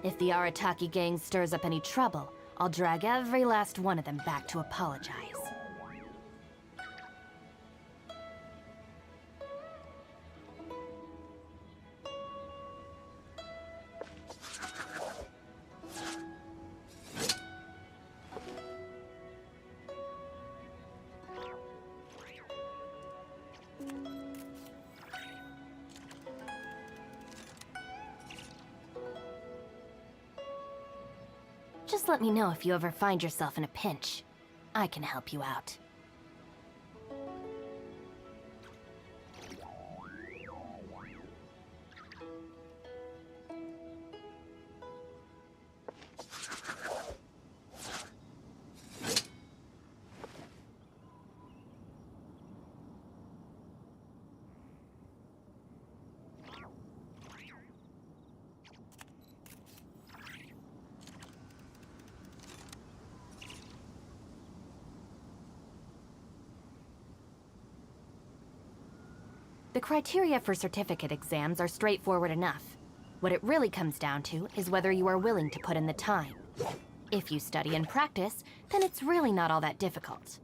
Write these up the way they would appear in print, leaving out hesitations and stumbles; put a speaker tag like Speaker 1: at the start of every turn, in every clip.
Speaker 1: If the Arataki gang stirs up any trouble, I'll drag every last one of them back to apologize. Just let me know if you ever find yourself in a pinch. I can help you out. The criteria for certificate exams are straightforward enough. What it really comes down to is whether you are willing to put in the time. If you study and practice, then it's really not all that difficult.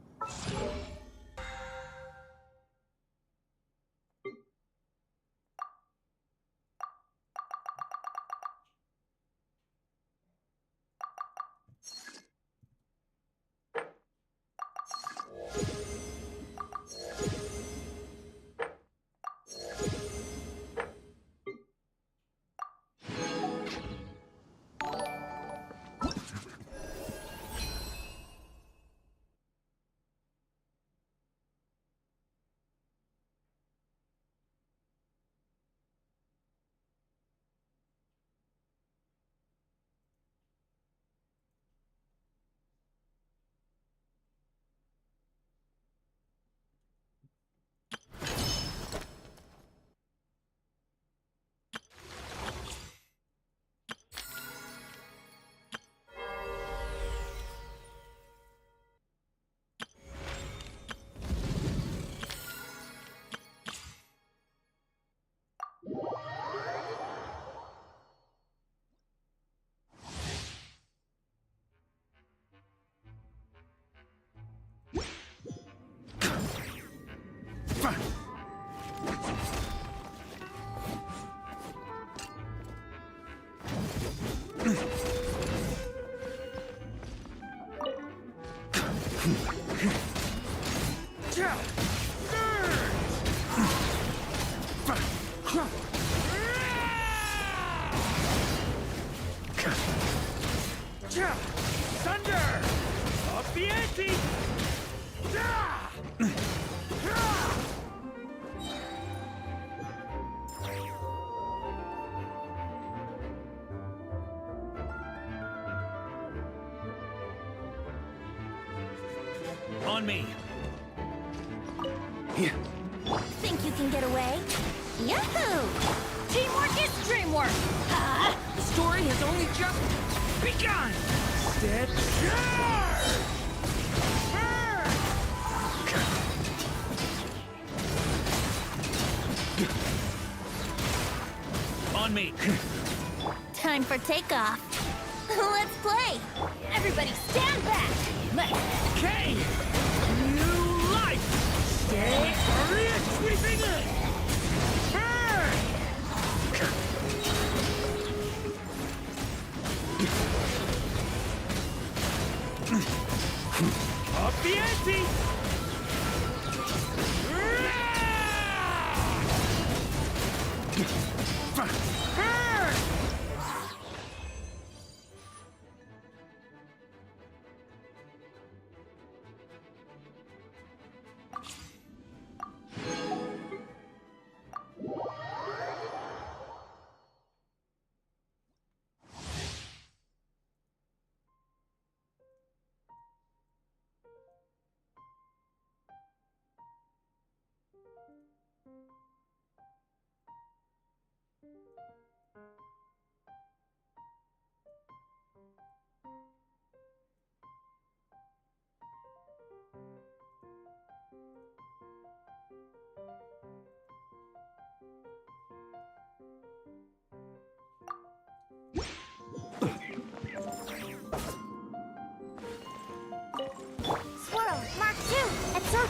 Speaker 2: Thunder! Up the ante! On me!
Speaker 1: Think you can get away? Yahoo! Teamwork is dreamwork!
Speaker 2: The story has only just begun! Dead charge! On me!
Speaker 1: Time for takeoff. Let's play! Everybody stand back!
Speaker 2: Okay! New life! Stay hurry sweeping in! Up the ante!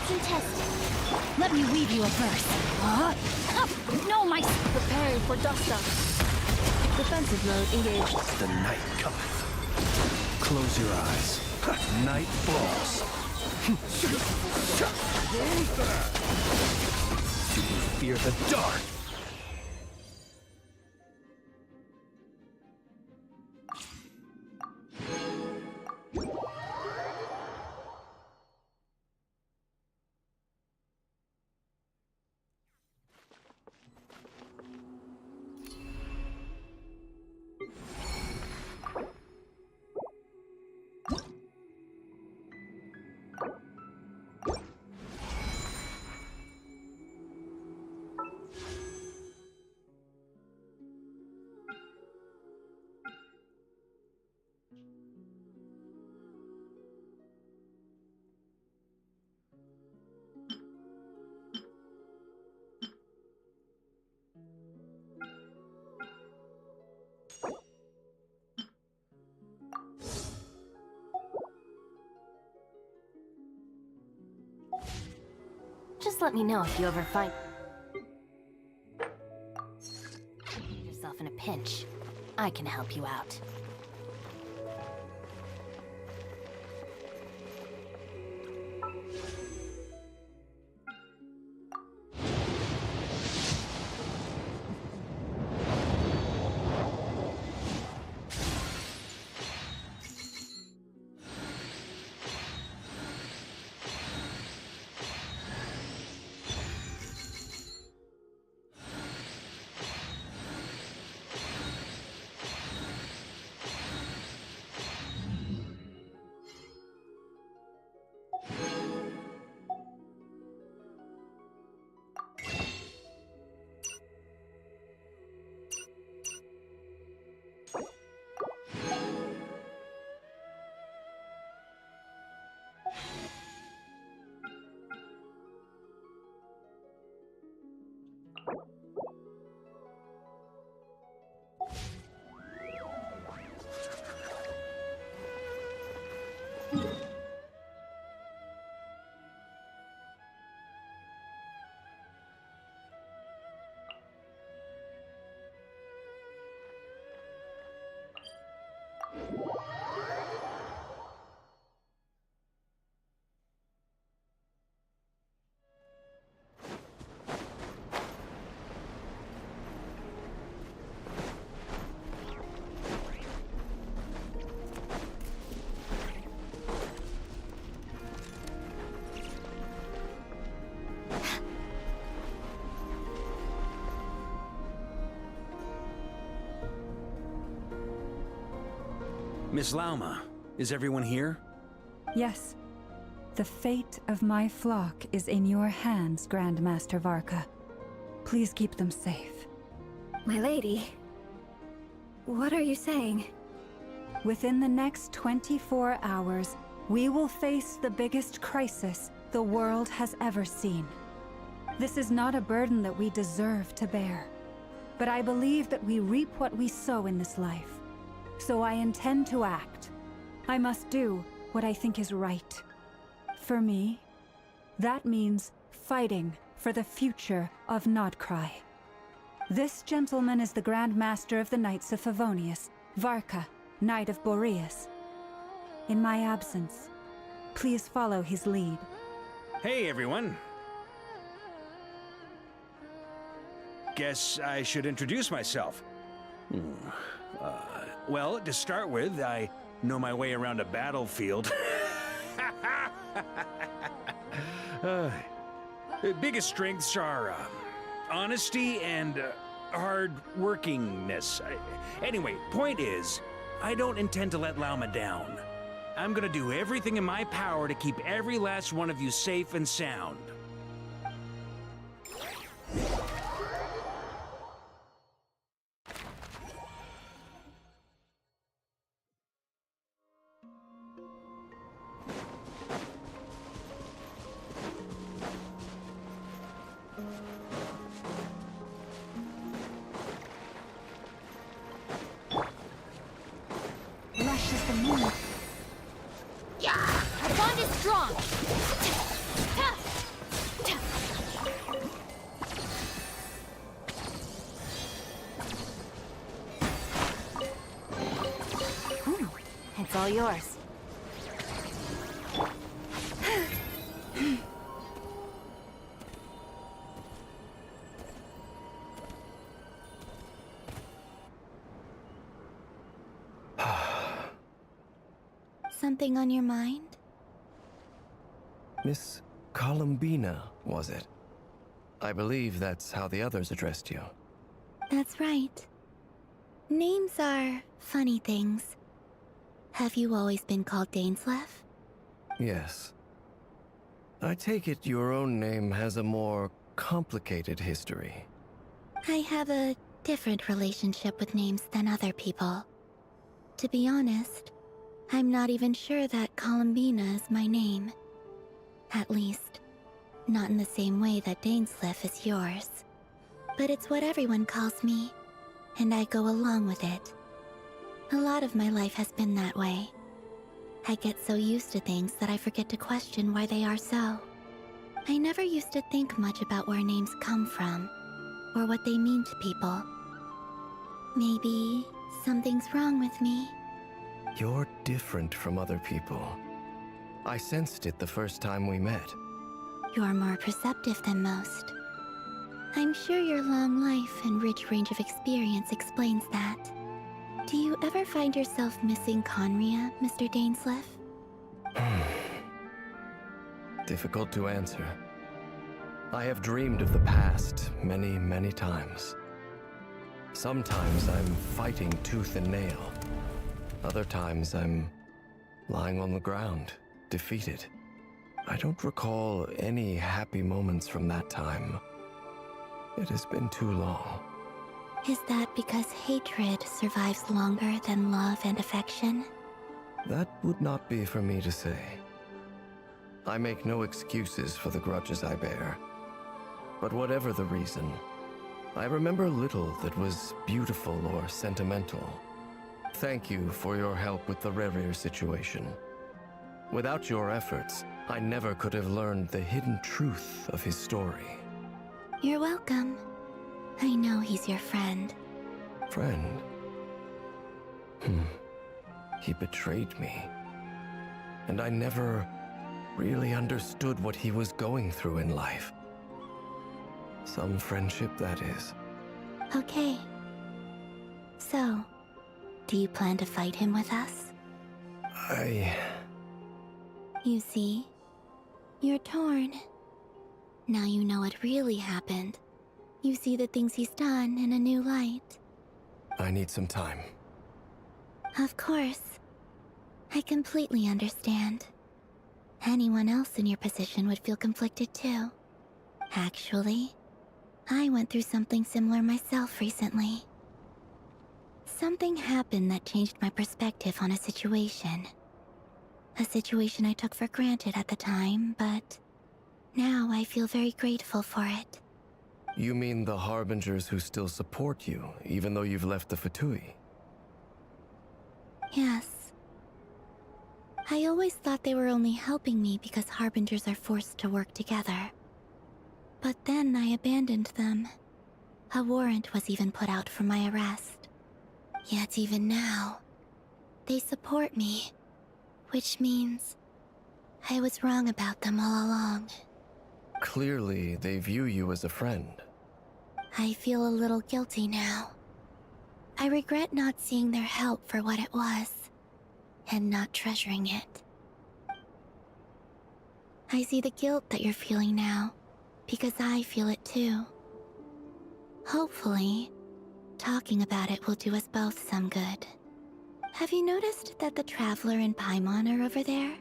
Speaker 1: Perception test.
Speaker 3: Let me weave you a verse. No, my...
Speaker 4: Preparing for dust up. Defensive mode engaged.
Speaker 5: The night cometh. Close your eyes. Night falls. Do you fear the dark?
Speaker 1: Just let me know if you ever find yourself in a pinch. I can help you out.
Speaker 5: Miss Lauma, is everyone here?
Speaker 3: Yes. The fate of my flock is in your hands, Grandmaster VARKA. Please keep them safe.
Speaker 4: My lady. What are you saying?
Speaker 3: Within the next 24 hours, we will face the biggest crisis the world has ever seen. This is not a burden that we deserve to bear, but I believe that we reap what we sow in this life. So I intend to act. I must do what I think is right. For me, that means fighting for the future of Nodcry. This gentleman is the Grand Master of the Knights of Favonius, VARKA, Knight of Boreas. In my absence, please follow his lead.
Speaker 5: Hey, everyone. Guess I should introduce myself. Well, to start with, I know my way around a battlefield. Biggest strengths are honesty and hard-workingness. Anyway, point is, I don't intend to let Lauma down. I'm gonna do everything in my power to keep every last one of you safe and sound.
Speaker 3: Lush as the moon.
Speaker 1: Our bond is strong. It's all yours.
Speaker 4: Something on your mind?
Speaker 6: Miss Columbina, was it? I believe that's how the others addressed you.
Speaker 4: That's right. Names are funny things. Have you always been called Dainsleif?
Speaker 6: Yes. I take it your own name has a more complicated history.
Speaker 4: I have a different relationship with names than other people. To be honest, I'm not even sure that Columbina is my name. At least, not in the same way that Dainsleif is yours. But it's what everyone calls me, and I go along with it. A lot of my life has been that way. I get so used to things that I forget to question why they are so. I never used to think much about where names come from, or what they mean to people. Maybe something's wrong with me.
Speaker 6: You're different from other people. I sensed it the first time we met.
Speaker 4: You're more perceptive than most. I'm sure your long life and rich range of experience explains that. Do you ever find yourself missing Conria, Mr. Dainsleif?
Speaker 6: Difficult to answer. I have dreamed of the past many, many times. Sometimes I'm fighting tooth and nail. Other times I'm lying on the ground, defeated. I don't recall any happy moments from that time. It has been too long.
Speaker 4: Is that because hatred survives longer than love and affection?
Speaker 6: That would not be for me to say. I make no excuses for the grudges I bear. But whatever the reason, I remember little that was beautiful or sentimental. Thank you for your help with the Rerir situation. Without your efforts, I never could have learned the hidden truth of his story.
Speaker 4: You're welcome. I know he's your friend.
Speaker 6: Friend? He betrayed me. And I never really understood what he was going through in life. Some friendship, that is.
Speaker 4: Okay. So, do you plan to fight him with us? You see, you're torn. Now you know what really happened. You see the things he's done in a new light.
Speaker 6: I need some time.
Speaker 4: Of course. I completely understand. Anyone else in your position would feel conflicted too. Actually, I went through something similar myself recently. Something happened that changed my perspective on a situation. A situation I took for granted at the time, but now I feel very grateful for it.
Speaker 6: You mean the Harbingers who still support you, even though you've left the Fatui?
Speaker 4: Yes. I always thought they were only helping me because Harbingers are forced to work together. But then I abandoned them. A warrant was even put out for my arrest. Yet even now, they support me. Which means I was wrong about them all along.
Speaker 6: Clearly, they view you as a friend.
Speaker 4: I feel a little guilty now. I regret not seeing their help for what it was, and not treasuring it. I see the guilt that you're feeling now, because I feel it too. Hopefully, talking about it will do us both some good. Have you noticed that the Traveler and Paimon are over there?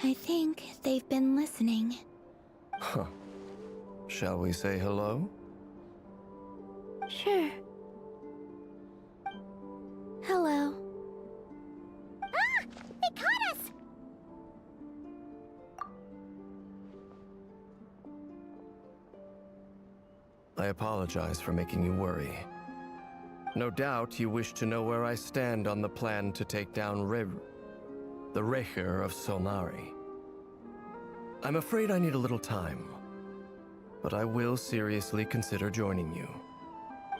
Speaker 4: I think they've been listening.
Speaker 6: Huh. Shall we say hello?
Speaker 4: Sure. Hello.
Speaker 7: Ah! They caught us!
Speaker 6: I apologize for making you worry. No doubt you wish to know where I stand on the plan to take down the Recher of Solnari. I'm afraid I need a little time, but I will seriously consider joining you.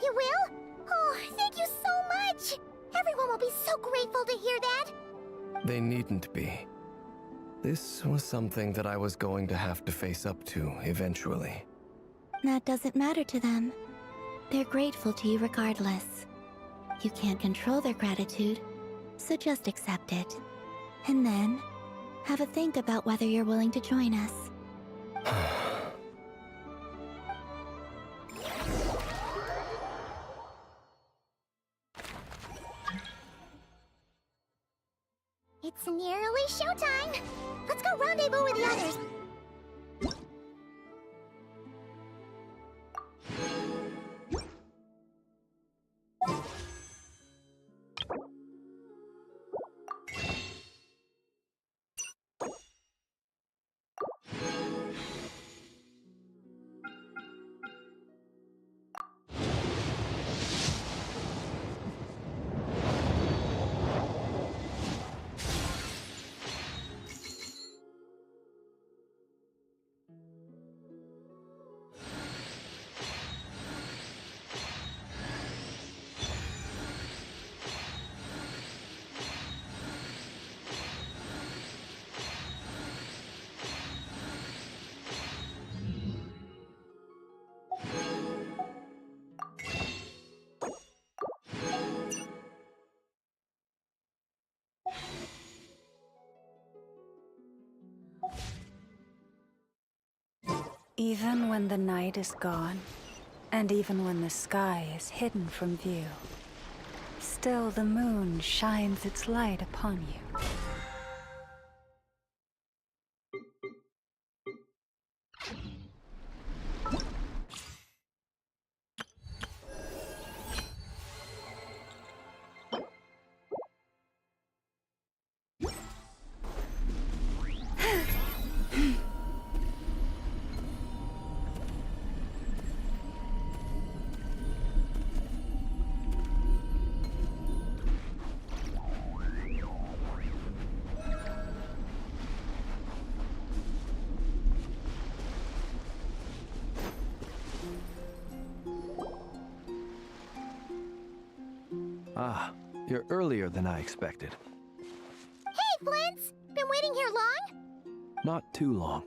Speaker 7: You will? Oh, thank you so much! Everyone will be so grateful to hear that!
Speaker 6: They needn't be. This was something that I was going to have to face up to eventually.
Speaker 4: That doesn't matter to them. They're grateful to you regardless. You can't control their gratitude, so just accept it. And then, have a think about whether you're willing to join us.
Speaker 7: It's nearly showtime! Let's go rendezvous with the others!
Speaker 3: Even when the night is gone, and even when the sky is hidden from view, still the moon shines its light upon you.
Speaker 8: Ah, you're earlier than I expected.
Speaker 7: Hey, FLINS! Been waiting here long?
Speaker 8: Not too long.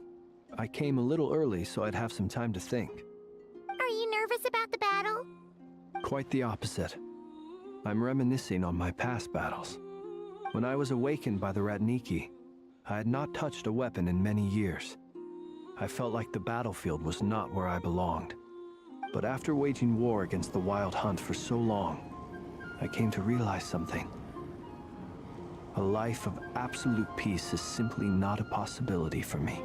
Speaker 8: I came a little early so I'd have some time to think.
Speaker 7: Are you nervous about the battle?
Speaker 8: Quite the opposite. I'm reminiscing on my past battles. When I was awakened by the Ratniki, I had not touched a weapon in many years. I felt like the battlefield was not where I belonged. But after waging war against the Wild Hunt for so long, I came to realize something. A life of absolute peace is simply not a possibility for me.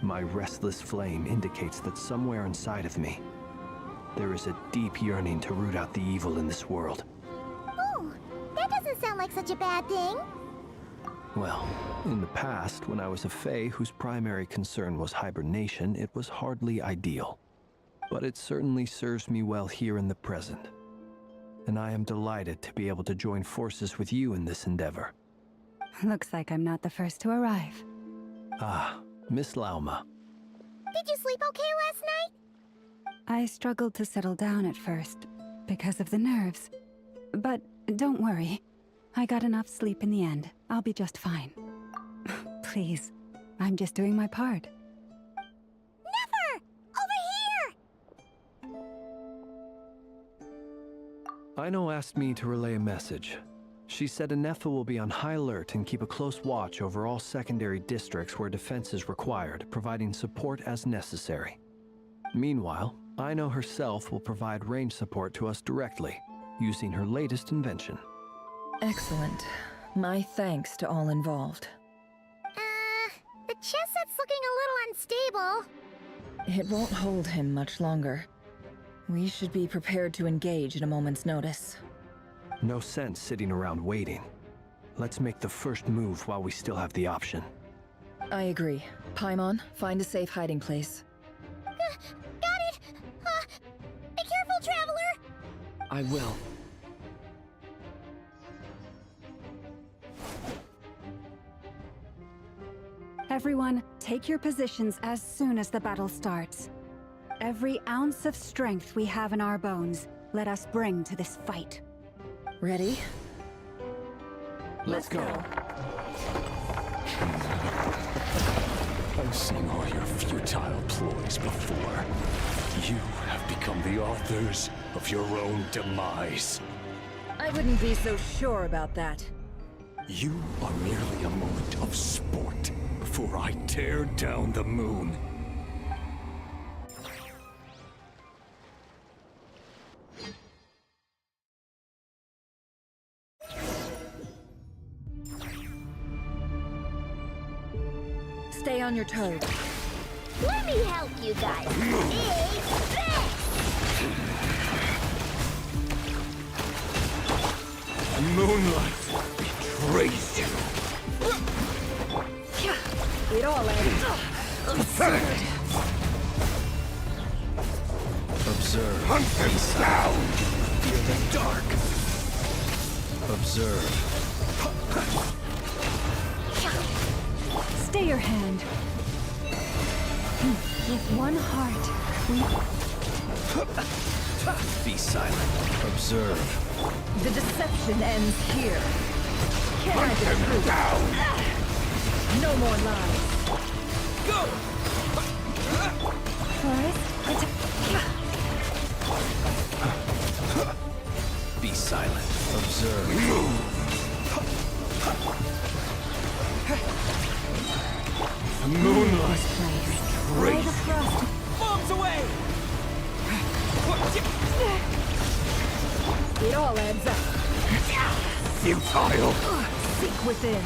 Speaker 8: My restless flame indicates that somewhere inside of me, there is a deep yearning to root out the evil in this world.
Speaker 7: Ooh, that doesn't sound like such a bad thing.
Speaker 8: Well, in the past, when I was a Fae whose primary concern was hibernation, it was hardly ideal. But it certainly serves me well here in the present. And I am delighted to be able to join forces with you in this endeavor.
Speaker 3: Looks like I'm not the first to arrive.
Speaker 8: Ah, Miss Lauma.
Speaker 7: Did you sleep okay last night?
Speaker 3: I struggled to settle down at first, because of the nerves. But don't worry. I got enough sleep in the end. I'll be just fine. Please, I'm just doing my part.
Speaker 7: Never! Over here!
Speaker 8: Aino asked me to relay a message. She said Anefa will be on high alert and keep a close watch over all secondary districts where defense is required, providing support as necessary. Meanwhile, Aino herself will provide range support to us directly, using her latest invention.
Speaker 9: Excellent. My thanks to all involved.
Speaker 7: The chest set's looking a little unstable.
Speaker 9: It won't hold him much longer. We should be prepared to engage at a moment's notice.
Speaker 8: No sense sitting around waiting. Let's make the first move while we still have the option.
Speaker 9: I agree. Paimon, find a safe hiding place.
Speaker 7: Got it! Be careful, Traveler!
Speaker 8: I will.
Speaker 3: Everyone, take your positions as soon as the battle starts. Every ounce of strength we have in our bones, let us bring to this fight.
Speaker 9: Ready?
Speaker 8: Let's go.
Speaker 10: I've seen all your futile ploys before. You have become the authors of your own demise.
Speaker 9: I wouldn't be so sure about that.
Speaker 10: You are merely a moment of sport before I tear down the moon.
Speaker 9: Stay on your toes.
Speaker 7: Let me help you guys. It's this!
Speaker 10: Moonlight betrays you.
Speaker 9: It all ends.
Speaker 10: Pathetic!
Speaker 6: Observe.
Speaker 10: Hunt them down!
Speaker 6: Fear the dark. Observe.
Speaker 3: Stay your hand. With one heart, we...
Speaker 6: Be silent. Observe.
Speaker 9: The deception ends here. Can I be true?
Speaker 10: Down!
Speaker 9: No more lies.
Speaker 3: First,
Speaker 6: Be silent. Observe.
Speaker 10: Moonlight
Speaker 3: Lay the
Speaker 10: betrays you.
Speaker 3: frost.
Speaker 2: Bombs away!
Speaker 9: It all adds up.
Speaker 10: Futile!
Speaker 9: Seek within.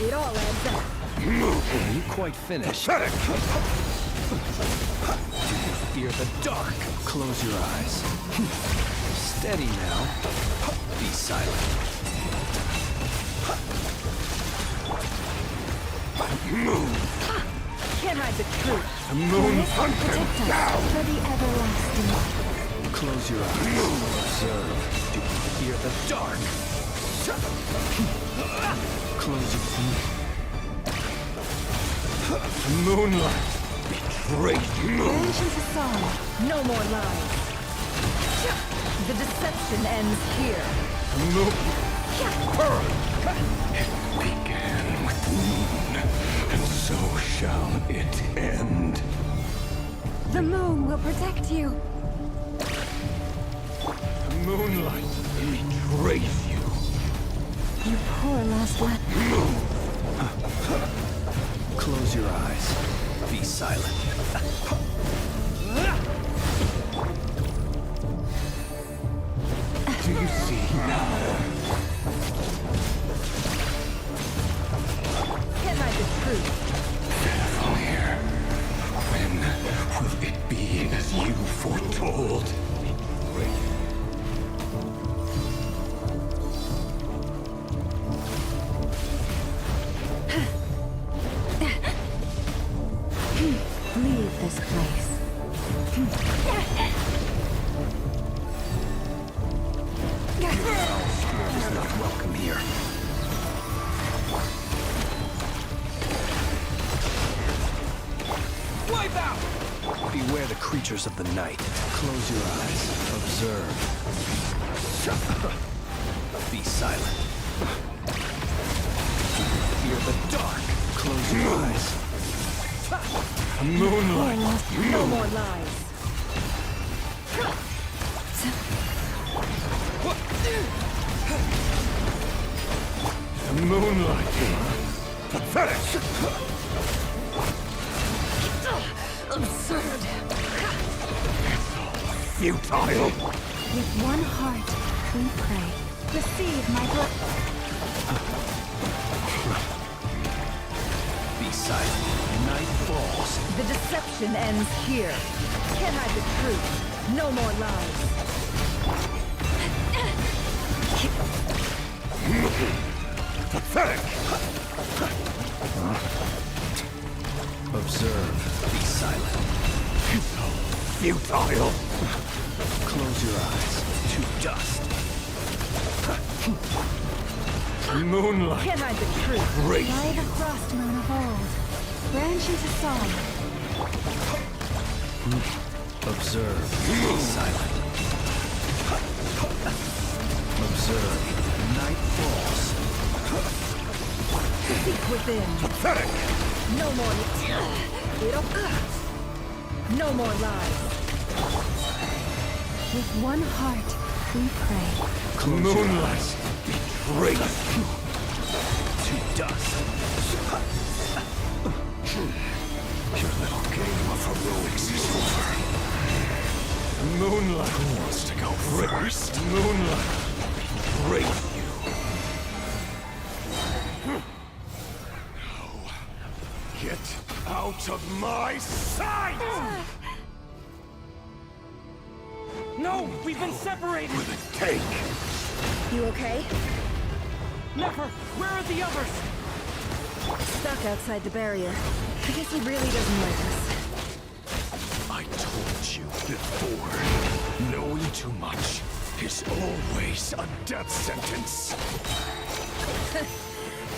Speaker 9: It all adds up.
Speaker 6: Are you quite finished?
Speaker 10: Pathetic!
Speaker 6: Fear the dark. Close your eyes. Steady now. Be silent.
Speaker 9: Can't hide the truth.
Speaker 10: The moon hunt them down!
Speaker 3: For the everlasting.
Speaker 6: Close your eyes. Observe. Fear the dark. Close your
Speaker 10: Moonlight betrays you.
Speaker 3: Genshin to song.
Speaker 9: No more lies. The deception ends here.
Speaker 10: It began with the moon, and so shall it end.
Speaker 3: The moon will protect you.
Speaker 10: The moonlight betrays you.
Speaker 3: You poor last one.
Speaker 6: Close your eyes. Be silent.
Speaker 10: Do you see now?
Speaker 9: Can't hide the truth.
Speaker 10: Careful here. When will it be as you foretold?
Speaker 3: Leave this place.
Speaker 6: Is not welcome here.
Speaker 2: Wipe out!
Speaker 6: Beware the creatures of the night. Close your eyes. Observe. Be silent. Fear the dark. Close your eyes.
Speaker 10: Moonlight.
Speaker 9: No more lies.
Speaker 10: Moonlight. Pathetic.
Speaker 9: Absurd.
Speaker 10: Futile.
Speaker 3: With one heart, we pray. Receive my blood.
Speaker 6: Be silent. Night falls.
Speaker 9: The deception ends here. Can't hide the truth. No more lies.
Speaker 10: Pathetic.
Speaker 6: Observe. Be silent.
Speaker 10: Futile.
Speaker 6: Close your eyes. To dust.
Speaker 10: Moonlight.
Speaker 9: Can't hide the truth.
Speaker 10: Race.
Speaker 3: By the frost moon of old. Branch into song.
Speaker 6: Observe. Be silent. Observe. Night falls.
Speaker 3: within.
Speaker 10: Pathetic!
Speaker 9: No more. No more lies.
Speaker 3: With one heart, we pray.
Speaker 10: Moonlight betrayed you to dust. Your little game of heroics is over. Moonlight wants to go first. Moonlight betrayed you. Now, get out of my sight!
Speaker 2: No! We've been separated!
Speaker 10: For the take!
Speaker 9: You okay?
Speaker 2: Never! Where are the others?
Speaker 9: Stuck outside the barrier. I guess he really doesn't like us.
Speaker 10: I told you before, knowing too much is always a death sentence.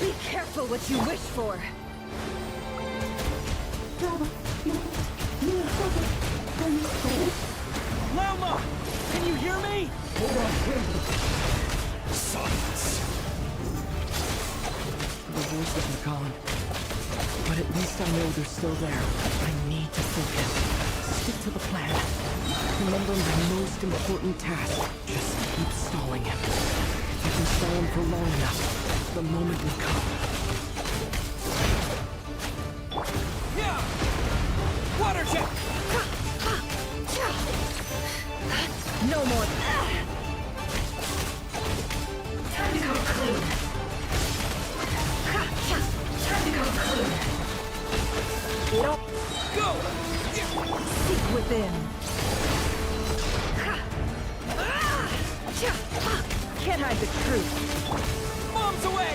Speaker 9: Be careful what you wish for.
Speaker 2: Lauma! Can you hear me?
Speaker 10: Silence.
Speaker 11: The voices are gone. But at least I know they're still there. I need to focus. Stick to the plan. Remember my most important task. Just keep stalling him. If you can stall him for long enough, the moment will come.
Speaker 2: Yeah! Water jet!
Speaker 9: No more.
Speaker 3: Time to come clean. Time to come clean.
Speaker 2: Go!
Speaker 3: Seek within.
Speaker 9: Can't hide the truth.
Speaker 2: Bombs away!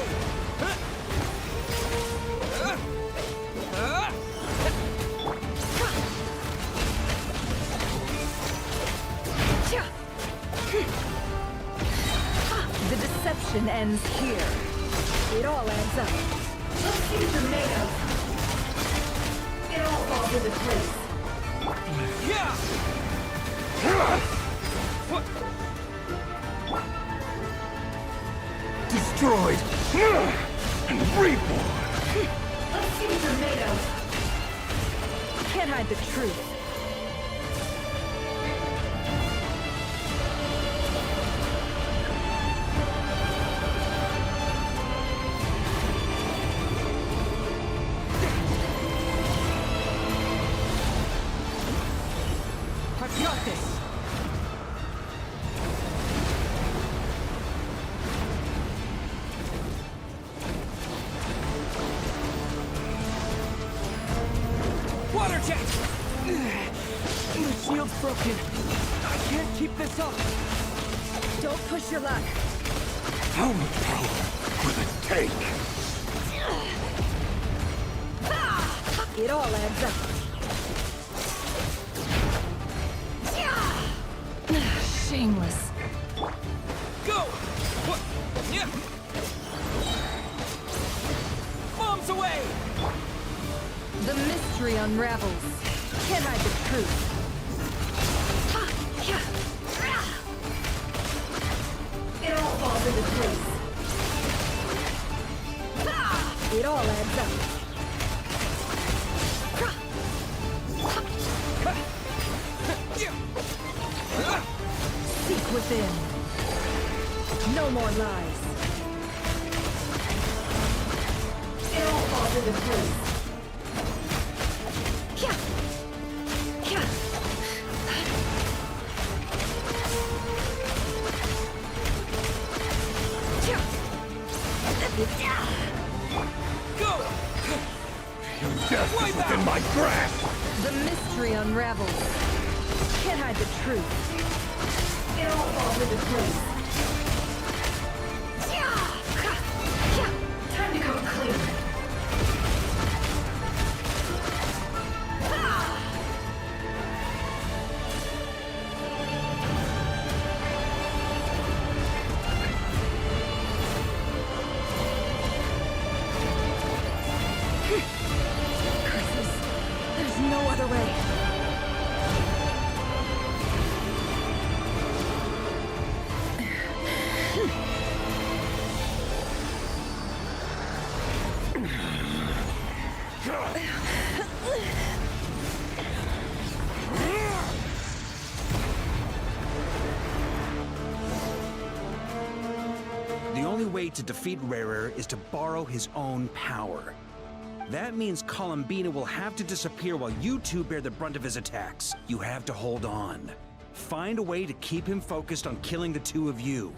Speaker 9: The deception ends here. It all adds up.
Speaker 3: Let's see what they're made of. It all falls into place.
Speaker 2: Yeah!
Speaker 10: Destroyed and reborn.
Speaker 3: Let's see what they're made of.
Speaker 9: Can't hide the truth.
Speaker 2: I've got this! Water jet! The shield's broken. I can't keep this up.
Speaker 9: Don't push your luck.
Speaker 10: How much power for the take?
Speaker 9: It all adds up. Shameless.
Speaker 2: Go! What? Yeah! Bombs away!
Speaker 9: The mystery unravels. Can't hide the truth.
Speaker 3: It all falls into place.
Speaker 9: It all adds up. Seek within. No more lies.
Speaker 3: It all falls into place.
Speaker 2: Go!
Speaker 10: Your death is within my grasp!
Speaker 9: The mystery unravels. Can't hide the truth.
Speaker 3: It all falls into place. Time to come clean.
Speaker 9: Curses. There's no other way.
Speaker 5: only way to defeat Rarer is to borrow his own power. That means Columbina will have to disappear while you two bear the brunt of his attacks. You have to hold on. Find a way to keep him focused on killing the two of you.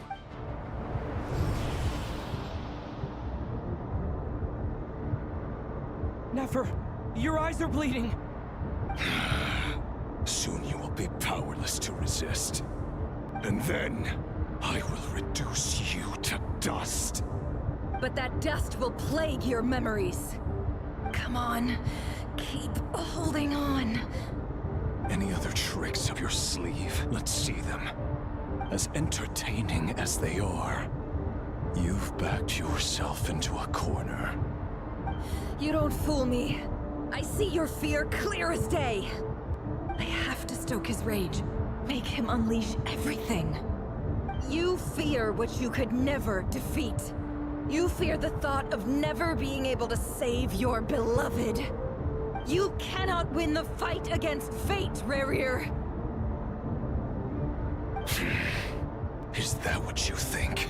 Speaker 2: Nefer, your eyes are bleeding.
Speaker 10: Soon you will be powerless to resist. And then, I will reduce you to dust.
Speaker 9: But that dust will plague your memories. Come on, keep holding on.
Speaker 10: Any other tricks up your sleeve? Let's see them. As entertaining as they are, you've backed yourself into a corner.
Speaker 9: You don't fool me. I see your fear clear as day. I have to stoke his rage. Make him unleash everything. You fear what you could never defeat. You fear the thought of never being able to save your beloved. You cannot win the fight against fate, Rarir.
Speaker 10: Is that what you think?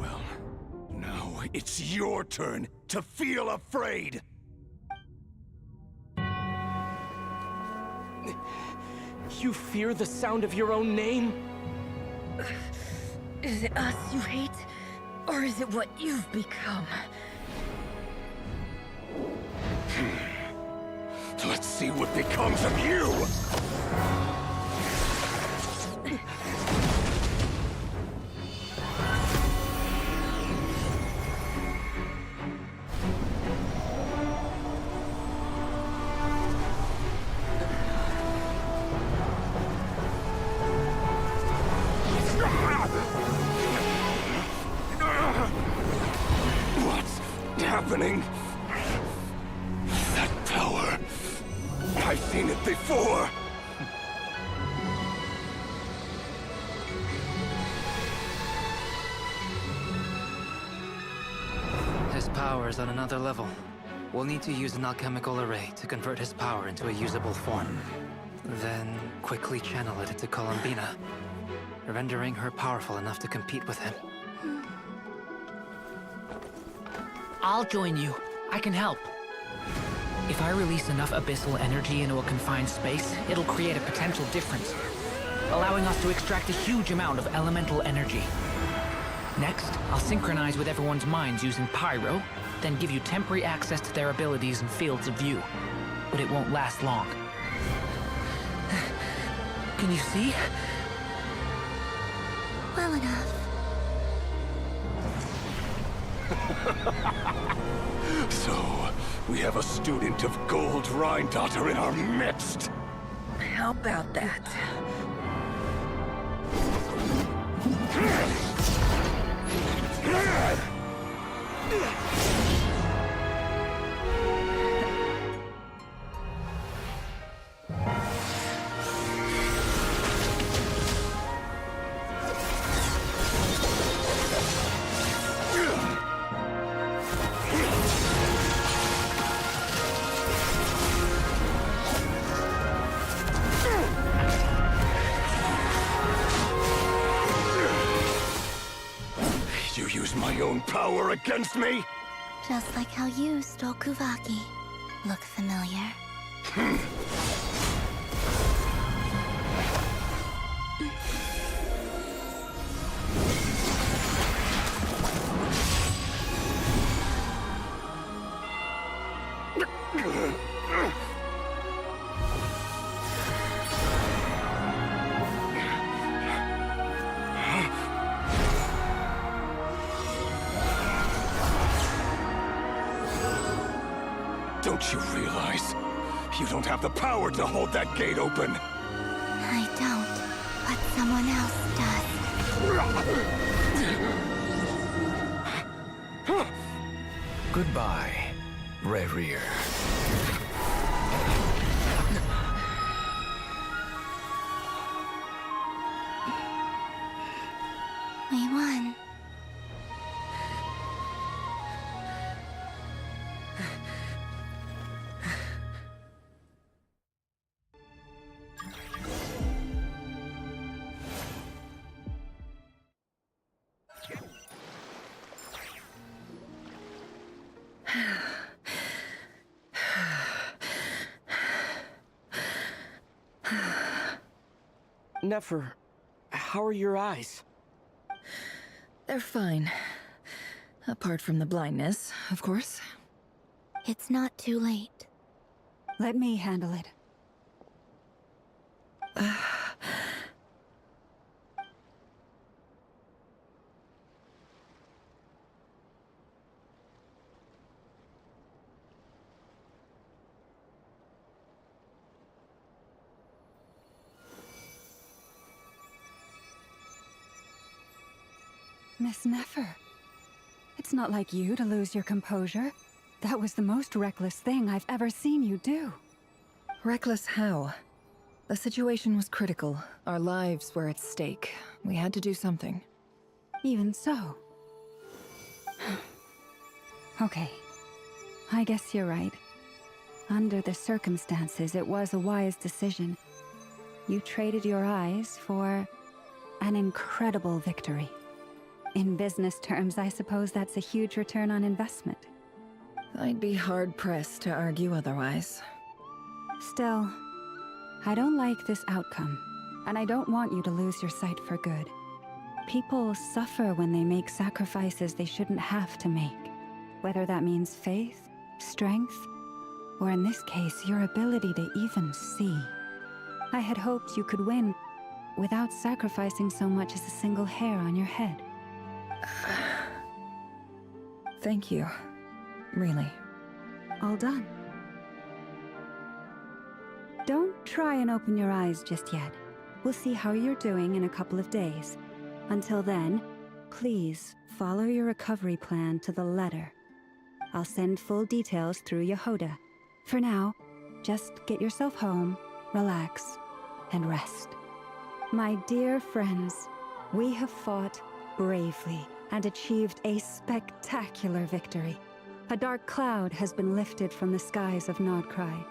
Speaker 10: Well, now it's your turn to feel afraid!
Speaker 2: You fear the sound of your own name?
Speaker 9: Is it us you hate? Or is it what you've become?
Speaker 10: Let's see what becomes of you! What's happening? That power... I've seen it before!
Speaker 12: His power is on another level. We'll need to use an alchemical array to convert his power into a usable form. Then quickly channel it into Columbina, rendering her powerful enough to compete with him.
Speaker 11: I'll join you. I can help. If I release enough abyssal energy into a confined space, it'll create a potential difference, allowing us to extract a huge amount of elemental energy. Next, I'll synchronize with everyone's minds using Pyro, then give you temporary access to their abilities and fields of view. But it won't last long. Can you see?
Speaker 4: Well enough.
Speaker 10: So, we have a student of Gold Rheindotter in our midst!
Speaker 9: How about that?
Speaker 10: You use my own power against me?
Speaker 4: Just like how you stole Kuvaki. Look familiar?
Speaker 10: Don't you realize? You don't have the power to hold that gate open!
Speaker 4: I don't, but someone else does.
Speaker 6: Goodbye, Rarir.
Speaker 4: We won.
Speaker 11: Nefer, how are your eyes?
Speaker 9: They're fine. Apart from the blindness, of course.
Speaker 4: It's not too late.
Speaker 3: Let me handle it. Miss Nefer, it's not like you to lose your composure. That was the most reckless thing I've ever seen you do.
Speaker 9: Reckless how? The situation was critical. Our lives were at stake. We had to do something.
Speaker 3: Even so. Okay. I guess you're right. Under the circumstances, it was a wise decision. You traded your eyes for an incredible victory. In business terms, I suppose that's a huge return on investment.
Speaker 9: I'd be hard-pressed to argue otherwise.
Speaker 3: Still, I don't like this outcome, and I don't want you to lose your sight for good. People suffer when they make sacrifices they shouldn't have to make, whether that means faith, strength, or in this case, your ability to even see. I had hoped you could win without sacrificing so much as a single hair on your head.
Speaker 9: Thank you. Really.
Speaker 3: All done. Don't try and open your eyes just yet. We'll see how you're doing in a couple of days. Until then, please follow your recovery plan to the letter. I'll send full details through Yehoda. For now, just get yourself home, relax, and rest. My dear friends, we have fought bravely and achieved a spectacular victory. A dark cloud has been lifted from the skies of Nodcry.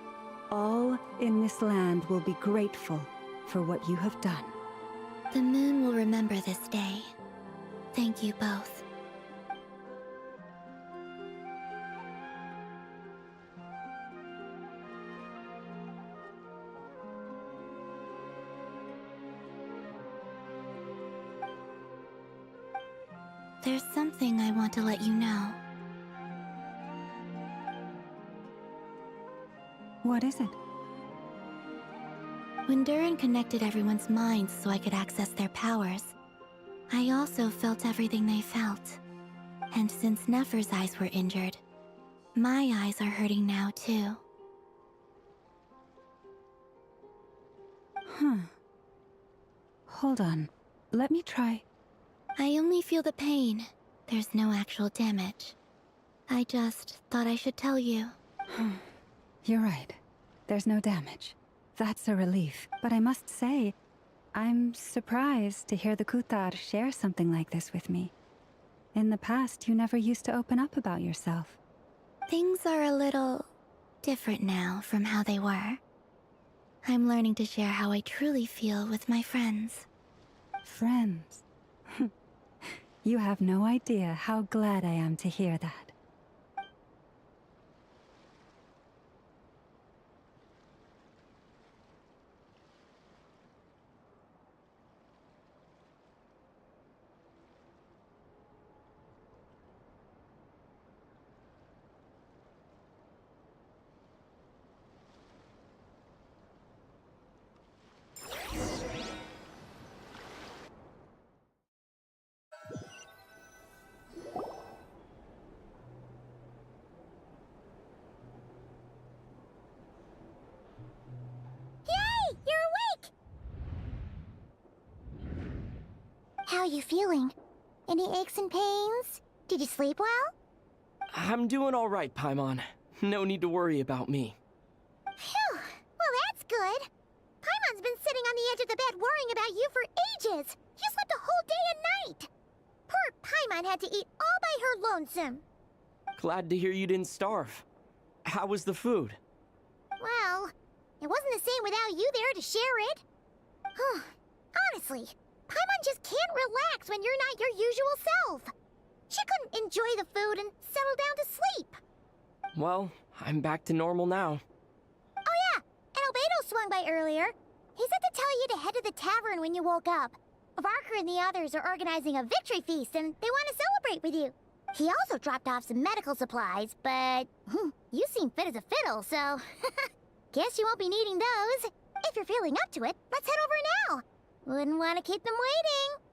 Speaker 3: All in this land will be grateful for what you have done.
Speaker 4: The moon will remember this day. Thank you both. There's something I want to let you know.
Speaker 3: What is it?
Speaker 4: When Durin connected everyone's minds so I could access their powers, I also felt everything they felt. And since Nefer's eyes were injured, my eyes are hurting now too.
Speaker 3: Huh. Hold on. Let me try.
Speaker 4: I only feel the pain. There's no actual damage. I just thought I should tell you.
Speaker 3: You're right. There's no damage. That's a relief. But I must say, I'm surprised to hear the Kutar share something like this with me. In the past, you never used to open up about yourself.
Speaker 4: Things are a little different now from how they were. I'm learning to share how I truly feel with my friends.
Speaker 3: Friends? You have no idea how glad I am to hear that.
Speaker 7: How are you feeling? Any aches and pains? Did you sleep well?
Speaker 11: I'm doing all right, Paimon. No need to worry about me.
Speaker 7: Phew! Well, that's good. Paimon's been sitting on the edge of the bed worrying about you for ages. You slept a whole day and night. Poor Paimon had to eat all by her lonesome.
Speaker 11: Glad to hear you didn't starve. How was the food?
Speaker 7: Well, it wasn't the same without you there to share it. Honestly, Paimon just can't relax when you're not your usual self. She couldn't enjoy the food and settle down to sleep.
Speaker 11: Well, I'm back to normal now.
Speaker 7: Oh yeah, and Albedo swung by earlier. He said to tell you to head to the tavern when you woke up. VARKA and the others are organizing a victory feast and they want to celebrate with you. He also dropped off some medical supplies, but you seem fit as a fiddle, so guess you won't be needing those. If you're feeling up to it, let's head over now. Wouldn't want to keep them waiting.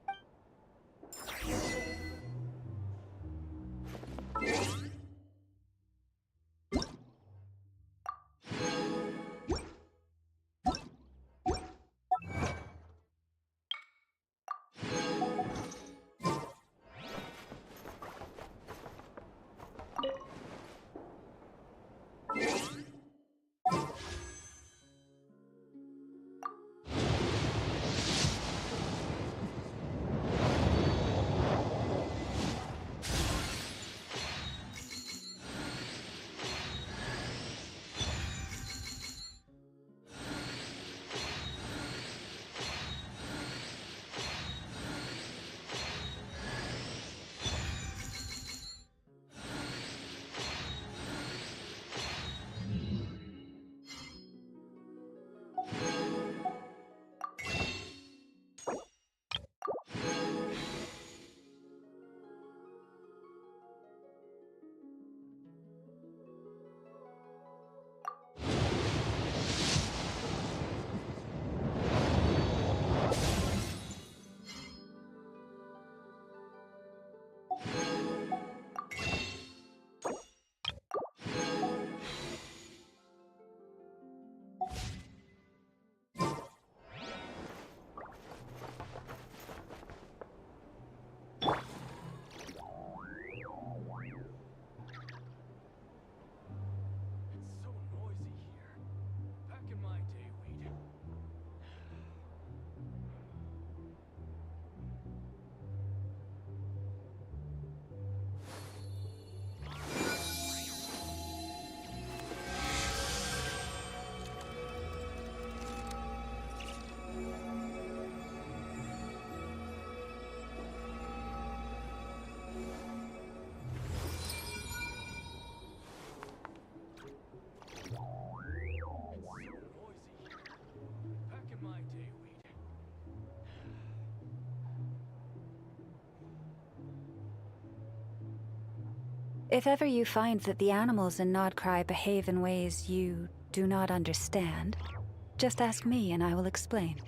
Speaker 3: If ever you find that the animals in Nodcry behave in ways you do not understand, just ask me and I will explain.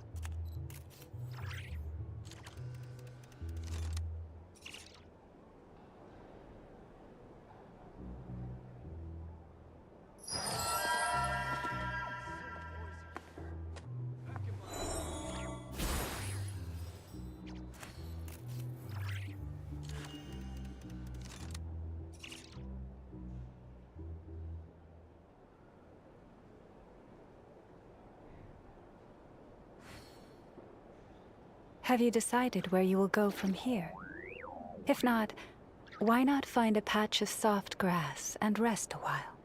Speaker 3: Have you decided where you will go from here? If not, why not find a patch of soft grass and rest a while?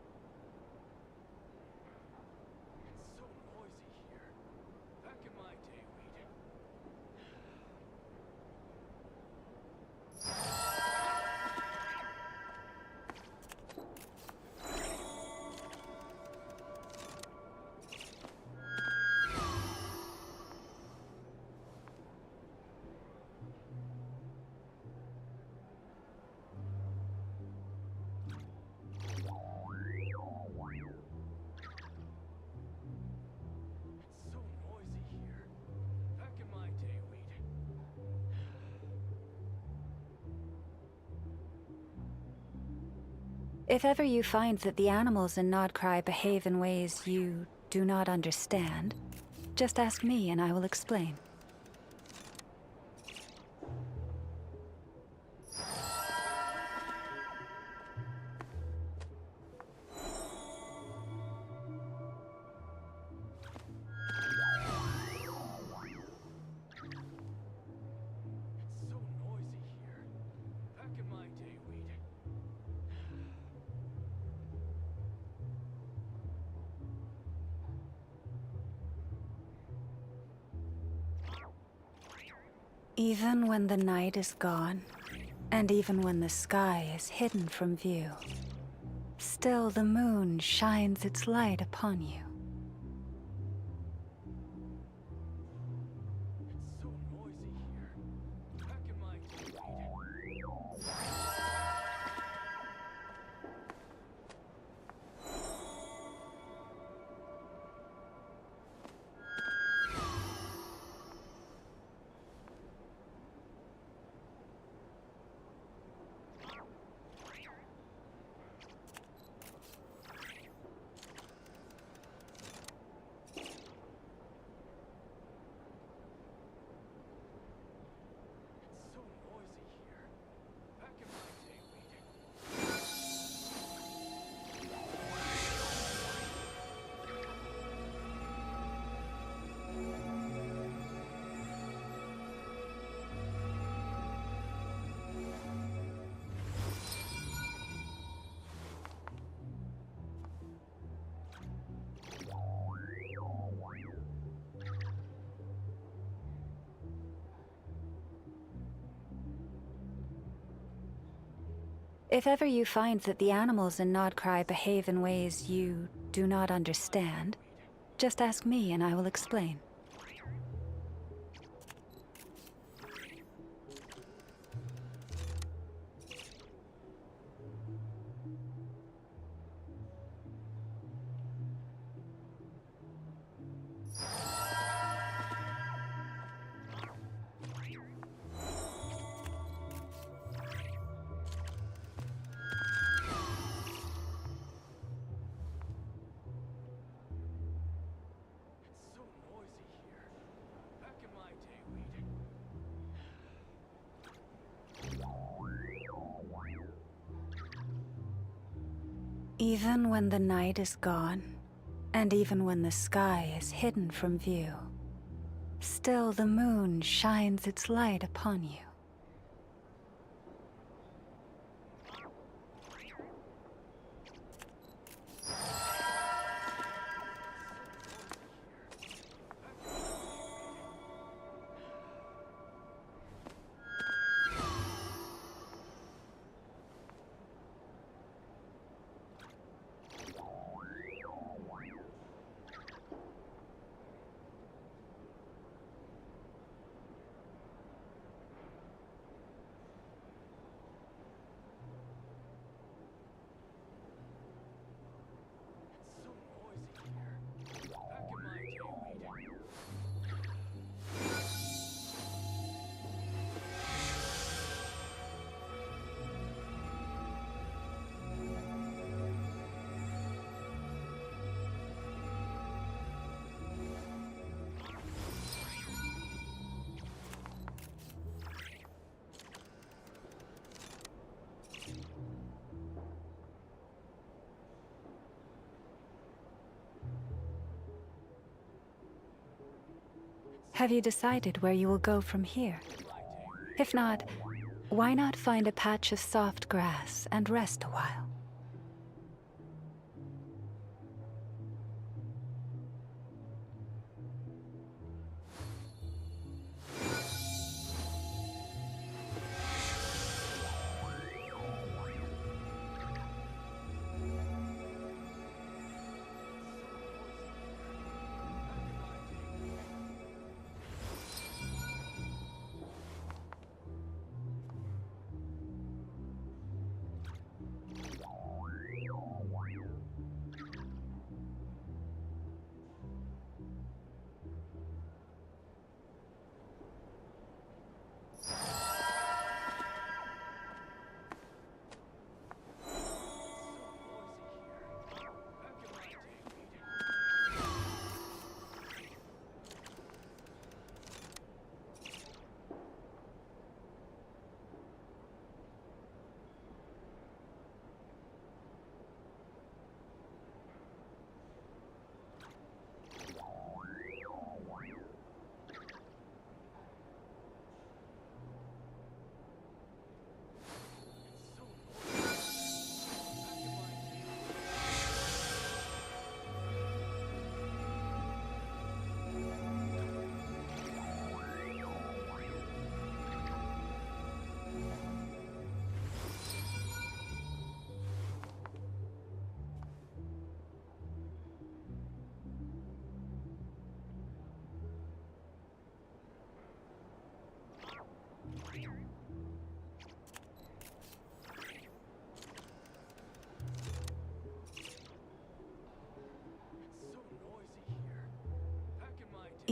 Speaker 3: If ever you find that the animals in Nodcry behave in ways you do not understand, just ask me and I will explain. Even when the night is gone, and even when the sky is hidden from view, Still the moon shines its light upon you.
Speaker 2: It's so noisy here. Back in my
Speaker 3: If ever you find that the animals in Nodcry behave in ways you do not understand, just ask me and I will explain. Even when the night is gone, and even when the sky is hidden from view, still the moon shines its light upon you. Have you decided where you will go from here? If not, why not find a patch of soft grass and rest a while?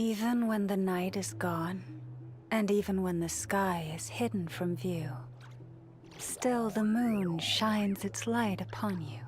Speaker 3: Even when the night is gone, and even when the sky is hidden from view, still the moon shines its light upon you.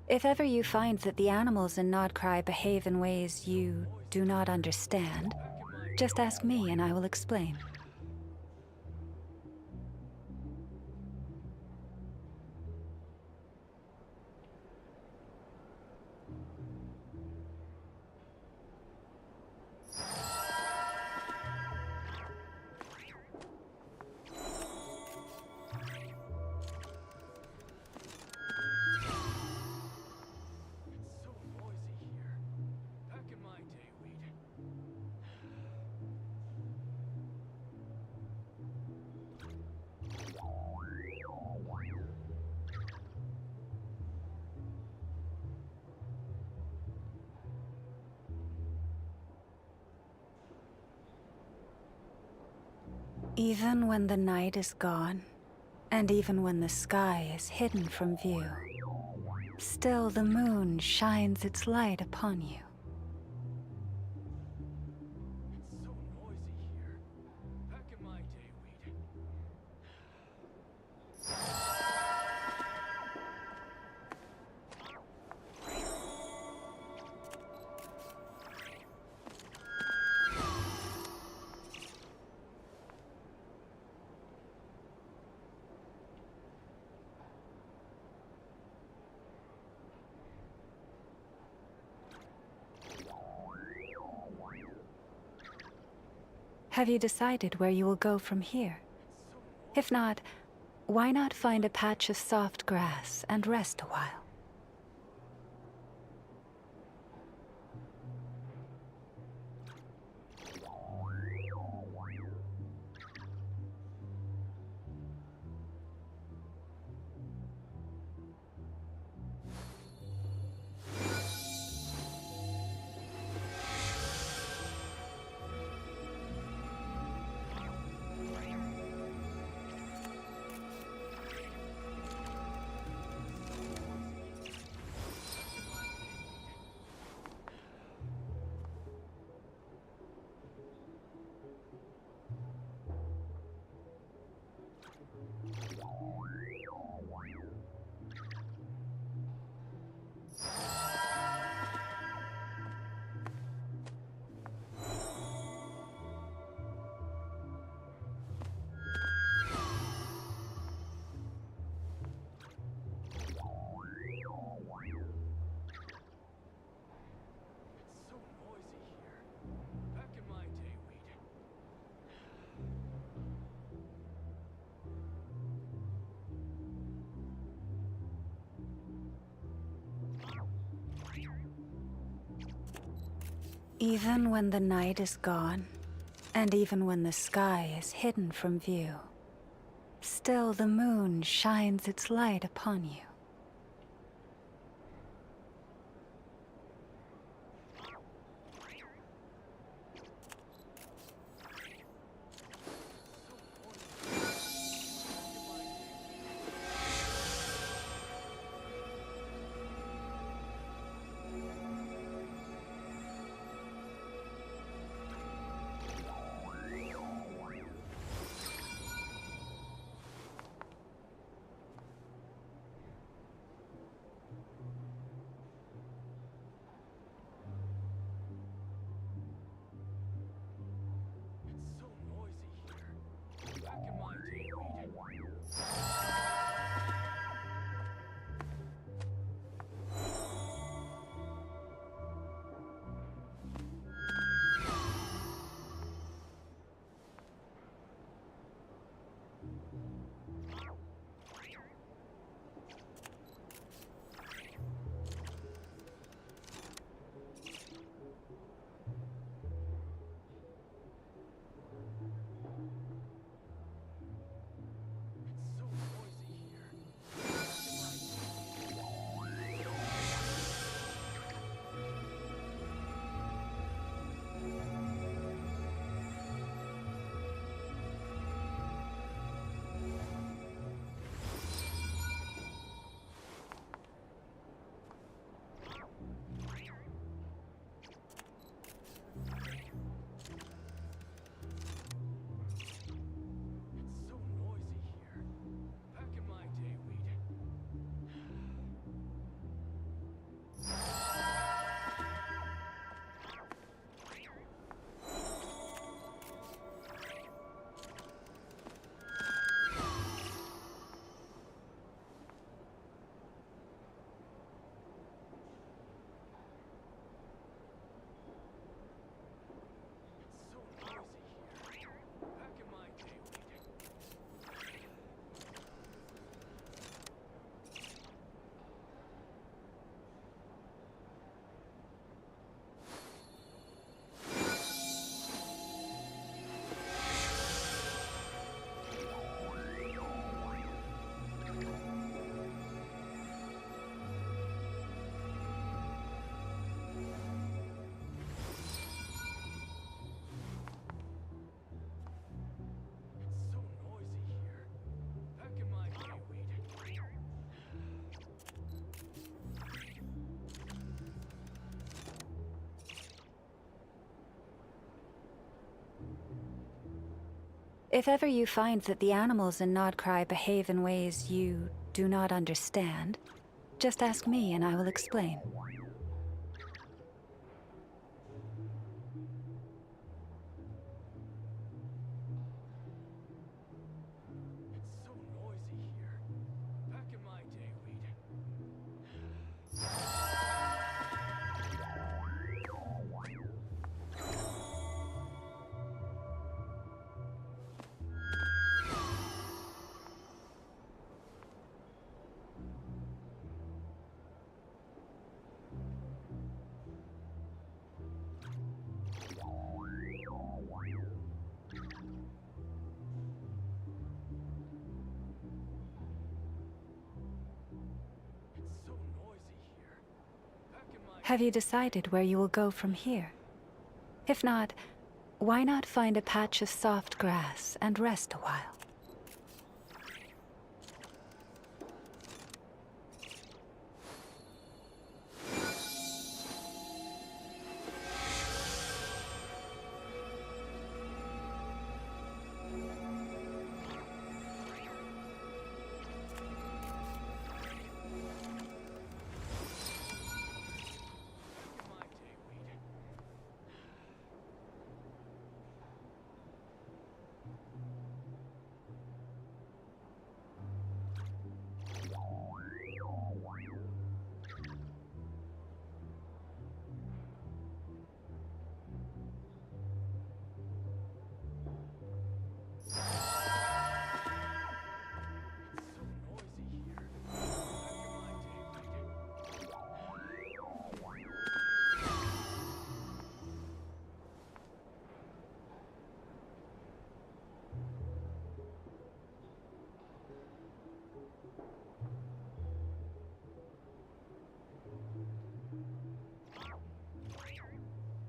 Speaker 3: If ever you find that the animals in Nodcry behave in ways you do not understand, just ask me and I will explain. Even when the night is gone, and even when the sky is hidden from view, still the moon shines its light upon you. Have you decided where you will go from here? If not, why not find a patch of soft grass and rest a while? Even when the night is gone, and even when the sky is hidden from view, still the moon shines its light upon you. If ever you find that the animals in Nodcry behave in ways you do not understand, just ask me and I will explain.
Speaker 2: It's so noisy here. Back in my day, we'd... It's so noisy here. Back in my...
Speaker 3: Have you decided where you will go from here? If not, why not find a patch of soft grass and rest a while?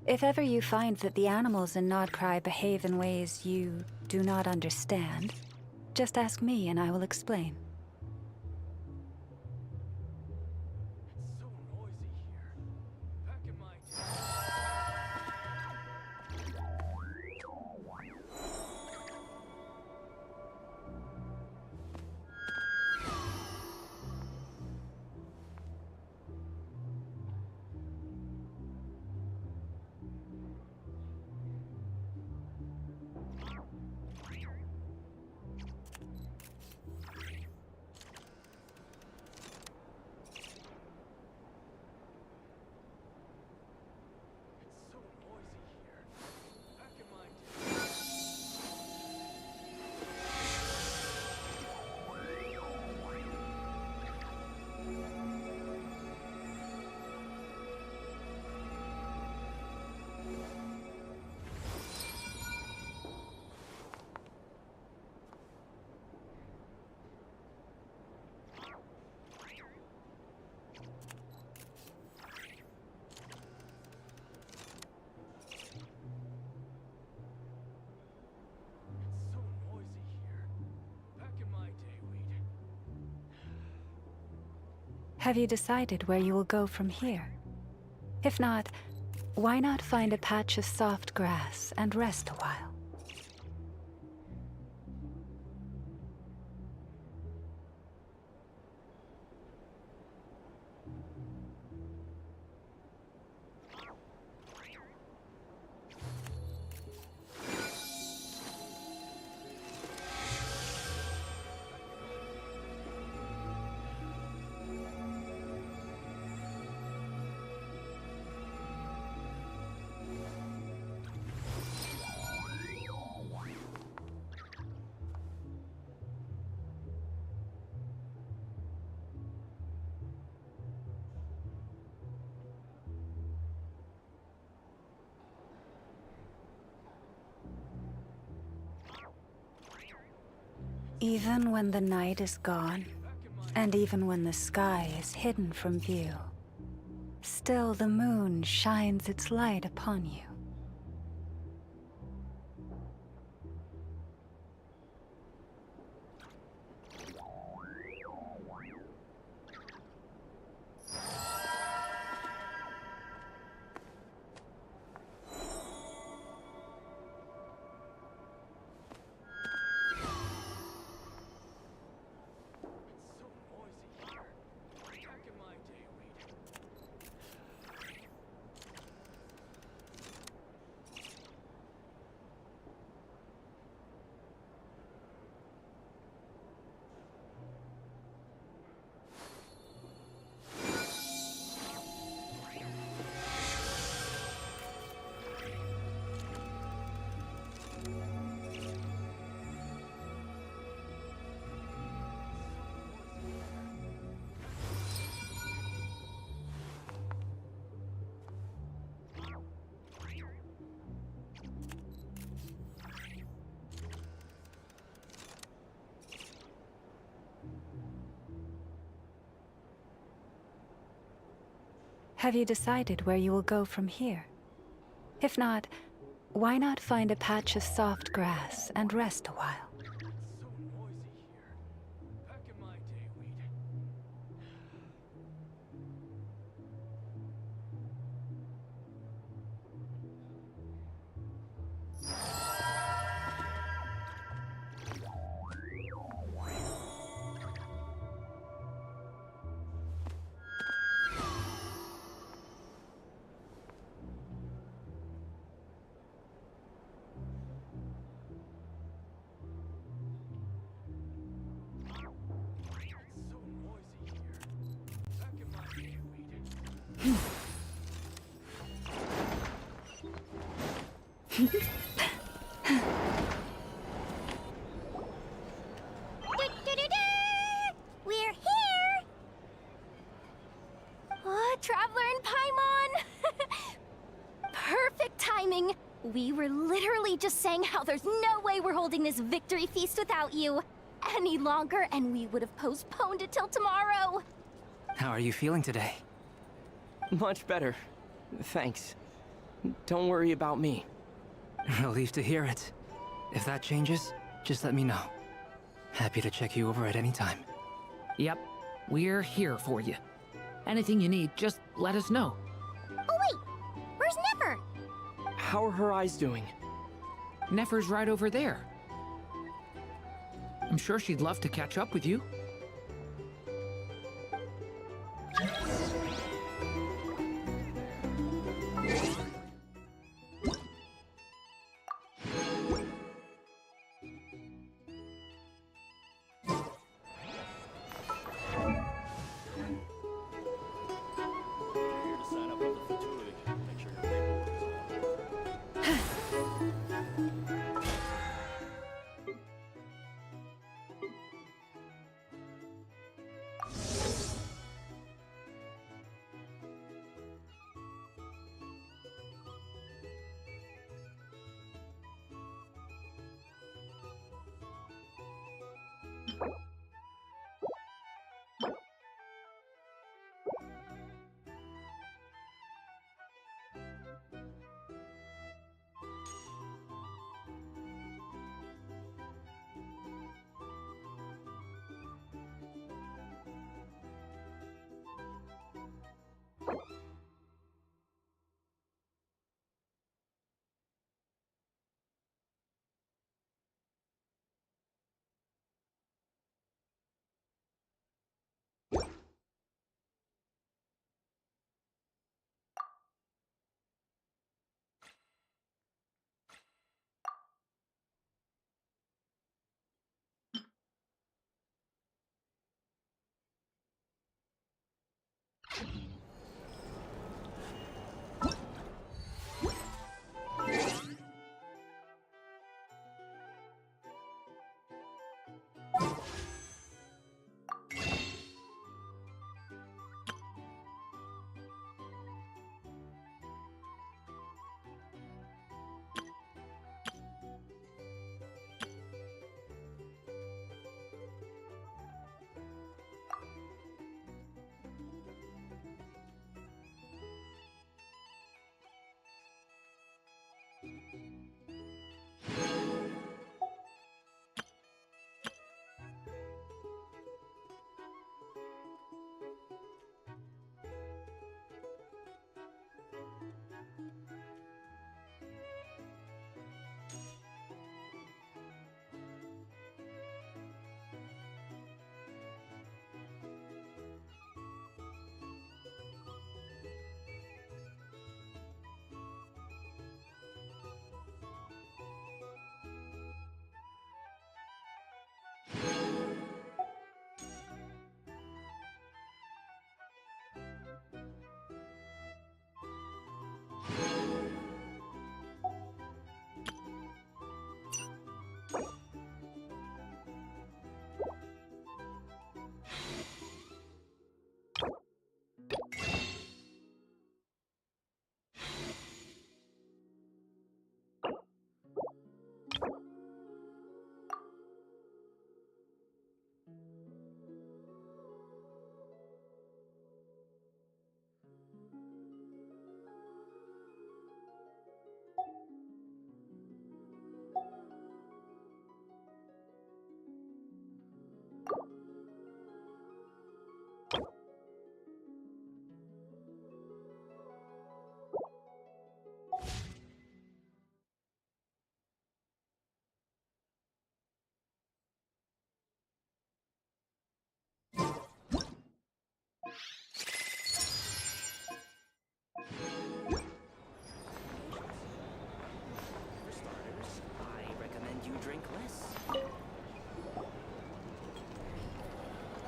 Speaker 3: If ever you find that the animals in Nodcry behave in ways you do not understand, just ask me and I will explain.
Speaker 2: It's so noisy here. Back in my day... It's so noisy here. Back in my day... It's so noisy here. Back in my day, we'd...
Speaker 3: Have you decided where you will go from here? If not, why not find a patch of soft grass and rest a while? Even when the night is gone, and even when the sky is hidden from view, still the moon shines its light upon you. Have you decided where you will go from here? If not, why not find a patch of soft grass and rest a while?
Speaker 2: So noisy here. Back in my day, we'd... So noisy here. Back in my day, we'd...
Speaker 7: We're here!
Speaker 1: Oh, Traveler and Paimon! Perfect timing! We were literally just saying how there's no way we're holding this victory feast without you any longer, and we would have postponed it till tomorrow.
Speaker 12: How are you feeling today?
Speaker 11: Much better. Thanks. Don't worry about me.
Speaker 12: Relieved to hear it. If that changes, just let me know. Happy to check you over at any time.
Speaker 13: Yep, we're here for you. Anything you need, just let us know.
Speaker 7: Oh wait! Where's Nefer?
Speaker 11: How are her eyes doing?
Speaker 13: Nefer's right over there. I'm sure she'd love to catch up with you.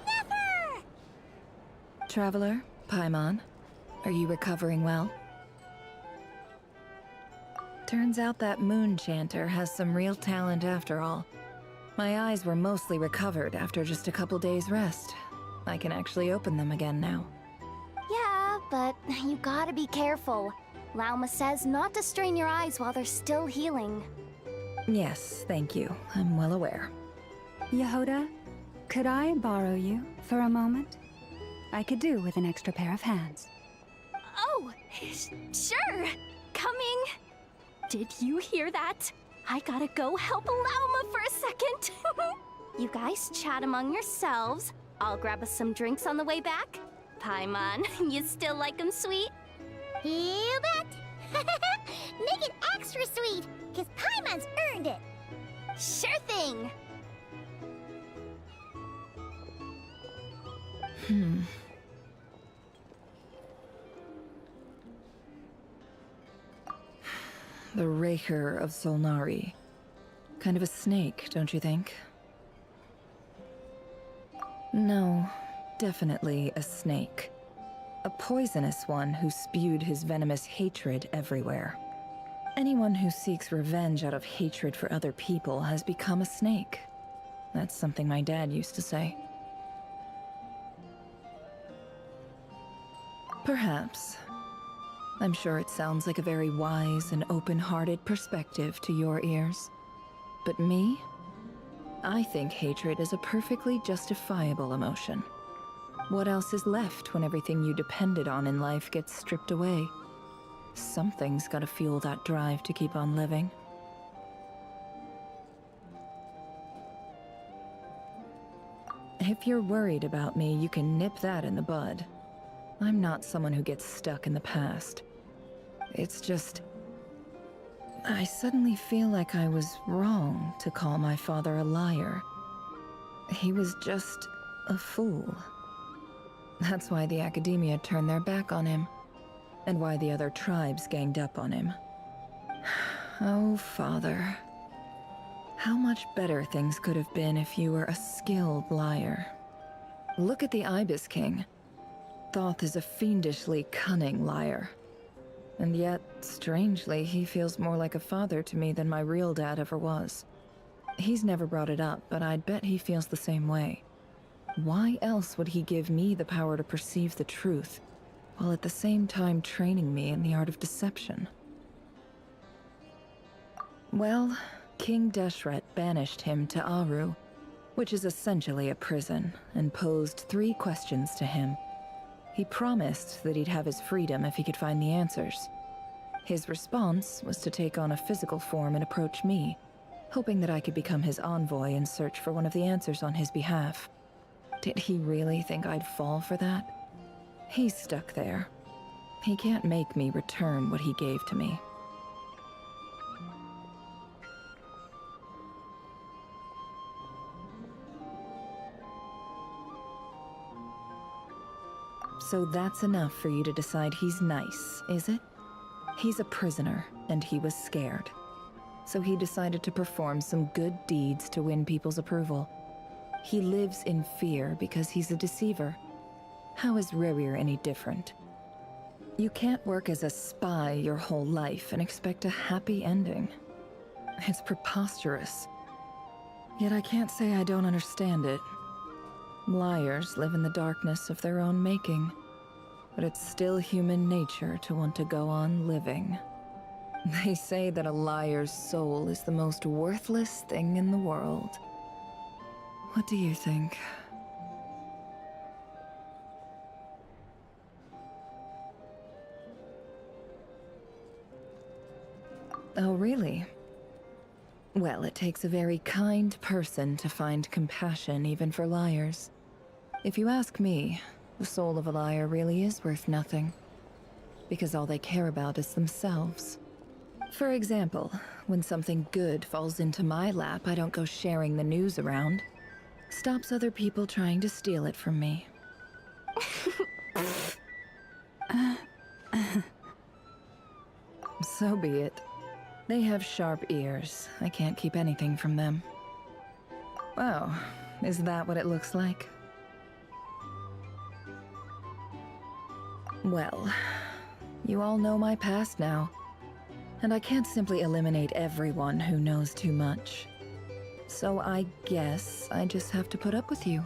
Speaker 7: Never!
Speaker 9: Traveler, Paimon, are you recovering well? Turns out that moon chanter has some real talent after all. My eyes were mostly recovered after just a couple days rest. I can actually open them again now.
Speaker 1: Yeah, but you gotta be careful. Lauma says not to strain your eyes while they're still healing.
Speaker 9: Yes, thank you. I'm well aware.
Speaker 3: Yehoda, could I borrow you for a moment? I could do with an extra pair of hands.
Speaker 1: Oh, sure. Coming. Did you hear that? I gotta go help Lauma for a second. You guys chat among yourselves. I'll grab us some drinks on the way back. Paimon, you still like 'em sweet?
Speaker 7: You bet! Make it extra sweet, because Paimon's earned it!
Speaker 1: Sure thing!
Speaker 9: The Raker of Solnari. Kind of a snake, don't you think? No, definitely a snake. A poisonous one who spewed his venomous hatred everywhere. Anyone who seeks revenge out of hatred for other people has become a snake. That's something my dad used to say. Perhaps. I'm sure it sounds like a very wise and open-hearted perspective to your ears. But me? I think hatred is a perfectly justifiable emotion. What else is left when everything you depended on in life gets stripped away? Something's gotta fuel that drive to keep on living. If you're worried about me, you can nip that in the bud. I'm not someone who gets stuck in the past. It's just... I suddenly feel like I was wrong to call my father a liar. He was just a fool. That's why the academia turned their back on him, and why the other tribes ganged up on him. Oh, Father. How much better things could have been if you were a skilled liar. Look at the Ibis King. Thoth is a fiendishly cunning liar. And yet, strangely, he feels more like a father to me than my real dad ever was. He's never brought it up, but I'd bet he feels the same way. Why else would he give me the power to perceive the truth, while at the same time training me in the art of deception? Well, King Deshret banished him to Aru, which is essentially a prison, and posed 3 questions to him. He promised that he'd have his freedom if he could find the answers. His response was to take on a physical form and approach me, hoping that I could become his envoy and search for one of the answers on his behalf. Did he really think I'd fall for that? He's stuck there. He can't make me return what he gave to me. So that's enough for you to decide he's nice, is it? He's a prisoner, and he was scared. So he decided to perform some good deeds to win people's approval. He lives in fear because he's a deceiver. How is Rerir any different? You can't work as a spy your whole life and expect a happy ending. It's preposterous. Yet I can't say I don't understand it. Liars live in the darkness of their own making, but it's still human nature to want to go on living. They say that a liar's soul is the most worthless thing in the world. What do you think? Oh, really? Well, it takes a very kind person to find compassion even for liars. If you ask me, the soul of a liar really is worth nothing, because all they care about is themselves. For example, when something good falls into my lap, I don't go sharing the news around. Stops other people trying to steal it from me. So be it. They have sharp ears. I can't keep anything from them. Oh, is that what it looks like? Well, you all know my past now, and I can't simply eliminate everyone who knows too much. So I guess I just have to put up with you.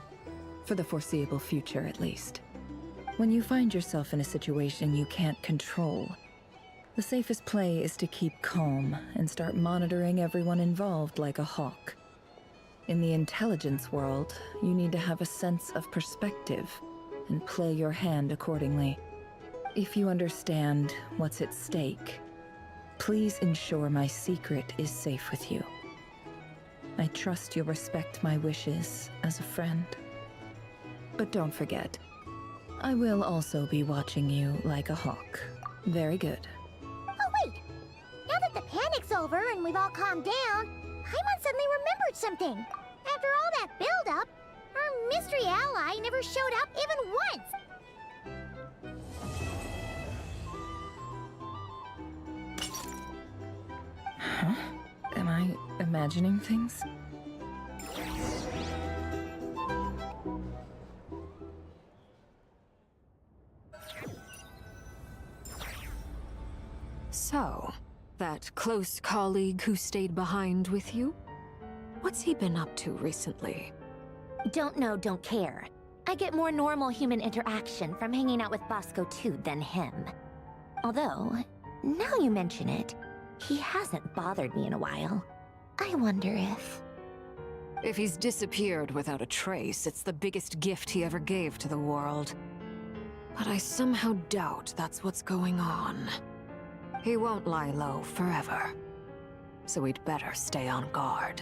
Speaker 9: For the foreseeable future, at least. When you find yourself in a situation you can't control, the safest play is to keep calm and start monitoring everyone involved like a hawk. In the intelligence world, you need to have a sense of perspective and play your hand accordingly. If you understand what's at stake, please ensure my secret is safe with you. I trust you'll respect my wishes as a friend. But don't forget, I will also be watching you like a hawk. Very good.
Speaker 7: Oh wait! Now that the panic's over and we've all calmed down, Paimon suddenly remembered something. After all that build-up, our mystery ally never showed up even once!
Speaker 9: Huh? Am I imagining things?
Speaker 14: So, that close colleague who stayed behind with you? What's he been up to recently?
Speaker 1: Don't know, don't care. I get more normal human interaction from hanging out with Bosco too than him. Although, now you mention it, he hasn't bothered me in a while. I wonder if...
Speaker 14: If he's disappeared without a trace, it's the biggest gift he ever gave to the world. But I somehow doubt that's what's going on. He won't lie low forever. So we'd better stay on guard.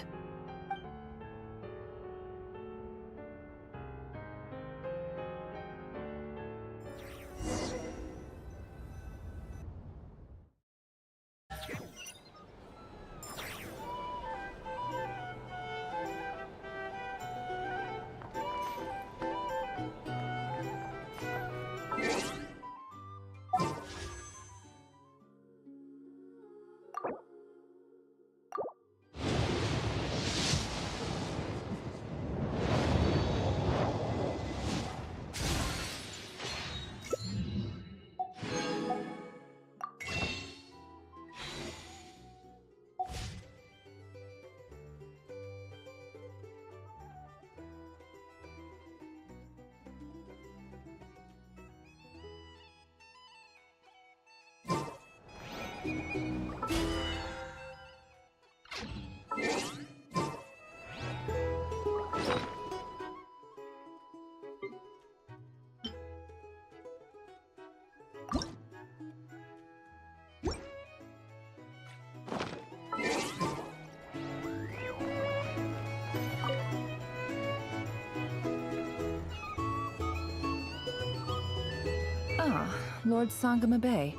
Speaker 9: Ah, Lord Sangama Bay.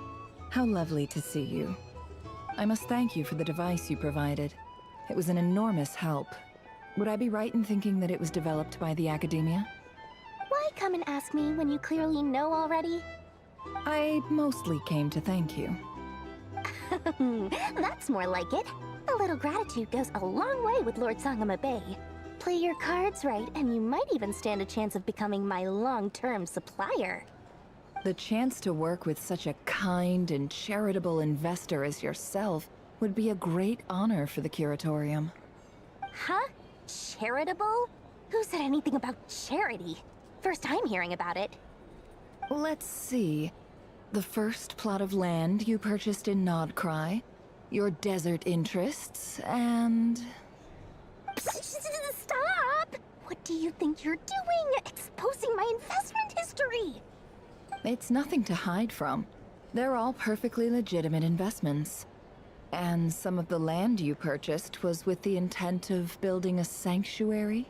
Speaker 9: How lovely to see you. I must thank you for the device you provided. It was an enormous help. Would I be right in thinking that it was developed by the Academia?
Speaker 1: Why come and ask me when you clearly know already?
Speaker 9: I mostly came to thank you.
Speaker 1: That's more like it. A little gratitude goes a long way with Lord Sangama Bay. Play your cards right, and you might even stand a chance of becoming my long-term supplier.
Speaker 9: The chance to work with such a kind and charitable investor as yourself would be a great honor for the Curatorium.
Speaker 1: Huh? Charitable? Who said anything about charity? First time hearing about it.
Speaker 9: Let's see. The first plot of land you purchased in Nodcry, your desert interests, and...
Speaker 1: Stop! What do you think you're doing? Exposing my investment history!
Speaker 9: It's nothing to hide from. They're all perfectly legitimate investments. And some of the land you purchased was with the intent of building a sanctuary?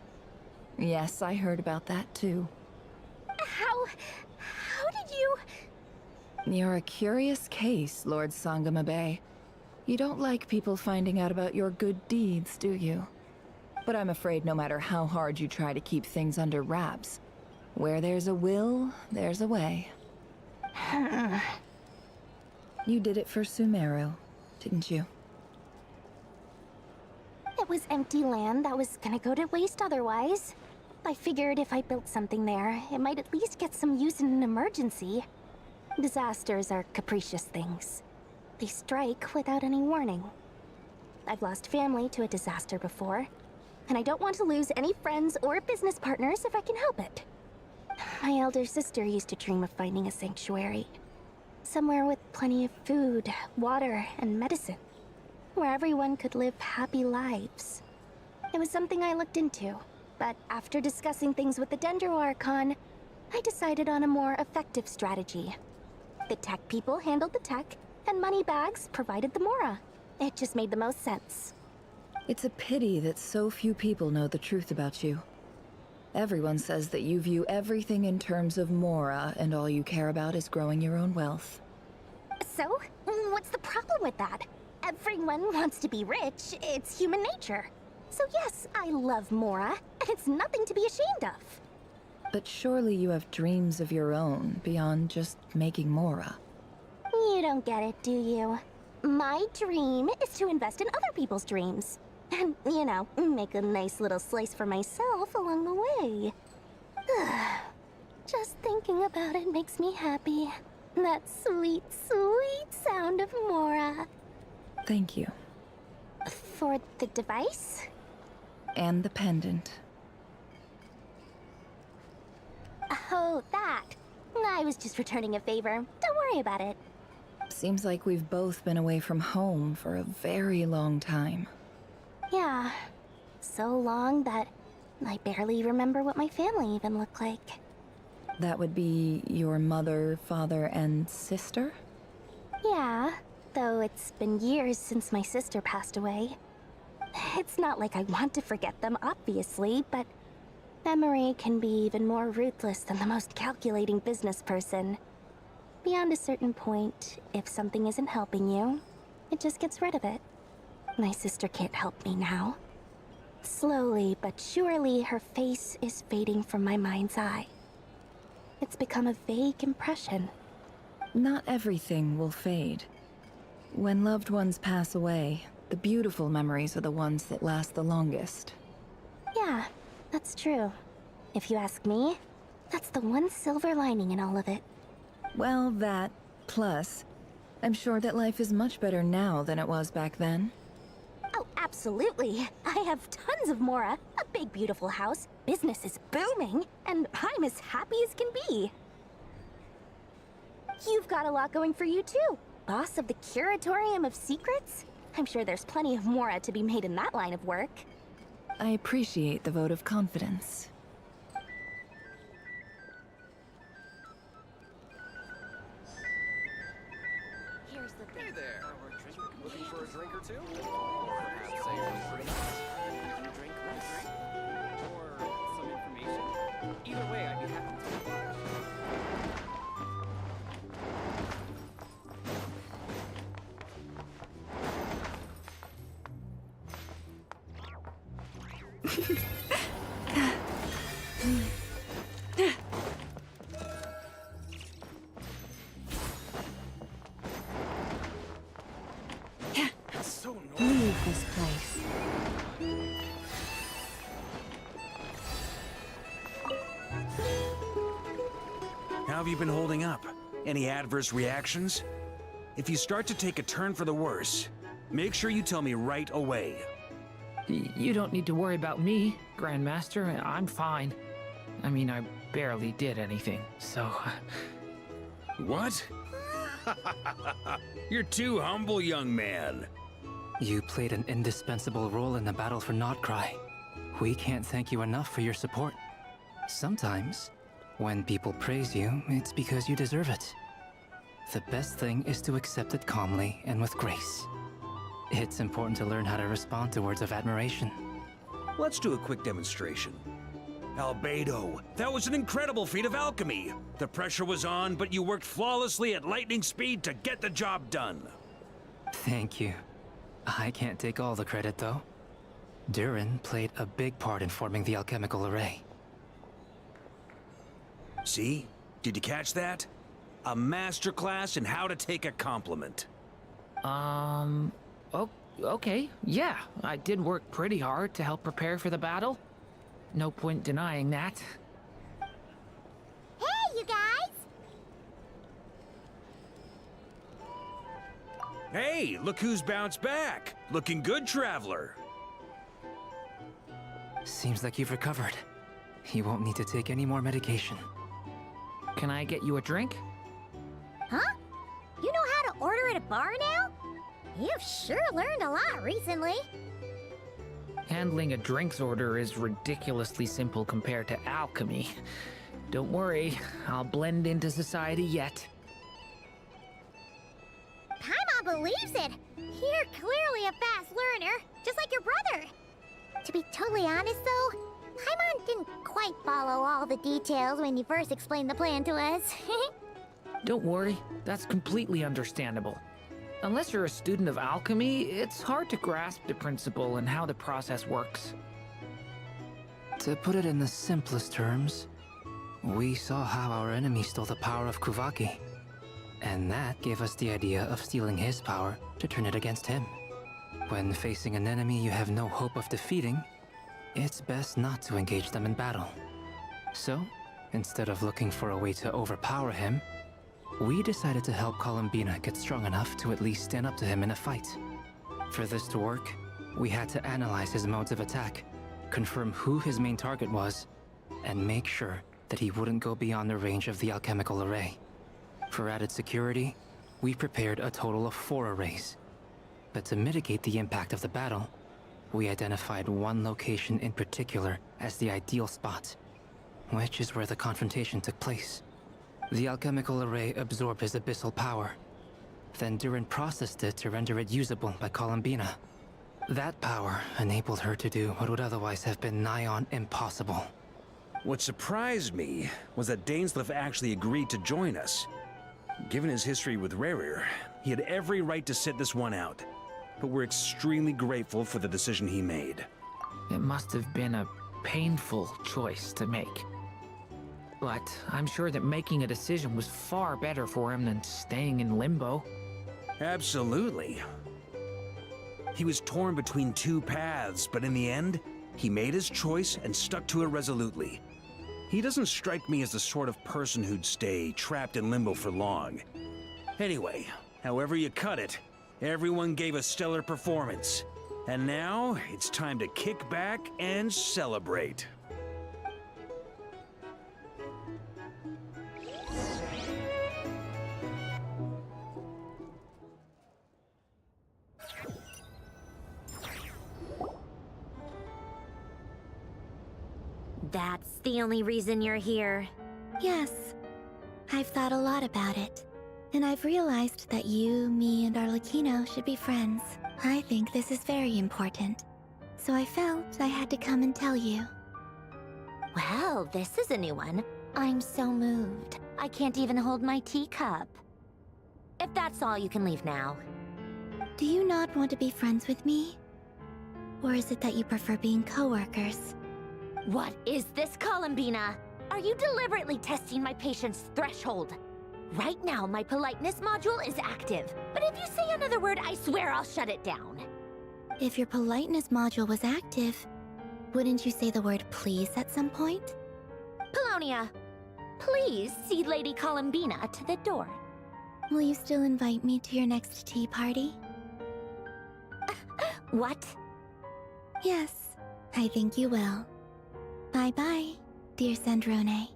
Speaker 9: Yes, I heard about that too.
Speaker 1: How did you...
Speaker 9: You're a curious case, Lord Sangama Bay. You don't like people finding out about your good deeds, do you? But I'm afraid no matter how hard you try to keep things under wraps, where there's a will, there's a way. You did it for Sumeru, didn't you?
Speaker 1: It
Speaker 7: was empty land that was gonna go to waste otherwise. I figured if I built something there, it might at least get some use in an emergency. Disasters are capricious things. They strike without any warning. I've lost family to a disaster before, and I don't want to lose any friends or business partners if I can help it. My elder sister used to dream of finding a sanctuary. Somewhere with plenty of food, water, and medicine. Where everyone could live happy lives. It was something I looked into, but after discussing things with the Dendro Archon, I decided on a more effective strategy. The tech people handled the tech, and Moneybags provided the Mora. It just made the most sense.
Speaker 9: It's a pity that so few people know the truth about you. Everyone says that you view everything in terms of Mora, and all you care about is growing your own wealth.
Speaker 7: So, what's the problem with that? Everyone wants to be rich. It's human nature. So yes, I love Mora, and it's nothing to be ashamed of.
Speaker 9: But surely you have dreams of your own, beyond just making Mora.
Speaker 7: You don't get it, do you? My dream is to invest in other people's dreams. And, you know, make a nice little slice for myself along the way. Just thinking about it makes me happy. That sweet, sweet sound of Mora.
Speaker 9: Thank you.
Speaker 7: For the device?
Speaker 9: And the pendant.
Speaker 7: Oh, that. I was just returning a favor. Don't worry about it.
Speaker 9: Seems like we've both been away from home for a very long time.
Speaker 7: Yeah. So long that I barely remember what my family even looked like.
Speaker 9: That would be your mother, father, and sister?
Speaker 7: Yeah, though it's been years since my sister passed away. It's not like I want to forget them, obviously, but memory can be even more ruthless than the most calculating business person. Beyond a certain point, if something isn't helping you, it just gets rid of it. My sister can't help me now. Slowly but surely, her face is fading from my mind's eye. It's become a vague impression.
Speaker 9: Not everything will fade. When loved ones pass away, the beautiful memories are the ones that last the longest.
Speaker 7: Yeah, that's true. If you ask me, that's the one silver lining in all of it.
Speaker 9: Well, that, plus, I'm sure that life is much better now than it was back then.
Speaker 7: Oh, absolutely. I have tons of Mora, a big beautiful house, business is booming, and I'm as happy as can be. You've got a lot going for you too. Boss of the Curatorium of Secrets? I'm sure there's plenty of Mora to be made in that line of work.
Speaker 9: I appreciate the vote of confidence.
Speaker 7: Here's the thing.
Speaker 15: Hey there! Looking for a drink or two? Perhaps say you're pretty nice. You drink less? Or some information? Either way, I'd be happy to oblige.
Speaker 9: Leave this place.
Speaker 5: How have you been holding up? Any adverse reactions? If you start to take a turn for the worse, make sure you tell me right away.
Speaker 13: You don't need to worry about me, Grandmaster. I'm fine. I mean, I barely did anything, so...
Speaker 5: What? You're too humble, young man.
Speaker 12: You played an indispensable role in the battle for Notcry. We can't thank you enough for your support. Sometimes, when people praise you, it's because you deserve it. The best thing is to accept it calmly and with grace. It's important to learn how to respond to words of admiration.
Speaker 5: Let's do a quick demonstration. Albedo, that was an incredible feat of alchemy. The pressure was on, but you worked flawlessly at lightning speed to get the job done.
Speaker 12: Thank you. I can't take all the credit, though. Durin played a big part in forming the alchemical array.
Speaker 5: See? Did you catch that? A masterclass in how to take a compliment.
Speaker 13: Okay, yeah, I did work pretty hard to help prepare for the battle. No point denying that.
Speaker 7: Hey, you guys!
Speaker 5: Hey, look who's bounced back. Looking good, Traveler.
Speaker 12: Seems like you've recovered. You won't need to take any more medication.
Speaker 13: Can I get you a drink?
Speaker 7: Huh? You know how to order at a bar now? You've sure learned a lot recently.
Speaker 13: Handling a drinks order is ridiculously simple compared to alchemy. Don't worry, I'll blend into society yet.
Speaker 7: Paimon believes it. You're clearly a fast learner, just like your brother. To be totally honest, though, Paimon didn't quite follow all the details when you first explained the plan to us.
Speaker 13: Don't worry, that's completely understandable. Unless you're a student of alchemy, it's hard to grasp the principle and how the process works.
Speaker 12: To put it in the simplest terms, we saw how our enemy stole the power of Kuvaki. And that gave us the idea of stealing his power to turn it against him. When facing an enemy you have no hope of defeating, it's best not to engage them in battle. So, instead of looking for a way to overpower him, we decided to help Columbina get strong enough to at least stand up to him in a fight. For this to work, we had to analyze his modes of attack, confirm who his main target was, and make sure that he wouldn't go beyond the range of the alchemical array. For added security, we prepared a total of 4 arrays. But to mitigate the impact of the battle, we identified one location in particular as the ideal spot, which is where the confrontation took place. The alchemical array absorbed his abyssal power. Then Durin processed it to render it usable by Columbina. That power enabled her to do what would otherwise have been nigh on impossible.
Speaker 5: What surprised me was that Dainsleif actually agreed to join us. Given his history with Rerir, he had every right to sit this one out. But we're extremely grateful for the decision he made.
Speaker 13: It must have been a painful choice to make. But I'm sure that making a decision was far better for him than staying in limbo.
Speaker 5: Absolutely. He was torn between 2 paths, but in the end, he made his choice and stuck to it resolutely. He doesn't strike me as the sort of person who'd stay trapped in limbo for long. Anyway, however you cut it, everyone gave a stellar performance. And now, it's time to kick back and celebrate.
Speaker 4: That's the only reason you're here. Yes. I've thought a lot about it. And I've realized that you, me, and Arlecchino should be friends. I think this is very important. So I felt I had to come and tell you.
Speaker 1: Well, this is a new one. I'm so moved. I can't even hold my teacup. If that's all, you can leave now.
Speaker 4: Do you not want to be friends with me? Or is it that you prefer being co-workers?
Speaker 1: What is this, Columbina? Are you deliberately testing my patience threshold? Right now, my politeness module is active. But if you say another word, I swear I'll shut it down.
Speaker 4: If your politeness module was active, wouldn't you say the word please at some point?
Speaker 1: Polonia, please see Lady Columbina to the door.
Speaker 4: Will you still invite me to your next tea party?
Speaker 1: What?
Speaker 4: Yes, I think you will. Bye-bye, dear Sandrone.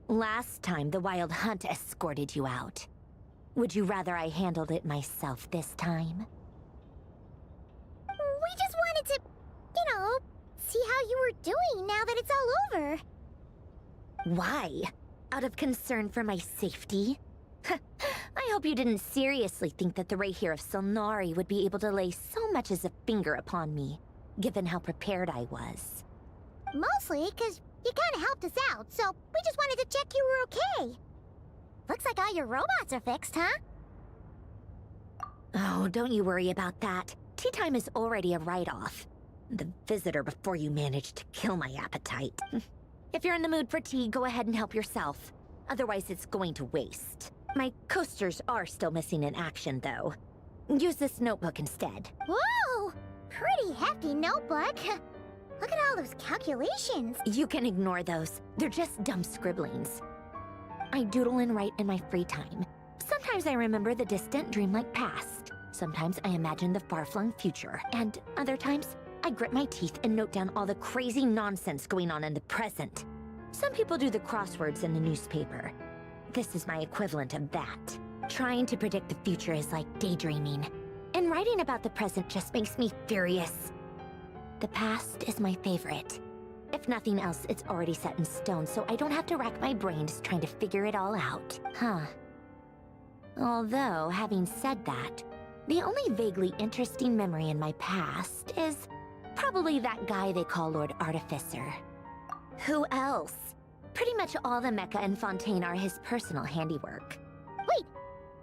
Speaker 1: Last time, the Wild Hunt escorted you out. Would you rather I handled it myself this time?
Speaker 7: We just wanted to, see how you were doing now that it's all over.
Speaker 1: Why? Out of concern for my safety? I hope you didn't seriously think that the Rayhir of Solnari would be able to lay so much as a finger upon me, given how prepared I was.
Speaker 7: Mostly because you kind of helped us out, so we just wanted to check you were okay. Looks like all your robots are fixed, huh?
Speaker 16: Oh, don't you worry about that. Tea time is already a write-off. The visitor before you managed to kill my appetite. If you're in the mood for tea, go ahead and help yourself. Otherwise, it's going to waste. My coasters are still missing in action, though. Use this notebook instead.
Speaker 7: Whoa! Pretty hefty notebook. Look at all those calculations.
Speaker 16: You can ignore those. They're just dumb scribblings. I doodle and write in my free time. Sometimes I remember the distant dreamlike past. Sometimes I imagine the far-flung future. And other times, I grit my teeth and note down all the crazy nonsense going on in the present. Some people do the crosswords in the newspaper. This is my equivalent of that. Trying to predict the future is like daydreaming. And writing about the present just makes me furious. The past is my favorite. If nothing else, it's already set in stone, so I don't have to rack my brains trying to figure it all out. Huh. Although, having said that, the only vaguely interesting memory in my past is probably that guy they call Lord Artificer. Who else? Pretty much all the mecha and Fontaine are his personal handiwork.
Speaker 7: Wait,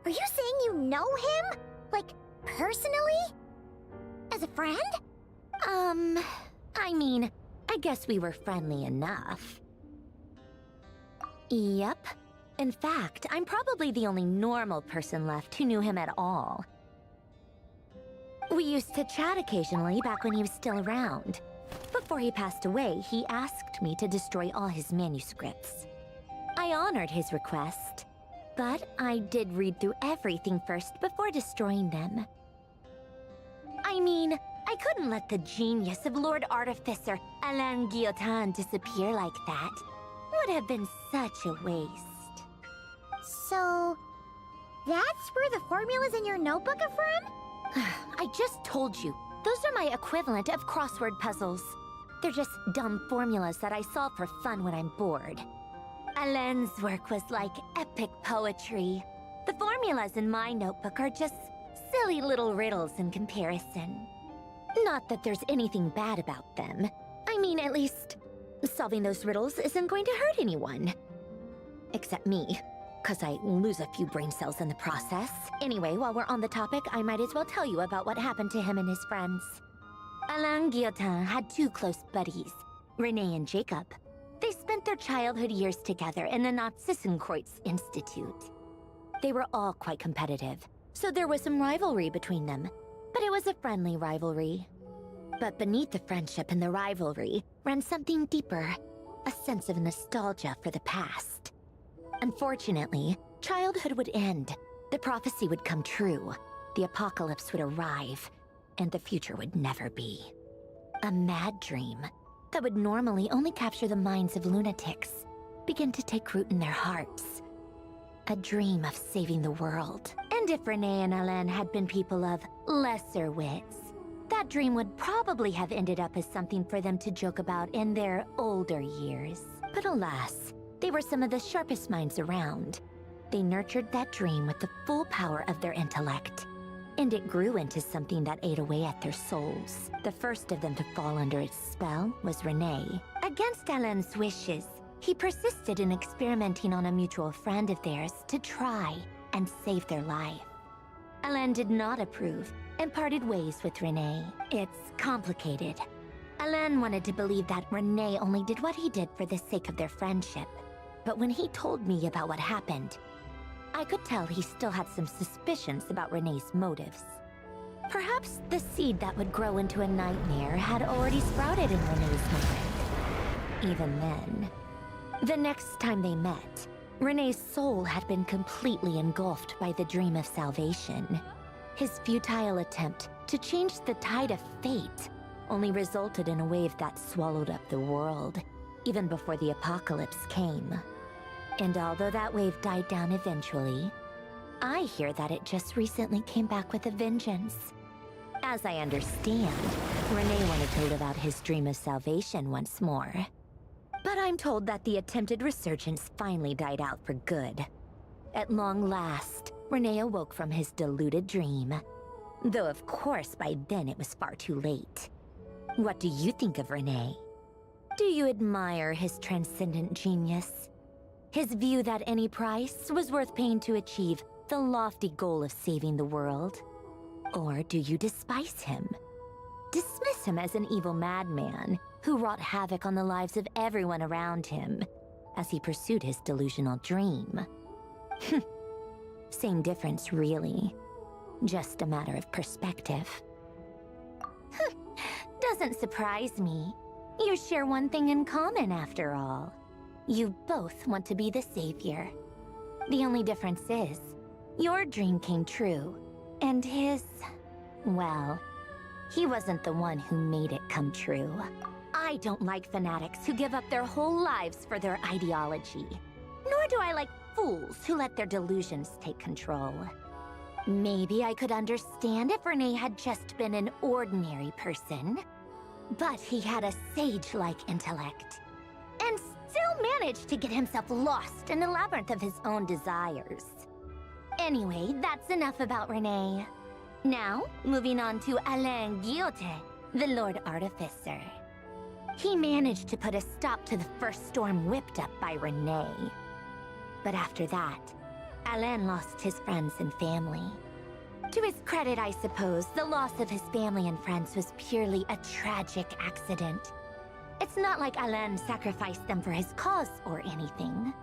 Speaker 7: are you saying you know him? Like, personally? As a friend?
Speaker 16: I mean, I guess we were friendly enough. Yep. In fact, I'm probably the only normal person left who knew him at all. We used to chat occasionally back when he was still around. Before he passed away, he asked me to destroy all his manuscripts. I honored his request, but I did read through everything first before destroying them. I mean, I couldn't let the genius of Lord Artificer Alain Guillotin disappear like that. Would have been such a waste.
Speaker 7: So, that's where the formulas in your notebook are from?
Speaker 16: I just told you. Those are my equivalent of crossword puzzles. They're just dumb formulas that I solve for fun when I'm bored. Alain's work was like epic poetry. The formulas in my notebook are just silly little riddles in comparison. Not that there's anything bad about them. I mean, at least, solving those riddles isn't going to hurt anyone. Except me, 'cause I lose a few brain cells in the process. Anyway, while we're on the topic, I might as well tell you about what happened to him and his friends. Alain Guillotin had two close buddies, Renee and Jacob. They spent their childhood years together in the Narzissenkreuz Institute. They were all quite competitive, so there was some rivalry between them, but it was a friendly rivalry. But beneath the friendship and the rivalry ran something deeper, a sense of nostalgia for the past. Unfortunately, childhood would end, the prophecy would come true, the apocalypse would arrive, and the future would never be. A mad dream that would normally only capture the minds of lunatics begin to take root in their hearts. A dream of saving the world. And if Renee and Alain had been people of lesser wits, that dream would probably have ended up as something for them to joke about in their older years. But alas, they were some of the sharpest minds around. They nurtured that dream with the full power of their intellect, and it grew into something that ate away at their souls. The first of them to fall under its spell was Renee. Against Alain's wishes, he persisted in experimenting on a mutual friend of theirs to try and save their life. Alain did not approve and parted ways with Renee. It's complicated. Alain wanted to believe that Renee only did what he did for the sake of their friendship. But when he told me about what happened, I could tell he still had some suspicions about Renee's motives. Perhaps the seed that would grow into a nightmare had already sprouted in Renee's mind. Even then, the next time they met, Renee's soul had been completely engulfed by the dream of salvation. His futile attempt to change the tide of fate only resulted in a wave that swallowed up the world, even before the apocalypse came. And although that wave died down eventually, I hear that it just recently came back with a vengeance. As I understand, Renee wanted to live out his dream of salvation once more. But I'm told that the attempted resurgence finally died out for good. At long last, Renee awoke from his deluded dream. Though of course by then it was far too late. What do you think of Renee? Do you admire his transcendent genius? His view that any price was worth paying to achieve the lofty goal of saving the world. Or do you despise him? Dismiss him as an evil madman who wrought havoc on the lives of everyone around him as he pursued his delusional dream. Same difference, really. Just a matter of perspective. Doesn't surprise me. You share one thing in common, after all. You both want to be the savior. The only difference is, your dream came true, and his... well, he wasn't the one who made it come true. I don't like fanatics who give up their whole lives for their ideology. Nor do I like fools who let their delusions take control. Maybe I could understand if Renee had just been an ordinary person. But he had a sage-like intellect, and still managed to get himself lost in a labyrinth of his own desires. Anyway, that's enough about Renee. Now, moving on to Alain Guillotin, the Lord Artificer. He managed to put a stop to the first storm whipped up by Renee. But after that, Alain lost his friends and family. To his credit, I suppose, the loss of his family and friends was purely a tragic accident. It's not like Alain sacrificed them for his cause or anything.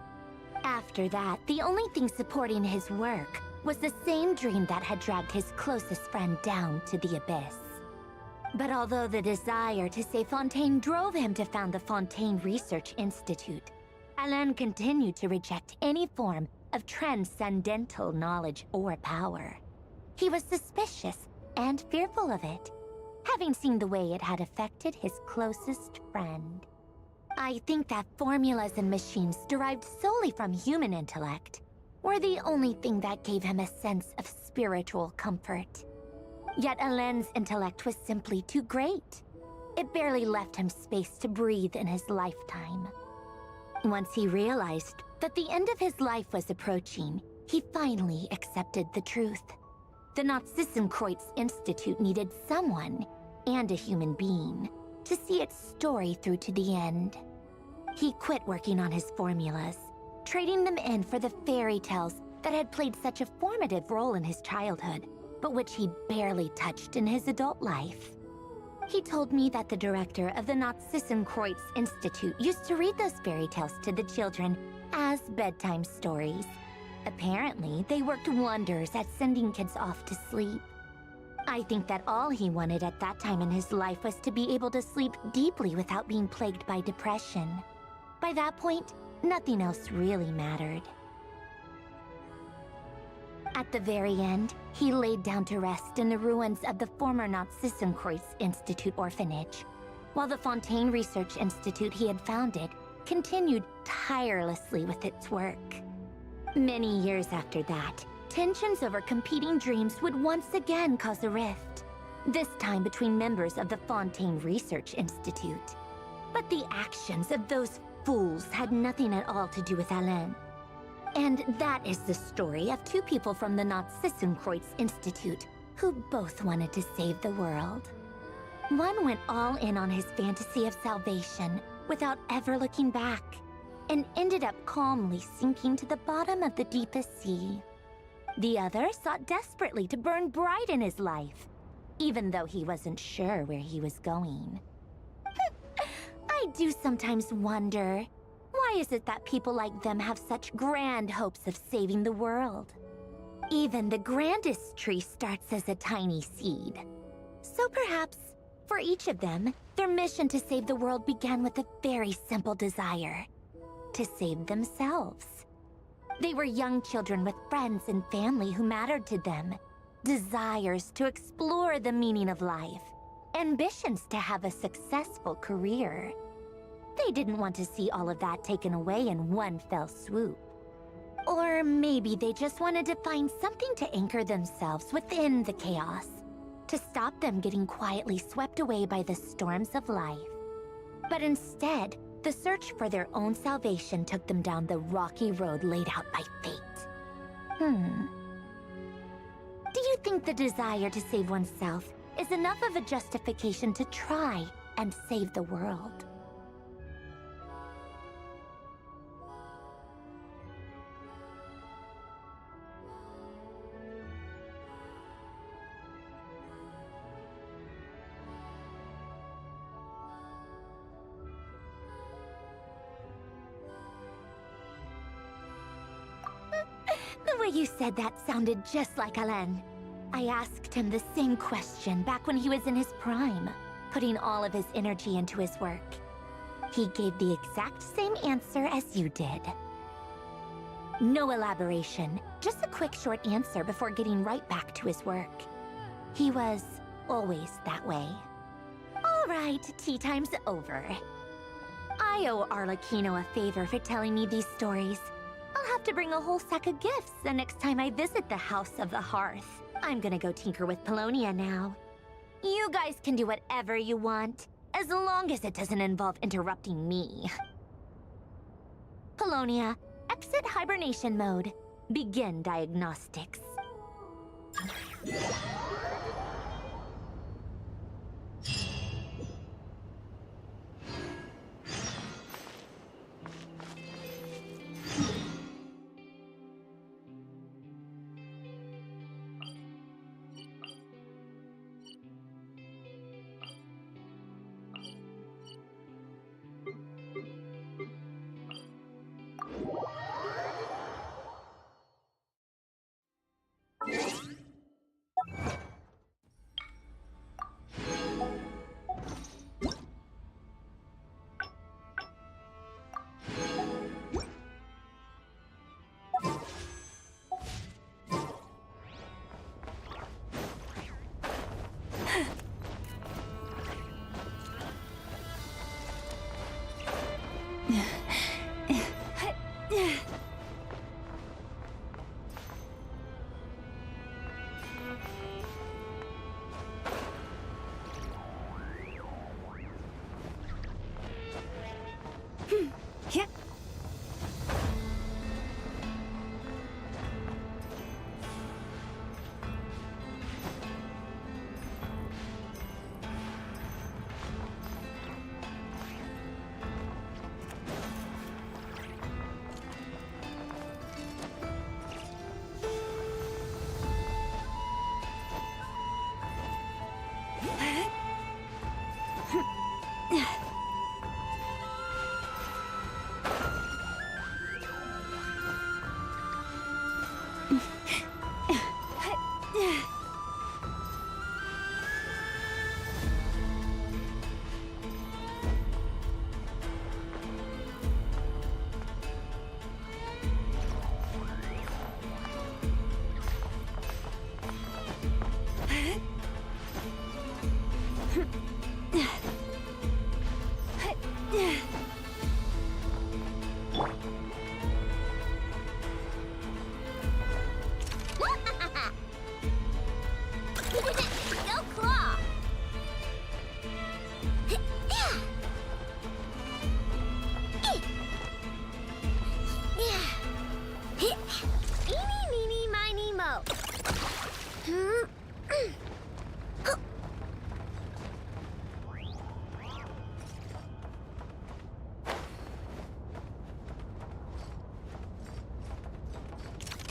Speaker 16: After that, the only thing supporting his work was the same dream that had dragged his closest friend down to the abyss. But although the desire to save Fontaine drove him to found the Fontaine Research Institute, Alain continued to reject any form of transcendental knowledge or power. He was suspicious and fearful of it, having seen the way it had affected his closest friend. I think that formulas and machines derived solely from human intellect were the only thing that gave him a sense of spiritual comfort. Yet Alain's intellect was simply too great. It barely left him space to breathe in his lifetime. Once he realized that the end of his life was approaching, he finally accepted the truth. The Nazissenkreuz Institute needed someone, and a human being, to see its story through to the end. He quit working on his formulas, trading them in for the fairy tales that had played such a formative role in his childhood, but which he barely touched in his adult life. He told me that the director of the Nazissenkreuz Institute used to read those fairy tales to the children as bedtime stories. Apparently, they worked wonders at sending kids off to sleep. I think that all he wanted at that time in his life was to be able to sleep deeply without being plagued by depression. By that point, nothing else really mattered. At the very end, he laid down to rest in the ruins of the former Nazissenkreuz Institute orphanage, while the Fontaine Research Institute he had founded continued tirelessly with its work. Many years after that, tensions over competing dreams would once again cause a rift, this time between members of the Fontaine Research Institute. But the actions of those fools had nothing at all to do with Alain. And that is the story of two people from the Nazissenkreuz Institute who both wanted to save the world. One went all in on his fantasy of salvation without ever looking back, and ended up calmly sinking to the bottom of the deepest sea. The other sought desperately to burn bright in his life, even though he wasn't sure where he was going. I do sometimes wonder, why is it that people like them have such grand hopes of saving the world? Even the grandest tree starts as a tiny seed. So perhaps, for each of them, their mission to save the world began with a very simple desire: to save themselves. They were young children with friends and family who mattered to them, desires to explore the meaning of life, ambitions to have a successful career. They didn't want to see all of that taken away in one fell swoop. Or maybe they just wanted to find something to anchor themselves within the chaos, to stop them getting quietly swept away by the storms of life. But instead, the search for their own salvation took them down the rocky road laid out by fate. Do you think the desire to save oneself is enough of a justification to try and save the world? The way you said that sounded just like Alain. I asked him the same question back when he was in his prime, putting all of his energy into his work. He gave the exact same answer as you did. No elaboration, just a quick short answer before getting right back to his work. He was always that way. All right, tea time's over. I owe Arlecchino a favor for telling me these stories. I'll have to bring a whole sack of gifts the next time I visit the House of the Hearth. I'm gonna go tinker with Polonia now. You guys can do whatever you want, as long as it doesn't involve interrupting me. Polonia, exit hibernation mode. Begin diagnostics.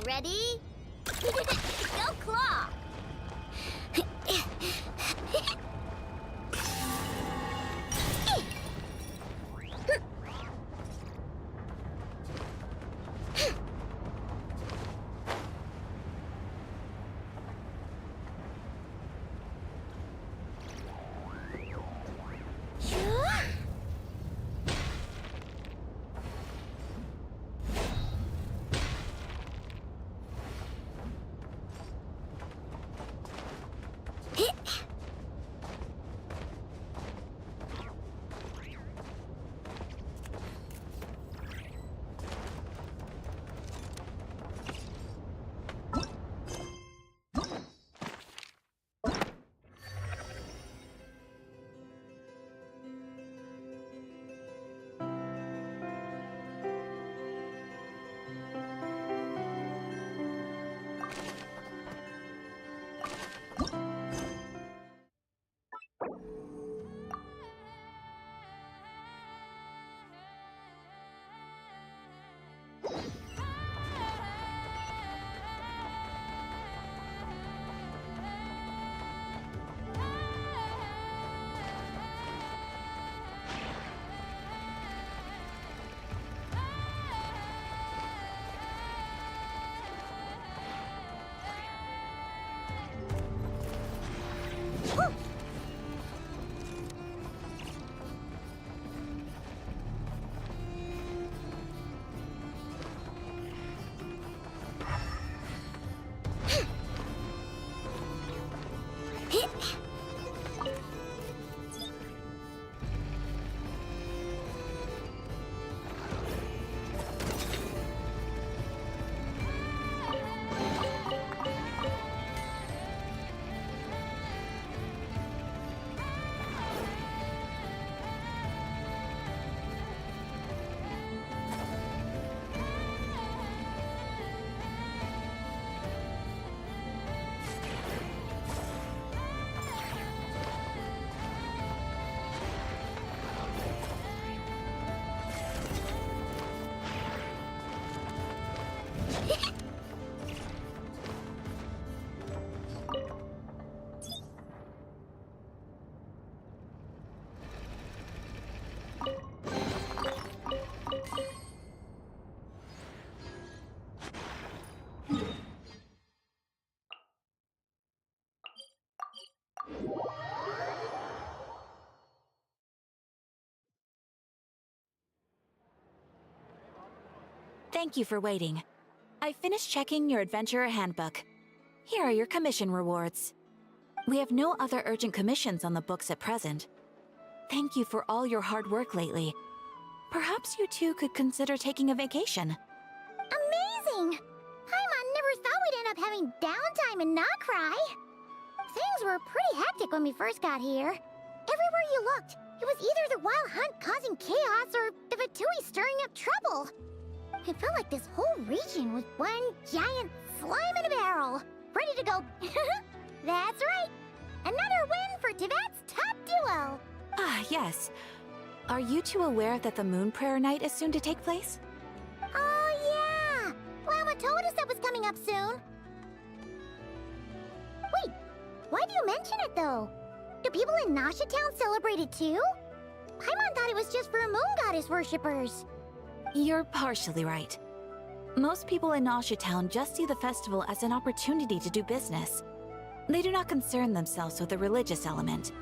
Speaker 7: Ready? Go claw!
Speaker 17: Thank you for waiting. I finished checking your adventurer handbook. Here are your commission rewards. We have no other urgent commissions on the books at present. Thank you for all your hard work lately. Perhaps you two could consider taking a vacation.
Speaker 7: Amazing! Paimon never thought we'd end up having downtime and not cry. Things were pretty hectic when we first got here. Everywhere you looked, it was either the Wild Hunt causing chaos or the Fatui stirring up trouble. It felt like this whole region was one giant slime in a barrel, ready to go. That's right! Another win for Tibet's top duo!
Speaker 17: Ah, yes. Are you two aware that the Moon Prayer Night is soon to take place?
Speaker 7: Oh, yeah! Lama told us that was coming up soon. Wait, why do you mention it, though? Do people in Nasha Town celebrate it, too? Paimon thought it was just for Moon Goddess worshippers.
Speaker 17: You're partially right. Most people in Nasha Town just see the festival as an opportunity to do business. They do not concern themselves with the religious element.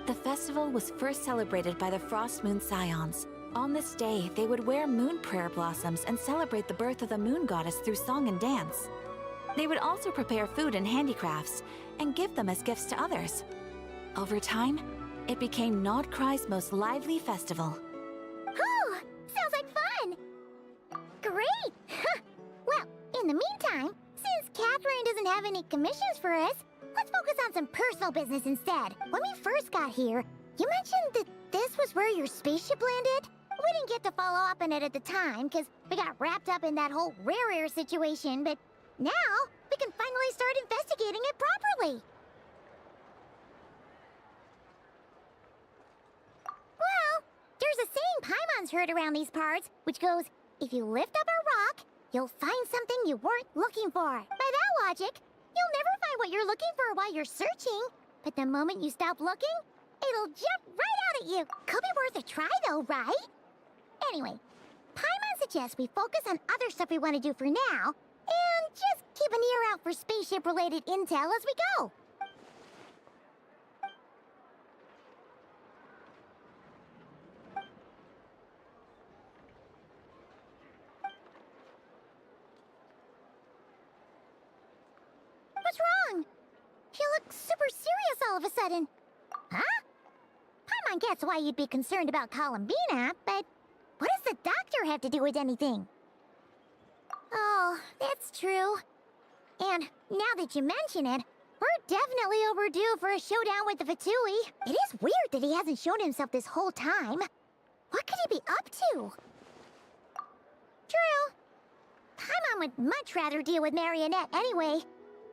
Speaker 17: The festival was first celebrated by the Frost Moon Scions. On this day, they would wear moon prayer blossoms and celebrate the birth of the moon goddess through song and dance. They would also prepare food and handicrafts and give them as gifts to others. Over time, it became Nodkrai's most lively festival.
Speaker 7: Oh, sounds like fun! Great! Well, in the meantime, since Catherine doesn't have any commissions for us, let's focus on some personal business instead. When we first got here, you mentioned that this was where your spaceship landed? We didn't get to follow up on it at the time, because we got wrapped up in that whole rare situation, but now we can finally start investigating it properly. Well, there's a saying Paimon's heard around these parts, which goes, if you lift up a rock, you'll find something you weren't looking for. By that logic, you'll never find what you're looking for while you're searching, but the moment you stop looking, it'll jump right out at you. Could be worth a try though, right? Anyway, Paimon suggests we focus on other stuff we want to do for now, and just keep an ear out for spaceship-related intel as we go. What's wrong? You look super serious all of a sudden. Huh? Paimon gets why you'd be concerned about Columbina, but what does the doctor have to do with anything? Oh, that's true. And now that you mention it, we're definitely overdue for a showdown with the Fatui. It is weird that he hasn't shown himself this whole time. What could he be up to? True. Paimon would much rather deal with Marionette anyway.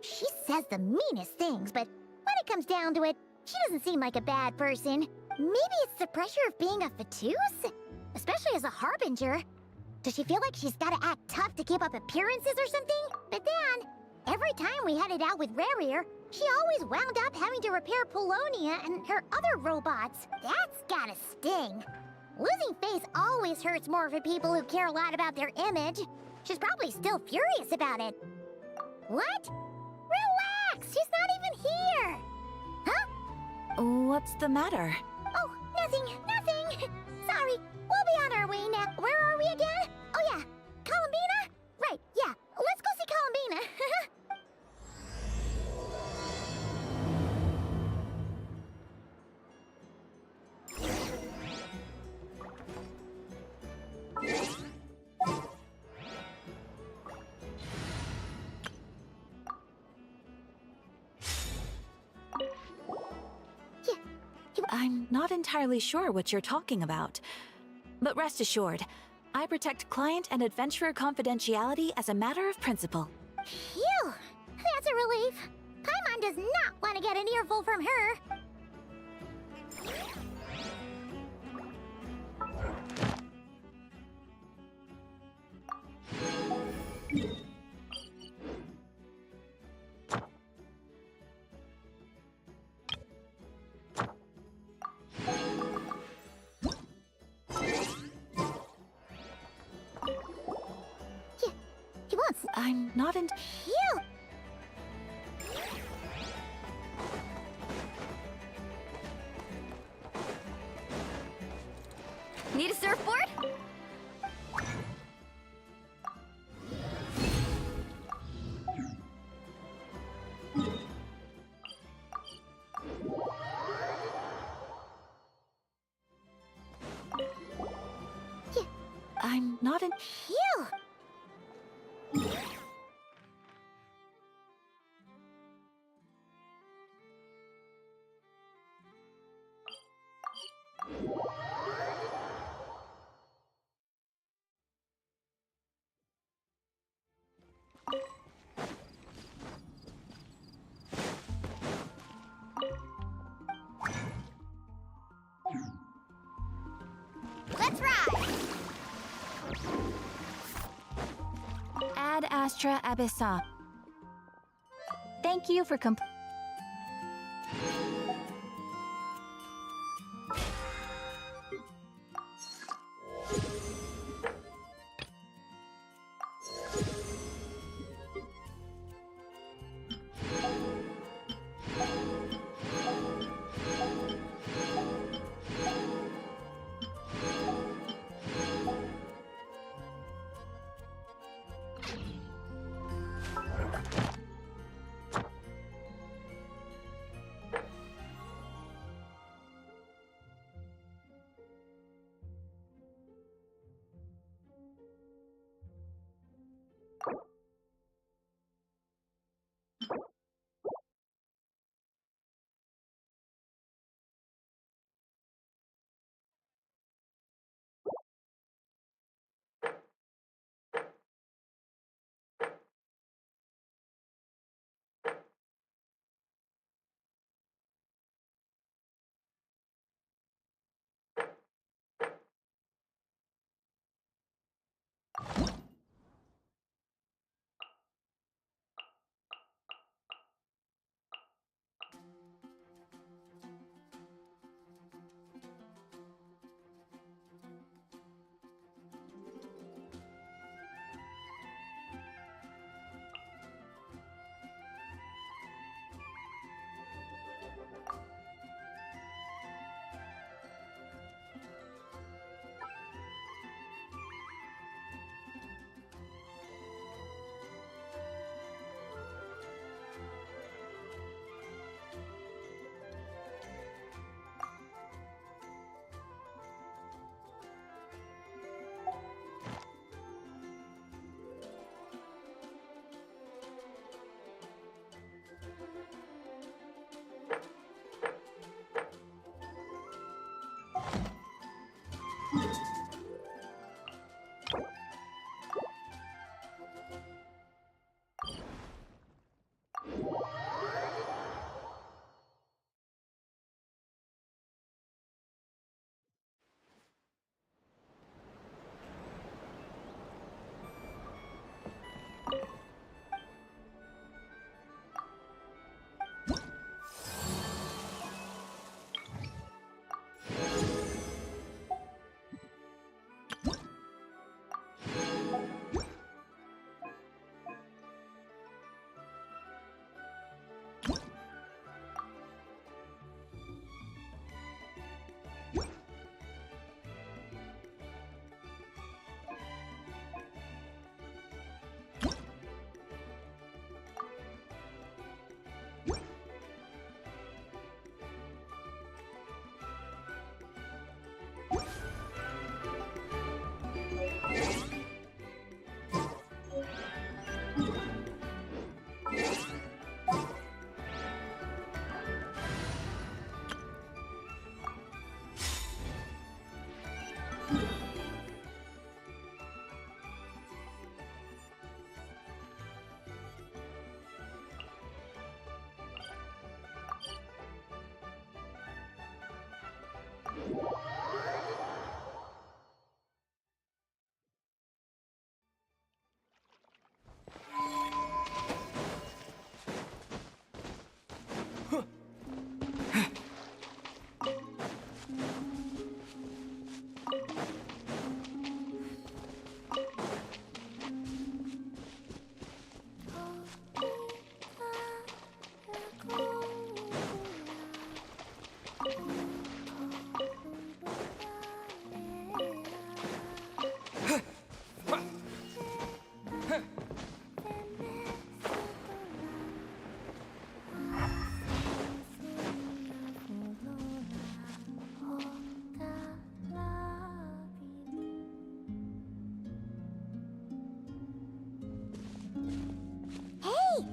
Speaker 7: She says the meanest things, but when it comes down to it, she doesn't seem like a bad person. Maybe it's the pressure of being a Fatus? Especially as a Harbinger. Does she feel like she's gotta act tough to keep up appearances or something? But then, every time we headed out with Rarier, she always wound up having to repair Polonia and her other robots. That's gotta sting. Losing face always hurts more for people who care a lot about their image. She's probably still furious about it. What? Relax! She's not even here! Huh?
Speaker 17: What's the matter?
Speaker 7: Oh, nothing. Sorry, we'll be on our way now. Where are we again? Oh yeah, Columbina? Right, yeah, let's go see Columbina.
Speaker 17: I'm not entirely sure what you're talking about. But rest assured, I protect client and adventurer confidentiality as a matter of principle.
Speaker 7: Phew, that's a relief. Paimon does not want to get an earful from her.
Speaker 17: I'm not in...
Speaker 7: Phew!
Speaker 16: Need a surfboard?
Speaker 17: I'm not in.
Speaker 7: Phew! Let's ride!
Speaker 17: Ad Astra Abyssa. Thank you for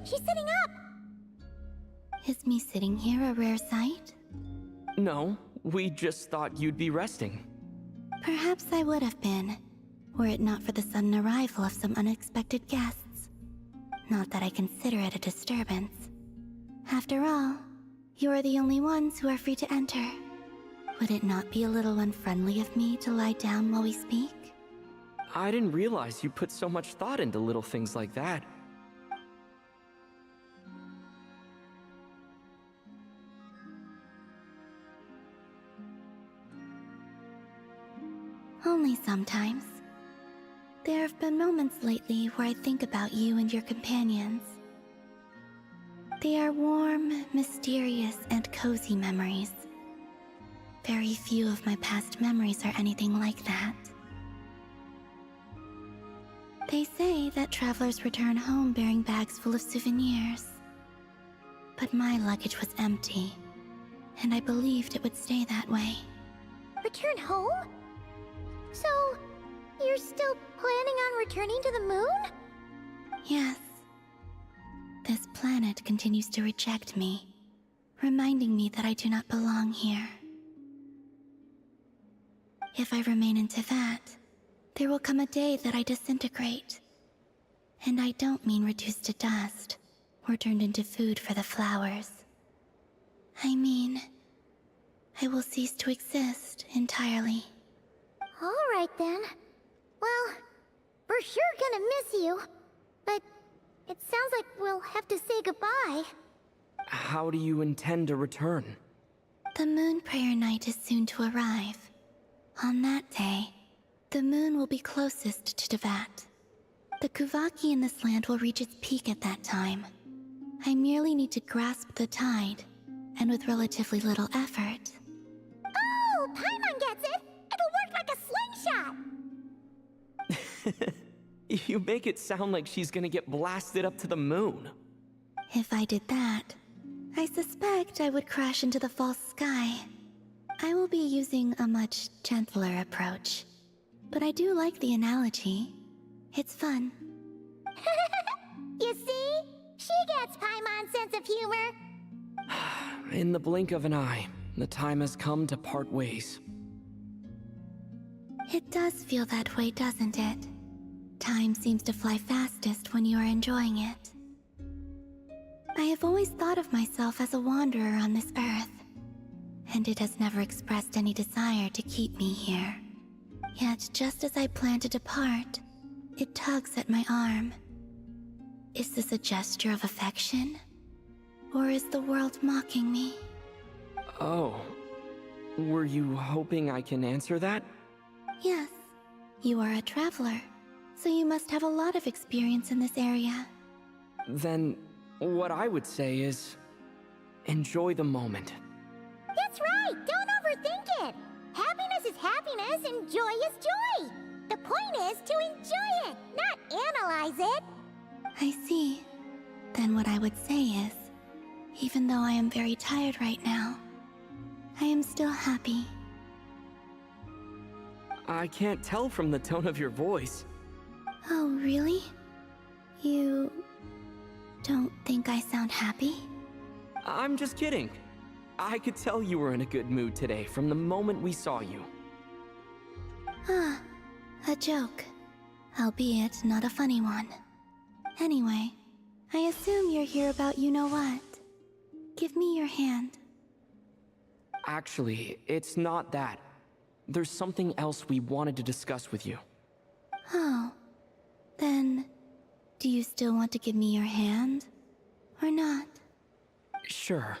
Speaker 7: She's sitting up!
Speaker 4: Is me sitting here a rare sight?
Speaker 11: No, we just thought you'd be resting.
Speaker 4: Perhaps I would have been, were it not for the sudden arrival of some unexpected guests. Not that I consider it a disturbance. After all, you are the only ones who are free to enter. Would it not be a little unfriendly of me to lie down while we speak?
Speaker 11: I didn't realize you put so much thought into little things like that.
Speaker 4: Only sometimes. There have been moments lately where I think about you and your companions. They are warm, mysterious, and cozy memories. Very few of my past memories are anything like that. They say that travelers return home bearing bags full of souvenirs. But my luggage was empty, and I believed it would stay that way.
Speaker 7: Return home? So, you're still planning on returning to the moon?
Speaker 4: Yes. This planet continues to reject me, reminding me that I do not belong here. If I remain into that, there will come a day that I disintegrate. And I don't mean reduced to dust, or turned into food for the flowers. I mean, I will cease to exist entirely.
Speaker 7: Alright then. Well, we're sure gonna miss you. But it sounds like we'll have to say goodbye.
Speaker 11: How do you intend to return?
Speaker 4: The moon prayer night is soon to arrive. On that day, the moon will be closest to Devat. The Kuvaki in this land will reach its peak at that time. I merely need to grasp the tide, and with relatively little effort.
Speaker 7: Oh, Paimon gets it! It'll work like a slingshot!
Speaker 11: You make it sound like she's gonna get blasted up to the moon.
Speaker 4: If I did that, I suspect I would crash into the false sky. I will be using a much gentler approach. But I do like the analogy. It's fun.
Speaker 7: You see? She gets Paimon's sense of humor.
Speaker 11: In the blink of an eye, the time has come to part ways.
Speaker 4: It does feel that way, doesn't it? Time seems to fly fastest when you are enjoying it. I have always thought of myself as a wanderer on this earth, and it has never expressed any desire to keep me here. Yet, just as I plan to depart, it tugs at my arm. Is this a gesture of affection? Or is the world mocking me?
Speaker 11: Oh. Were you hoping I can answer that?
Speaker 4: Yes. You are a traveler, so you must have a lot of experience in this area.
Speaker 11: Then, what I would say is, enjoy the moment.
Speaker 7: That's right! Don't overthink it! Happiness is happiness and joy is joy! The point is to enjoy it, not analyze it!
Speaker 4: I see. Then what I would say is, even though I am very tired right now, I am still happy.
Speaker 11: I can't tell from the tone of your voice.
Speaker 4: Oh, really? You don't think I sound happy?
Speaker 11: I'm just kidding. I could tell you were in a good mood today from the moment we saw you.
Speaker 4: Ah, a joke. Albeit not a funny one. Anyway, I assume you're here about you-know-what. Give me your hand.
Speaker 11: Actually, it's not that. There's something else we wanted to discuss with you.
Speaker 4: Oh. Then, do you still want to give me your hand? Or not?
Speaker 11: Sure.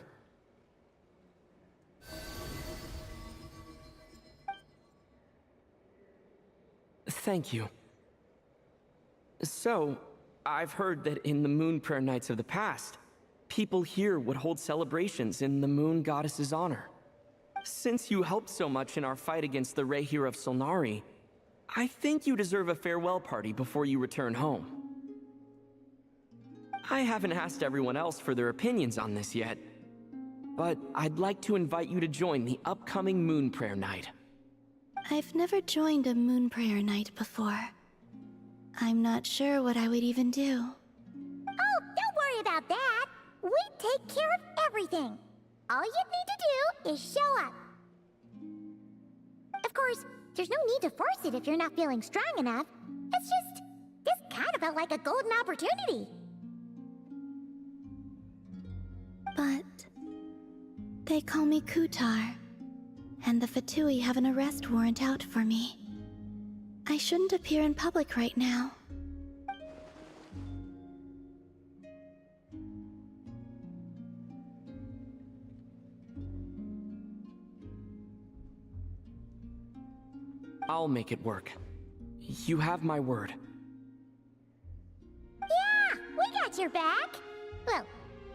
Speaker 11: Thank you. So, I've heard that in the moon prayer nights of the past, people here would hold celebrations in the moon goddess's honor. Since you helped so much in our fight against the Rehir of Solnari, I think you deserve a farewell party before you return home. I haven't asked everyone else for their opinions on this yet, but I'd like to invite you to join the upcoming moon prayer night.
Speaker 4: I've never joined a moon prayer night before. I'm not sure what I would even do.
Speaker 7: Oh, don't worry worry about that. We take care of everything. All you need to do is show up. Of course, there's no need to force it if you're not feeling strong enough. It's just, this kind of felt like a golden opportunity.
Speaker 4: But they call me Kutar, and the Fatui have an arrest warrant out for me. I shouldn't appear in public right now.
Speaker 11: I'll make it work. You have my word.
Speaker 7: Yeah, we got your back. Well,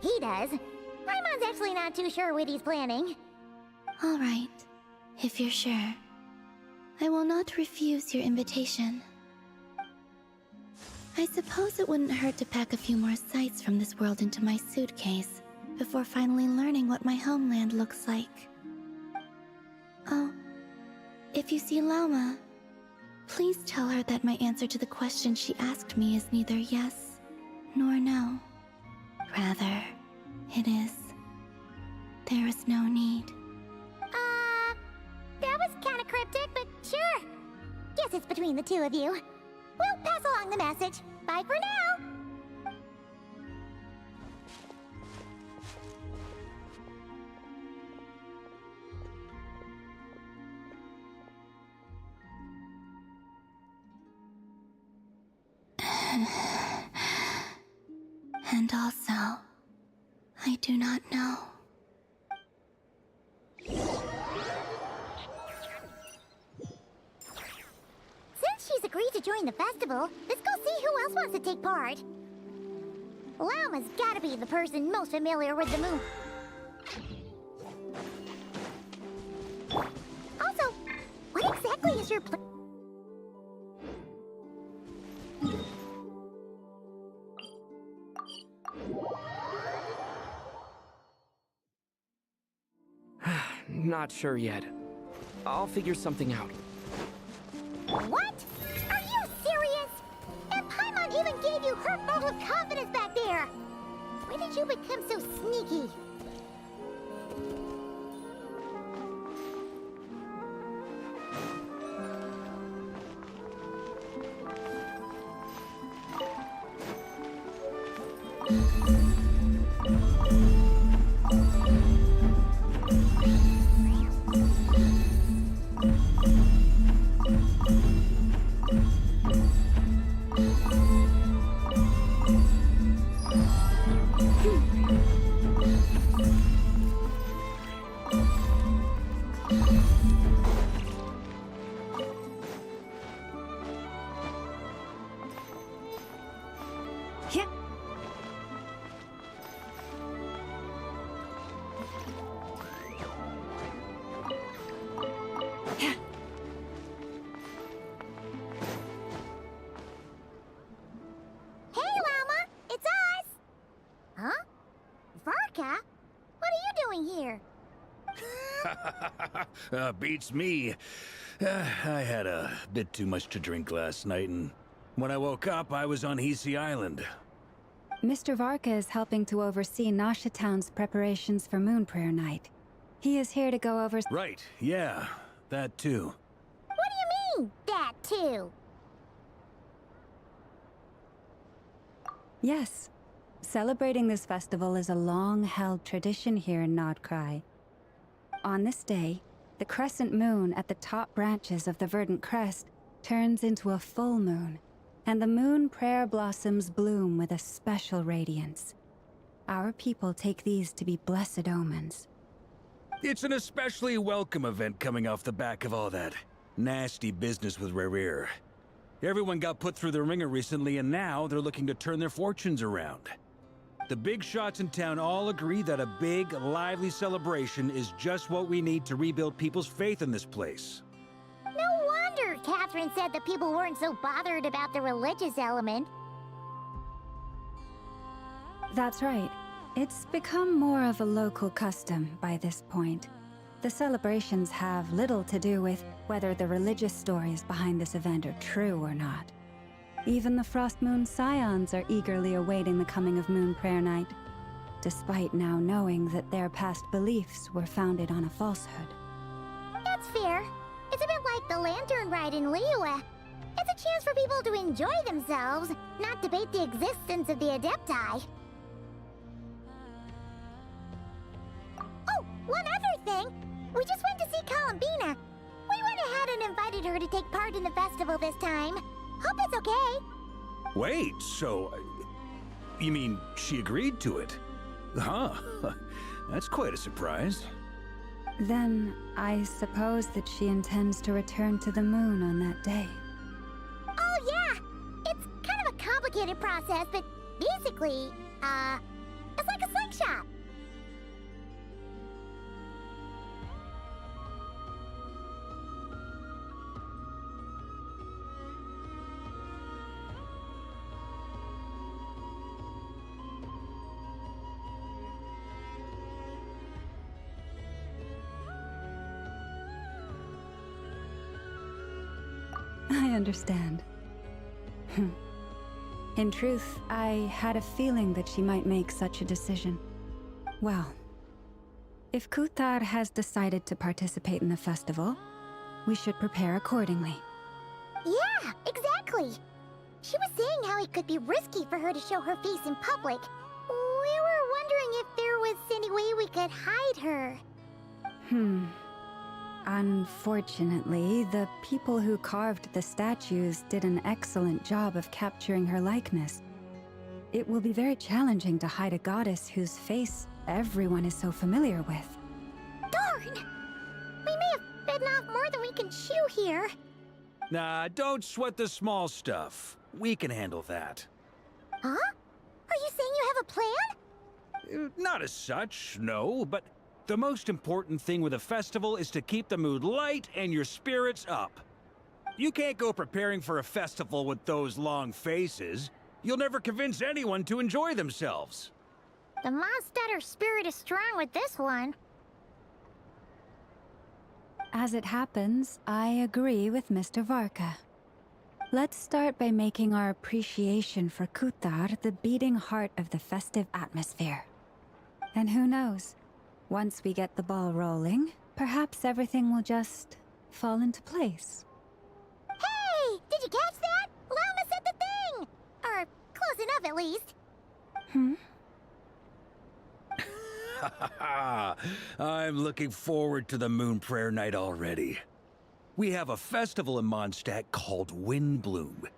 Speaker 7: he does. Paimon's actually not too sure what he's planning.
Speaker 4: All right, if you're sure. I will not refuse your invitation. I suppose it wouldn't hurt to pack a few more sights from this world into my suitcase before finally learning what my homeland looks like. Oh, if you see Lauma, please tell her that my answer to the question she asked me is neither yes nor no. Rather, it is, there is no need.
Speaker 7: That was kinda cryptic, but sure. Guess it's between the two of you. We'll pass along the message. Bye for now.
Speaker 4: And also, I do not know.
Speaker 7: Since she's agreed to join the festival, let's go see who else wants to take part. Lauma's gotta be the person most familiar with the moon. Also, what exactly is your plan?
Speaker 11: Not sure yet. I'll figure something out.
Speaker 7: What? Are you serious? And Paimon even gave you her vote of confidence back there! When did you become so sneaky?
Speaker 5: Beats me. I had a bit too much to drink last night, and when I woke up, I was on Hisi Island.
Speaker 3: Mr. VARKA is helping to oversee Nasha Town's preparations for Moon Prayer Night. He is here to go over—
Speaker 5: Right, yeah, that too.
Speaker 7: What do you mean, that too?
Speaker 3: Yes. Celebrating this festival is a long-held tradition here in Nodcry. On this day, the crescent moon at the top branches of the verdant crest turns into a full moon, and the moon prayer blossoms bloom with a special radiance. Our people take these to be blessed omens.
Speaker 5: It's an especially welcome event coming off the back of all that nasty business with Rare. Everyone got put through the ringer recently, and now they're looking to turn their fortunes around. The big shots in town all agree that a big, lively celebration is just what we need to rebuild people's faith in this place.
Speaker 7: No wonder Catherine said the people weren't so bothered about the religious element.
Speaker 3: That's right. It's become more of a local custom by this point. The celebrations have little to do with whether the religious stories behind this event are true or not. Even the Frost Moon Scions are eagerly awaiting the coming of Moon Prayer Night, despite now knowing that their past beliefs were founded on a falsehood.
Speaker 7: That's fair. It's a bit like the Lantern Ride in Liyue. It's a chance for people to enjoy themselves, not debate the existence of the Adepti. Oh, one other thing! We just went to see Columbina. We went ahead and invited her to take part in the festival this time. Hope it's okay.
Speaker 5: Wait, so... you mean she agreed to it? Huh. That's quite a surprise.
Speaker 3: Then, I suppose that she intends to return to the moon on that day.
Speaker 7: Oh yeah! It's kind of a complicated process, but basically, it's like a slingshot.
Speaker 3: I understand. In truth, I had a feeling that she might make such a decision. Well, if Kuthar has decided to participate in the festival, we should prepare accordingly.
Speaker 7: Yeah, exactly. She was saying how it could be risky for her to show her face in public. We were wondering if there was any way we could hide her.
Speaker 3: Unfortunately, the people who carved the statues did an excellent job of capturing her likeness. It will be very challenging to hide a goddess whose face everyone is so familiar with.
Speaker 7: Darn! We may have bitten off more than we can chew here.
Speaker 5: Nah, don't sweat the small stuff. We can handle that.
Speaker 7: Huh? Are you saying you have a plan?
Speaker 5: Not as such, no, but the most important thing with a festival is to keep the mood light and your spirits up. You can't go preparing for a festival with those long faces. You'll never convince anyone to enjoy themselves.
Speaker 7: The Mondstatter spirit is strong with this one.
Speaker 3: As it happens, I agree with Mr. VARKA. Let's start by making our appreciation for Kuthar the beating heart of the festive atmosphere. And who knows? Once we get the ball rolling, perhaps everything will just fall into place.
Speaker 7: Hey! Did you catch that? Lama said the thing! Or close enough, at least.
Speaker 5: I'm looking forward to the Moon Prayer Night already. We have a festival in Mondstadt called Windbloom,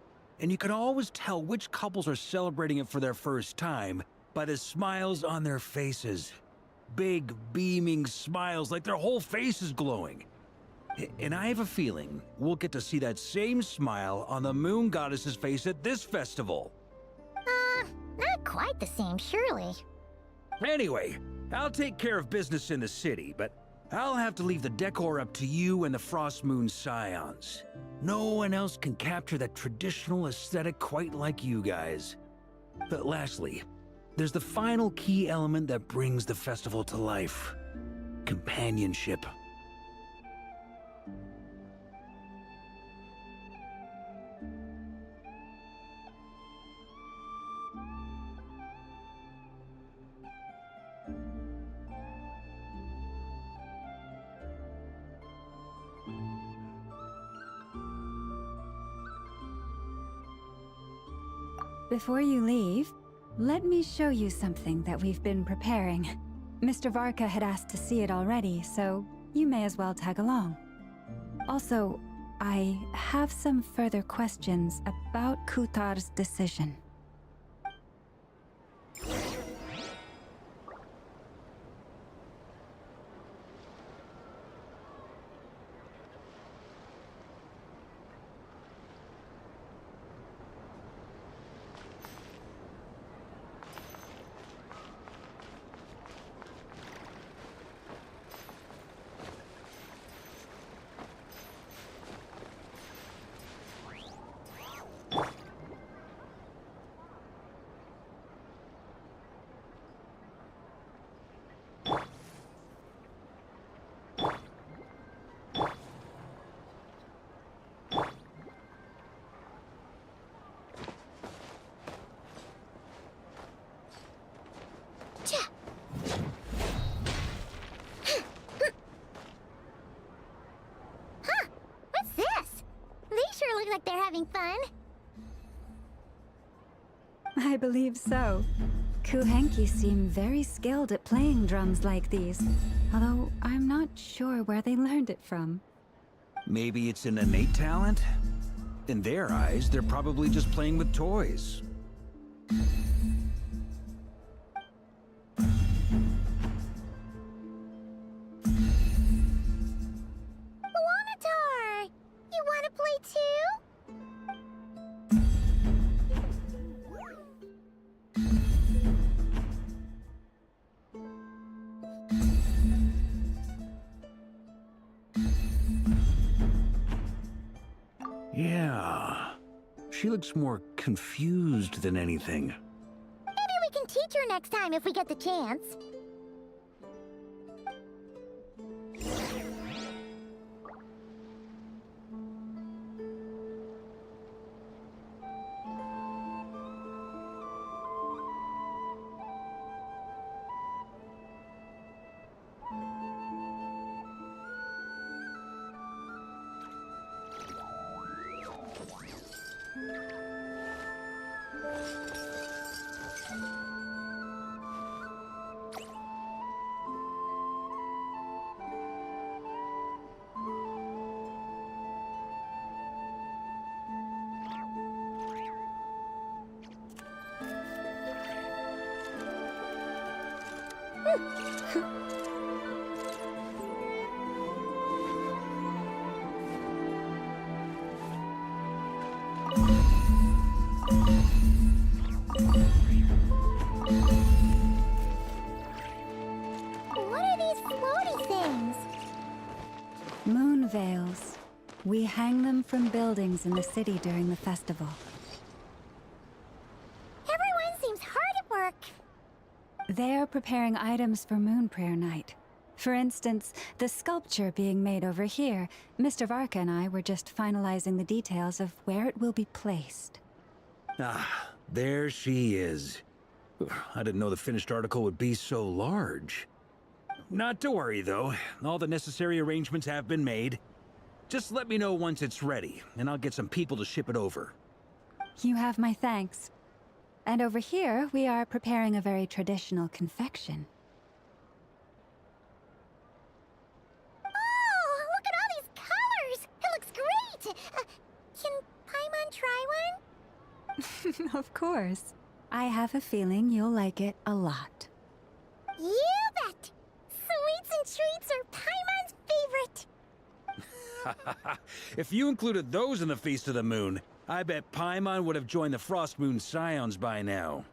Speaker 5: and you can always tell which couples are celebrating it for their first time by the smiles on their faces. Big, beaming smiles like their whole face is glowing. And I have a feeling we'll get to see that same smile on the Moon Goddess's face at this festival.
Speaker 7: Not quite the same, surely.
Speaker 5: Anyway, I'll take care of business in the city, but I'll have to leave the decor up to you and the Frost Moon Scions. No one else can capture that traditional aesthetic quite like you guys. But lastly, there's the final key element that brings the festival to life: companionship.
Speaker 3: Before you leave, let me show you something that we've been preparing. Mr. VARKA had asked to see it already, so you may as well tag along. Also, I have some further questions about Kuthar's decision.
Speaker 7: having fun.
Speaker 3: I believe so. Kuhenki seem very skilled at playing drums like these, although I'm not sure where they learned it from.
Speaker 5: Maybe it's an innate talent? In their eyes, they're probably just playing with toys.
Speaker 7: Wanatar! You wanna play too?
Speaker 5: Yeah. She looks more confused than anything.
Speaker 7: Maybe we can teach her next time if we get the chance. What are these floaty things?
Speaker 3: Moon veils. We hang them from buildings in the city during the festival.
Speaker 7: Everyone seems hard at work.
Speaker 3: They're preparing items for Moon Prayer Night. For instance, the sculpture being made over here, Mr. VARKA and I were just finalizing the details of where it will be placed.
Speaker 5: Ah, there she is. I didn't know the finished article would be so large. Not to worry, though. All the necessary arrangements have been made. Just let me know once it's ready, and I'll get some people to ship it over.
Speaker 3: You have my thanks. And over here, we are preparing a very traditional confection.
Speaker 7: Oh, look at all these colors! It looks great! Can Paimon try one?
Speaker 3: Of course. I have a feeling you'll like it a lot.
Speaker 7: You bet! Sweets and treats are Paimon's favorite!
Speaker 5: If you included those in the Feast of the Moon, I bet Paimon would have joined the Frost Moon Scions by now.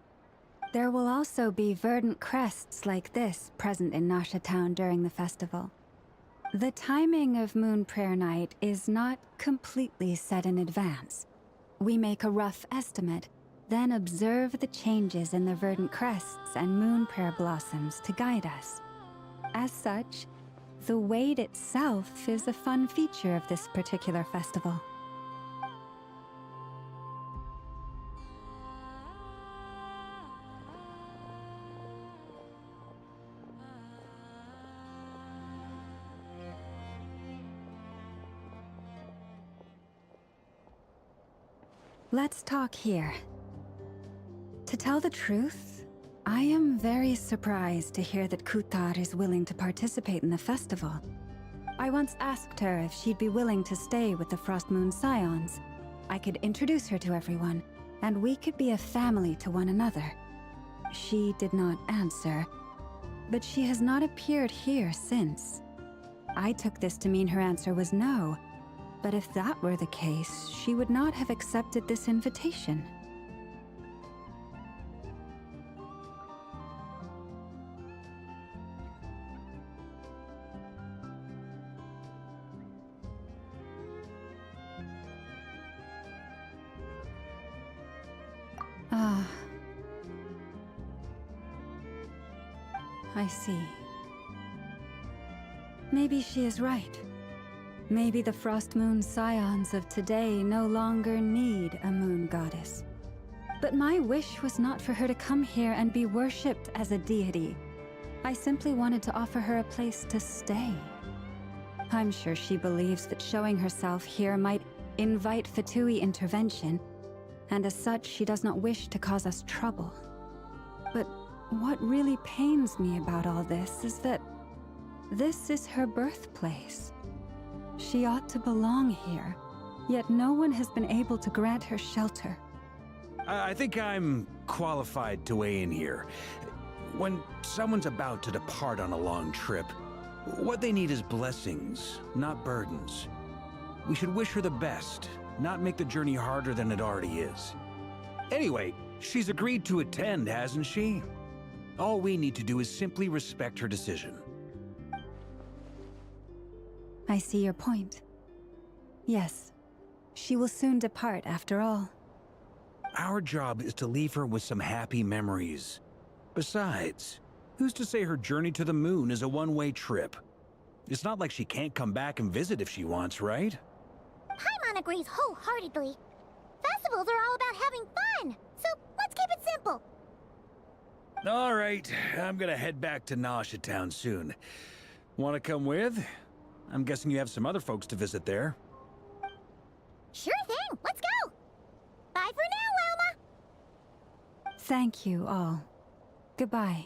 Speaker 3: There will also be verdant crests like this present in Nasha Town during the festival. The timing of Moon Prayer Night is not completely set in advance. We make a rough estimate, then observe the changes in the verdant crests and moon prayer blossoms to guide us. As such, the wait itself is a fun feature of this particular festival. Let's talk here. To tell the truth, I am very surprised to hear that Kutar is willing to participate in the festival. I once asked her if she'd be willing to stay with the Frost Moon Scions. I could introduce her to everyone, and we could be a family to one another. She did not answer, but she has not appeared here since. I took this to mean her answer was no, but if that were the case, she would not have accepted this invitation. Ah. I see. Maybe she is right. Maybe the Frost Moon Scions of today no longer need a moon goddess. But my wish was not for her to come here and be worshipped as a deity. I simply wanted to offer her a place to stay. I'm sure she believes that showing herself here might invite Fatui intervention, and as such, she does not wish to cause us trouble. But what really pains me about all this is that this is her birthplace. She ought to belong here, yet no one has been able to grant her shelter.
Speaker 5: I think I'm qualified to weigh in here. When someone's about to depart on a long trip, what they need is blessings, not burdens. We should wish her the best, not make the journey harder than it already is. Anyway, she's agreed to attend, hasn't she? All we need to do is simply respect her decision.
Speaker 3: I see your point. Yes, she will soon depart after all.
Speaker 5: Our job is to leave her with some happy memories. Besides, who's to say her journey to the moon is a one-way trip? It's not like she can't come back and visit if she wants, right?
Speaker 7: Paimon agrees wholeheartedly. Festivals are all about having fun, so let's keep it simple.
Speaker 5: All right, I'm gonna head back to Nausea Town soon. Wanna come with? I'm guessing you have some other folks to visit there.
Speaker 7: Sure thing, let's go! Bye for now, Wilma!
Speaker 3: Thank you all. Goodbye.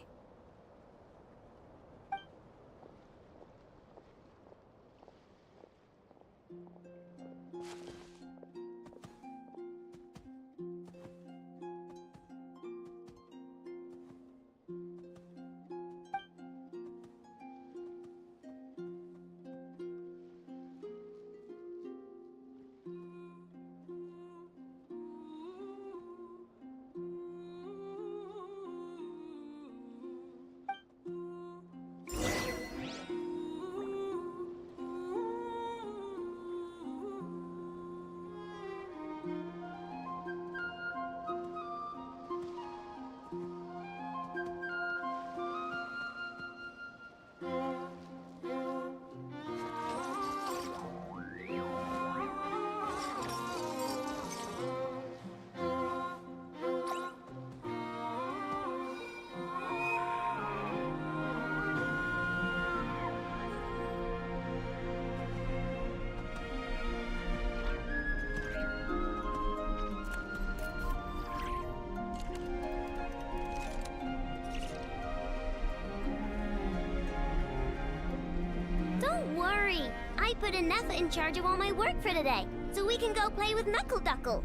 Speaker 7: Don't worry, I put Anefa in charge of all my work for today, so we can go play with Knuckle Duckle.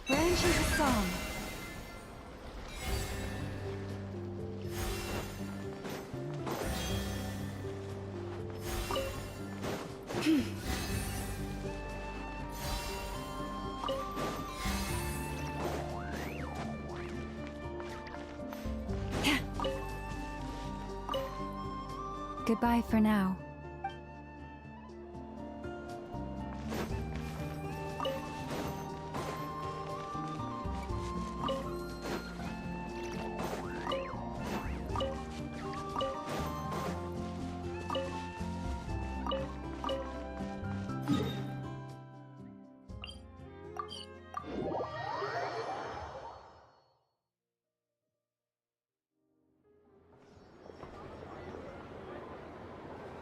Speaker 3: Ranchi Hassan. Goodbye for now.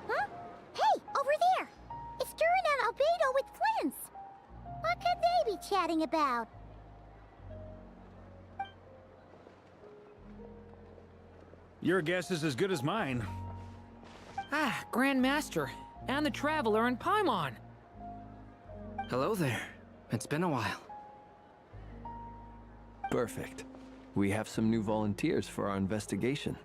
Speaker 7: Huh? Hey, over there! It's Durin and Albedo with FLINS! What could they be chatting about?
Speaker 5: Your guess is as good as mine.
Speaker 13: Ah, Grand Master, and the Traveler and Paimon.
Speaker 12: Hello there. It's been a while.
Speaker 8: Perfect. We have some new volunteers for our investigation.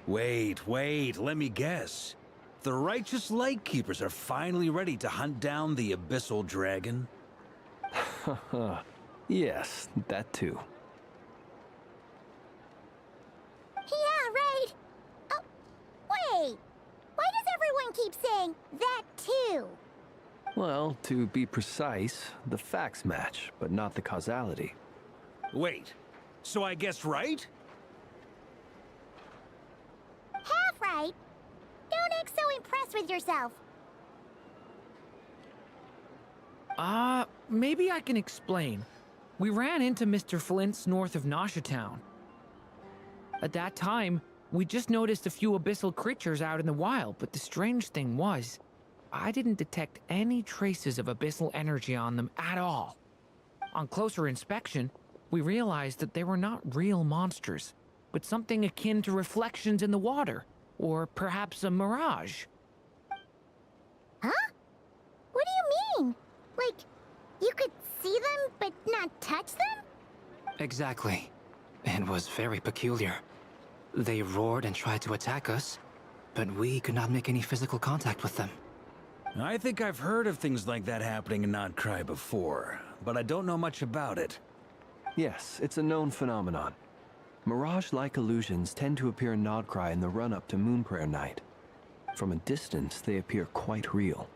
Speaker 5: Wait, let me guess. The righteous Lightkeepers are finally ready to hunt down the Abyssal Dragon?
Speaker 8: Yes, that too.
Speaker 7: Yeah, right. Oh, wait. Why does everyone keep saying that too?
Speaker 8: Well, to be precise, the facts match, but not the causality.
Speaker 5: Wait, so I guessed right?
Speaker 7: Half right. Don't act so impressed with yourself.
Speaker 13: Maybe I can explain. We ran into Mr. FLINS north of Nasha Town. At that time, we just noticed a few abyssal creatures out in the wild, but the strange thing was, I didn't detect any traces of abyssal energy on them at all. On closer inspection, we realized that they were not real monsters, but something akin to reflections in the water, or perhaps a mirage.
Speaker 7: Huh? What do you mean? Like, you could see them but not touch them?
Speaker 12: Exactly. It was very peculiar. They roared and tried to attack us, but we could not make any physical contact with them.
Speaker 5: I think I've heard of things like that happening in Notcry before, but I don't know much about it.
Speaker 8: Yes, it's a known phenomenon. Mirage-like illusions tend to appear in Notcry in the run-up to Moonprayer Night. From a distance, they appear quite real.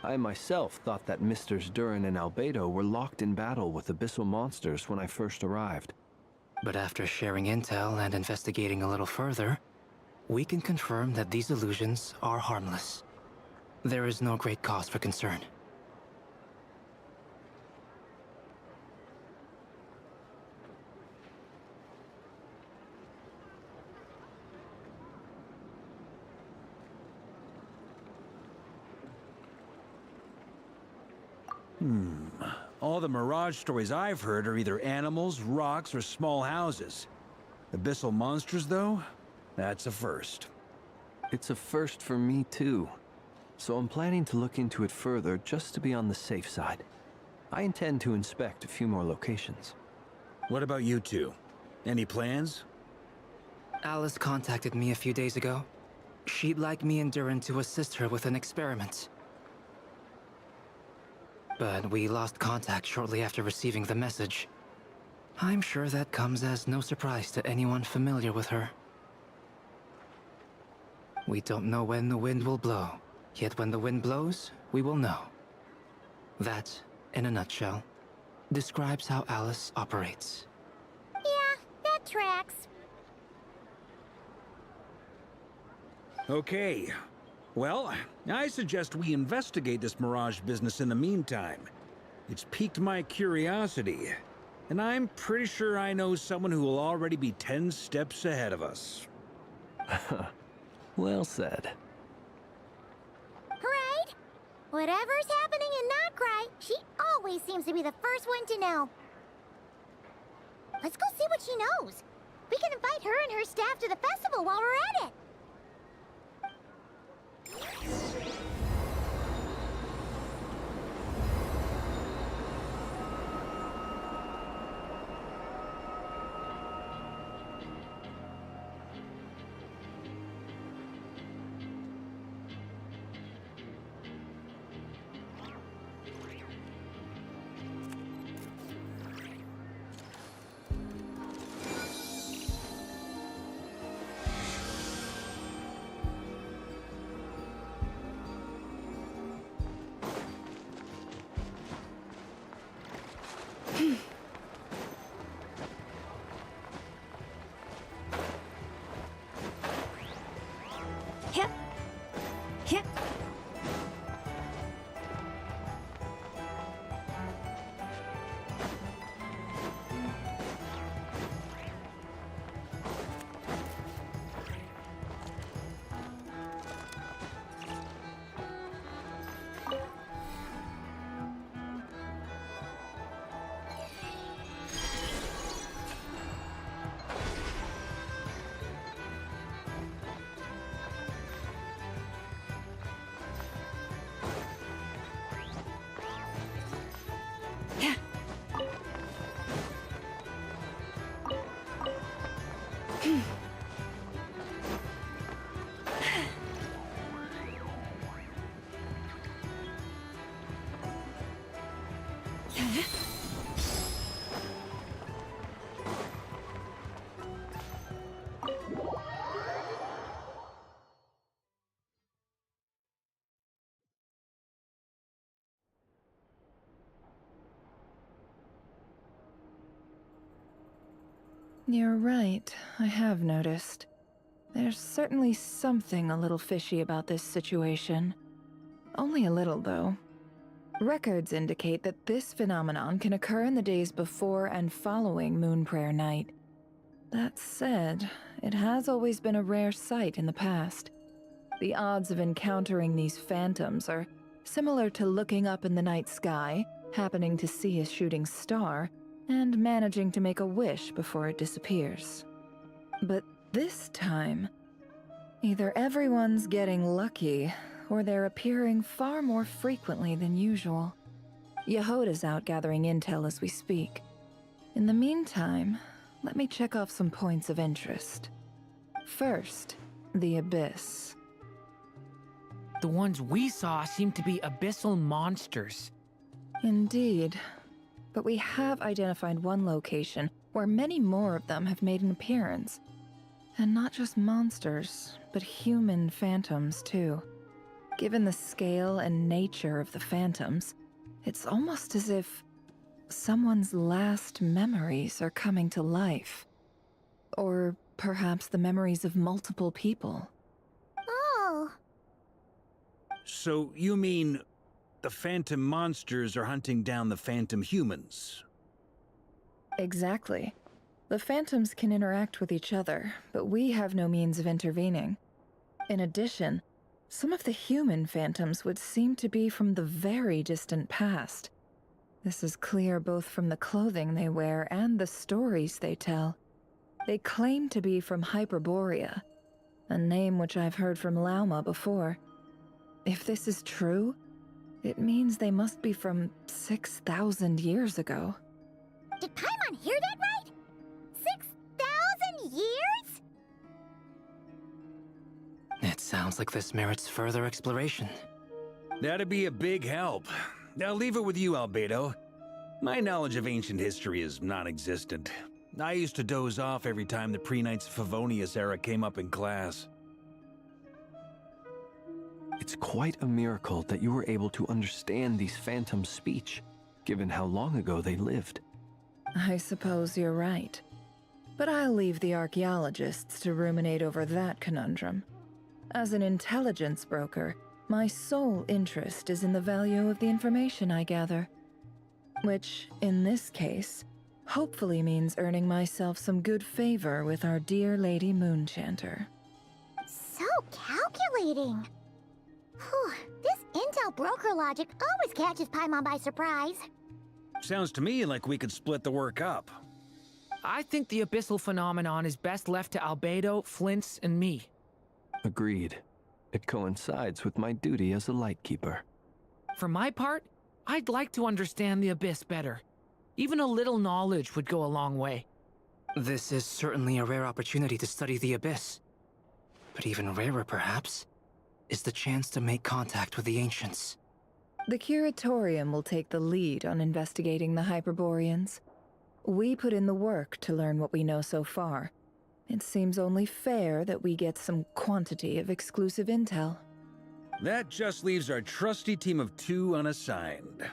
Speaker 8: I myself thought that Misters Durin and Albedo were locked in battle with abyssal monsters when I first arrived.
Speaker 12: But after sharing intel and investigating a little further, we can confirm that these illusions are harmless. There is no great cause for concern.
Speaker 5: All the Mirage stories I've heard are either animals, rocks, or small houses. Abyssal monsters, though? That's a first.
Speaker 8: It's a first for me, too. So I'm planning to look into it further just to be on the safe side. I intend to inspect a few more locations.
Speaker 5: What about you two? Any plans?
Speaker 12: Alice contacted me a few days ago. She'd like me and Durin to assist her with an experiment. But we lost contact shortly after receiving the message. I'm sure that comes as no surprise to anyone familiar with her. We don't know when the wind will blow, yet when the wind blows, we will know. That, in a nutshell, describes how Alice operates.
Speaker 7: Yeah, that tracks.
Speaker 5: Okay. Well, I suggest we investigate this Mirage business in the meantime. It's piqued my curiosity, and I'm pretty sure I know someone who will already be 10 steps ahead of us.
Speaker 8: Well said.
Speaker 7: Right? Whatever's happening in Notcry, she always seems to be the first one to know. Let's go see what she knows. We can invite her and her staff to the festival while we're at it.
Speaker 18: You're right, I have noticed. There's certainly something a little fishy about this situation. Only a little, though. Records indicate that this phenomenon can occur in the days before and following Moon Prayer Night. That said, it has always been a rare sight in the past. The odds of encountering these phantoms are similar to looking up in the night sky, happening to see a shooting star, and managing to make a wish before it disappears. But this time, either everyone's getting lucky, or they're appearing far more frequently than usual. Yehoda's out gathering intel as we speak. In the meantime, let me check off some points of interest. First, the Abyss.
Speaker 13: The ones we saw seem to be abyssal monsters.
Speaker 18: Indeed. But we have identified one location where many more of them have made an appearance. And not just monsters, but human phantoms too. Given the scale and nature of the phantoms, it's almost as if someone's last memories are coming to life. Or perhaps the memories of multiple people.
Speaker 7: Oh.
Speaker 5: So you mean the phantom monsters are hunting down the phantom humans?
Speaker 18: Exactly. The phantoms can interact with each other, but we have no means of intervening. In addition, some of the human phantoms would seem to be from the very distant past. This is clear both from the clothing they wear and the stories they tell. They claim to be from Hyperborea, a name which I've heard from Lauma before. If this is true, it means they must be from 6,000 years ago.
Speaker 7: Did Paimon hear that right? 6,000 years?
Speaker 12: It sounds like this merits further exploration.
Speaker 5: That'd be a big help. I'll leave it with you, Albedo. My knowledge of ancient history is non-existent. I used to doze off every time the pre-Knights of Favonius era came up in class.
Speaker 8: It's quite a miracle that you were able to understand these phantoms' speech, given how long ago they lived.
Speaker 18: I suppose you're right. But I'll leave the archaeologists to ruminate over that conundrum. As an intelligence broker, my sole interest is in the value of the information I gather. Which, in this case, hopefully means earning myself some good favor with our dear Lady Moonchanter.
Speaker 7: So calculating. Whew, this intel broker logic always catches Paimon by surprise.
Speaker 5: Sounds to me like we could split the work up.
Speaker 13: I think the abyssal phenomenon is best left to Albedo, FLINS, and me.
Speaker 8: Agreed. It coincides with my duty as a lightkeeper.
Speaker 13: For my part, I'd like to understand the Abyss better. Even a little knowledge would go a long way.
Speaker 12: This is certainly a rare opportunity to study the Abyss. But even rarer, perhaps, is the chance to make contact with the Ancients.
Speaker 18: The Curatorium will take the lead on investigating the Hyperboreans. We put in the work to learn what we know so far. It seems only fair that we get some quantity of exclusive intel.
Speaker 5: That just leaves our trusty team of 2 unassigned.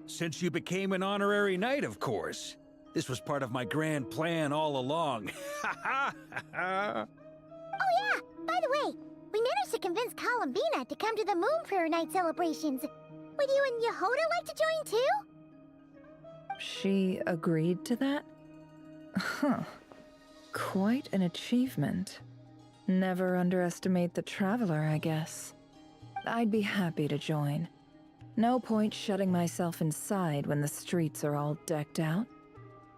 Speaker 5: Since you became an honorary knight, of course. This was part of my grand plan all along.
Speaker 7: Oh yeah! By the way, we managed to convince Columbina to come to the Moon Prayer Night celebrations. Would you and Yehoda like to join too?
Speaker 18: She agreed to that? Huh. Quite an achievement. Never underestimate the traveler, I guess. I'd be happy to join. No point shutting myself inside when the streets are all decked out.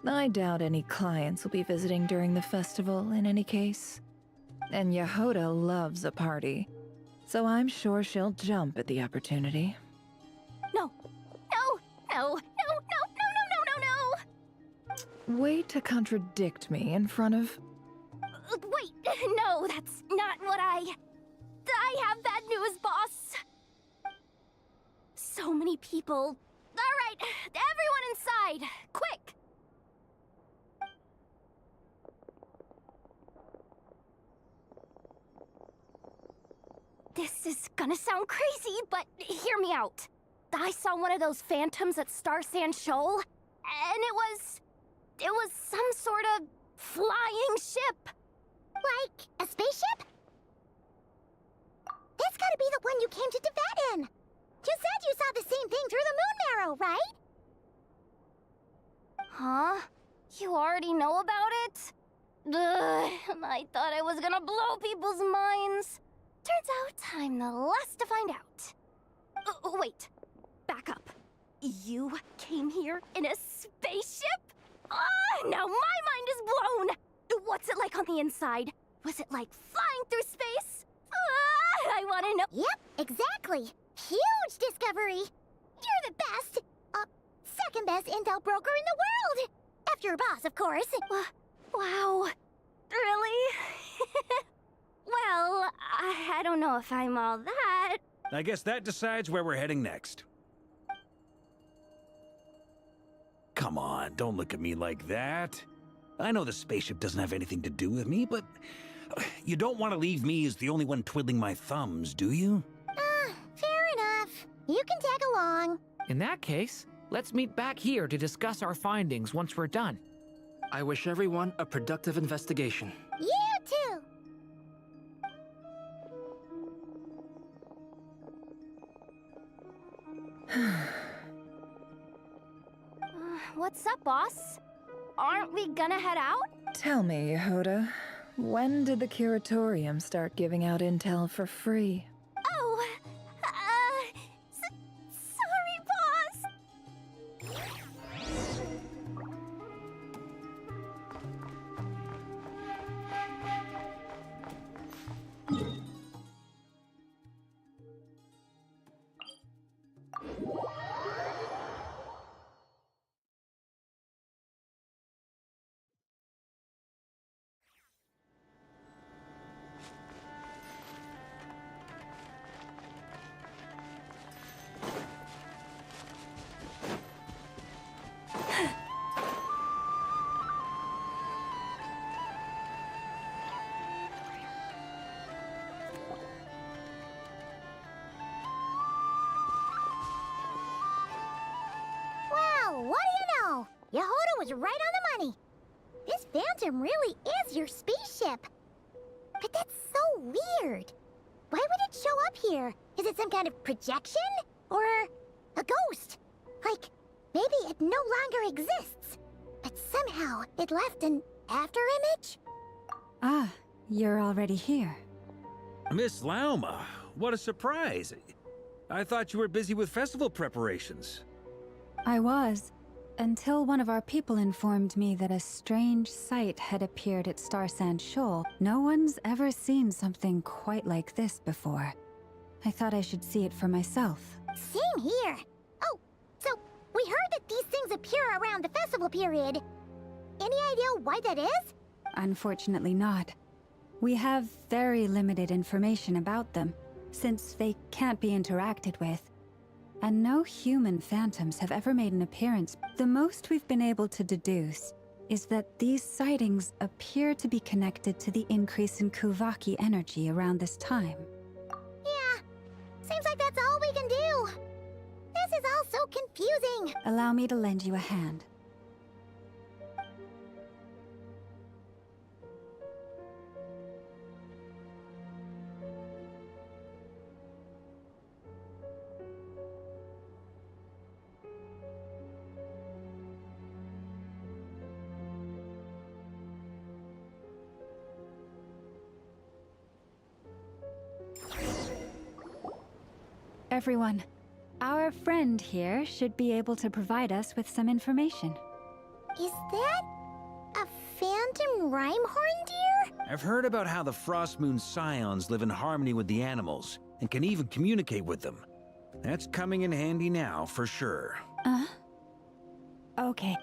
Speaker 18: I doubt any clients will be visiting during the festival in any case. And Yehoda loves a party, so I'm sure she'll jump at the opportunity.
Speaker 16: No. No. No. No. No. No. No. No. No.
Speaker 18: Way to contradict me in front of...
Speaker 7: What
Speaker 16: No, that's not what I have bad news, boss. So many people. All right, everyone inside, quick. This is gonna sound crazy, but hear me out. I saw one of those phantoms at Star Sand Shoal, and it was some sort of flying ship.
Speaker 7: Like a spaceship? That's gotta be the one you came to Tibet in. You said you saw the same thing through the moon marrow, right?
Speaker 16: Huh? You already know about it? Ugh, I thought I was gonna blow people's minds. Turns out I'm the last to find out. Wait, back up. You came here in a spaceship? Now my mind is blown! What's it like on the inside? Was it like flying through space? I wanna know.
Speaker 7: Yep, exactly. Huge discovery. You're the best. Second best intel broker in the world. After your boss, of course.
Speaker 16: Wow. Really? Well, I don't know if I'm all that.
Speaker 5: I guess that decides where we're heading next. Come on, don't look at me like that. I know the spaceship doesn't have anything to do with me, but you don't want to leave me as the only one twiddling my thumbs, do you?
Speaker 7: Fair enough. You can tag along.
Speaker 13: In that case, let's meet back here to discuss our findings once we're done.
Speaker 12: I wish everyone a productive investigation.
Speaker 7: You too.
Speaker 16: What's up, boss? Aren't we gonna head out?
Speaker 18: Tell me, Yehoda, when did the Curatorium start giving out intel for free?
Speaker 16: Oh, sorry, boss.
Speaker 7: Well, what do you know? Yehoda was right on the money. This Phantom really is your spaceship. But that's so weird. Why would it show up here? Is it some kind of projection? Or a ghost? Like, maybe it no longer exists. But somehow it left an afterimage?
Speaker 3: Ah, you're already here.
Speaker 5: Miss Lauma, what a surprise. I thought you were busy with festival preparations.
Speaker 3: I was, until one of our people informed me that a strange sight had appeared at Star Sand Shoal. No one's ever seen something quite like this before. I thought I should see it for myself.
Speaker 7: Same here. Oh, so we heard that these things appear around the festival period. Any idea why that is?
Speaker 3: Unfortunately not. We have very limited information about them, since they can't be interacted with. And no human phantoms have ever made an appearance. The most we've been able to deduce is that these sightings appear to be connected to the increase in Kuvaki energy around this time.
Speaker 7: Yeah, seems like that's all we can do. This is all so confusing.
Speaker 3: Allow me to lend you a hand. Everyone, our friend here should be able to provide us with some information.
Speaker 7: Is that a phantom Rhymehorn deer?
Speaker 5: I've heard about how the Frost Moon Scions live in harmony with the animals, and can even communicate with them. That's coming in handy now, for sure.
Speaker 3: Okay.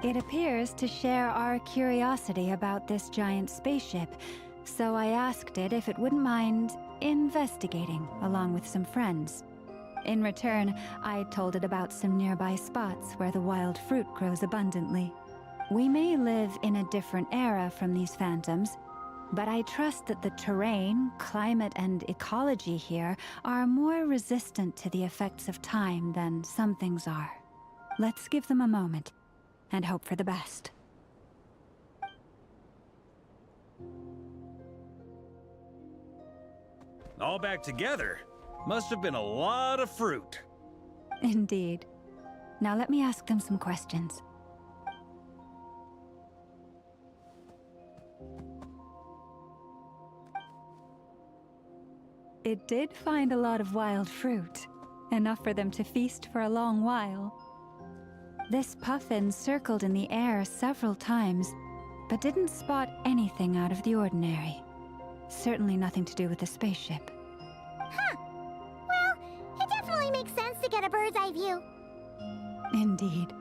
Speaker 3: It appears to share our curiosity about this giant spaceship, so I asked it if it wouldn't mind investigating along with some friends. In return, I told it about some nearby spots where the wild fruit grows abundantly. We may live in a different era from these phantoms, but I trust that the terrain, climate, and ecology here are more resistant to the effects of time than some things are. Let's give them a moment and hope for the best.
Speaker 5: All back together? Must have been a lot of fruit.
Speaker 3: Indeed. Now let me ask them some questions. It did find a lot of wild fruit, enough for them to feast for a long while. This puffin circled in the air several times, but didn't spot anything out of the ordinary. Certainly nothing to do with the spaceship.
Speaker 7: Huh. Well, it definitely makes sense to get a bird's eye view.
Speaker 3: Indeed.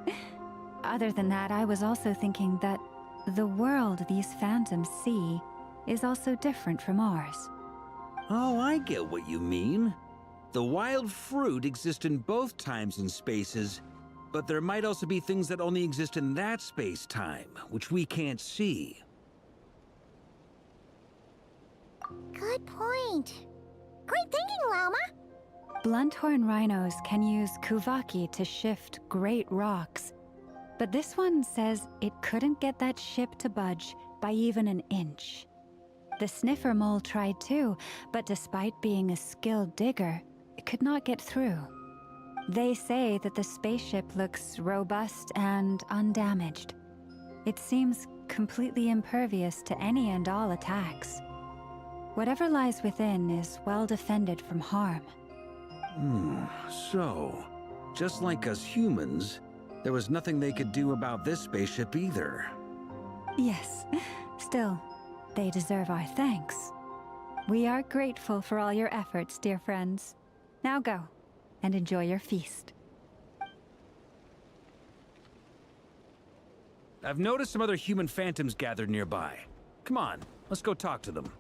Speaker 3: Other than that, I was also thinking that the world these phantoms see is also different from ours.
Speaker 5: Oh, I get what you mean. The wild fruit exist in both times and spaces, but there might also be things that only exist in that space-time, which we can't see.
Speaker 7: Good point. Great thinking, Llama.
Speaker 3: Blunthorn rhinos can use kuvaki to shift great rocks, but this one says it couldn't get that ship to budge by even an inch. The sniffer mole tried too, but despite being a skilled digger, it could not get through. They say that the spaceship looks robust and undamaged. It seems completely impervious to any and all attacks. Whatever lies within is well defended from harm.
Speaker 5: So, just like us humans, there was nothing they could do about this spaceship either.
Speaker 3: Yes, still, they deserve our thanks. We are grateful for all your efforts, dear friends. Now go, and enjoy your feast.
Speaker 5: I've noticed some other human phantoms gathered nearby. Come on, let's go talk to them.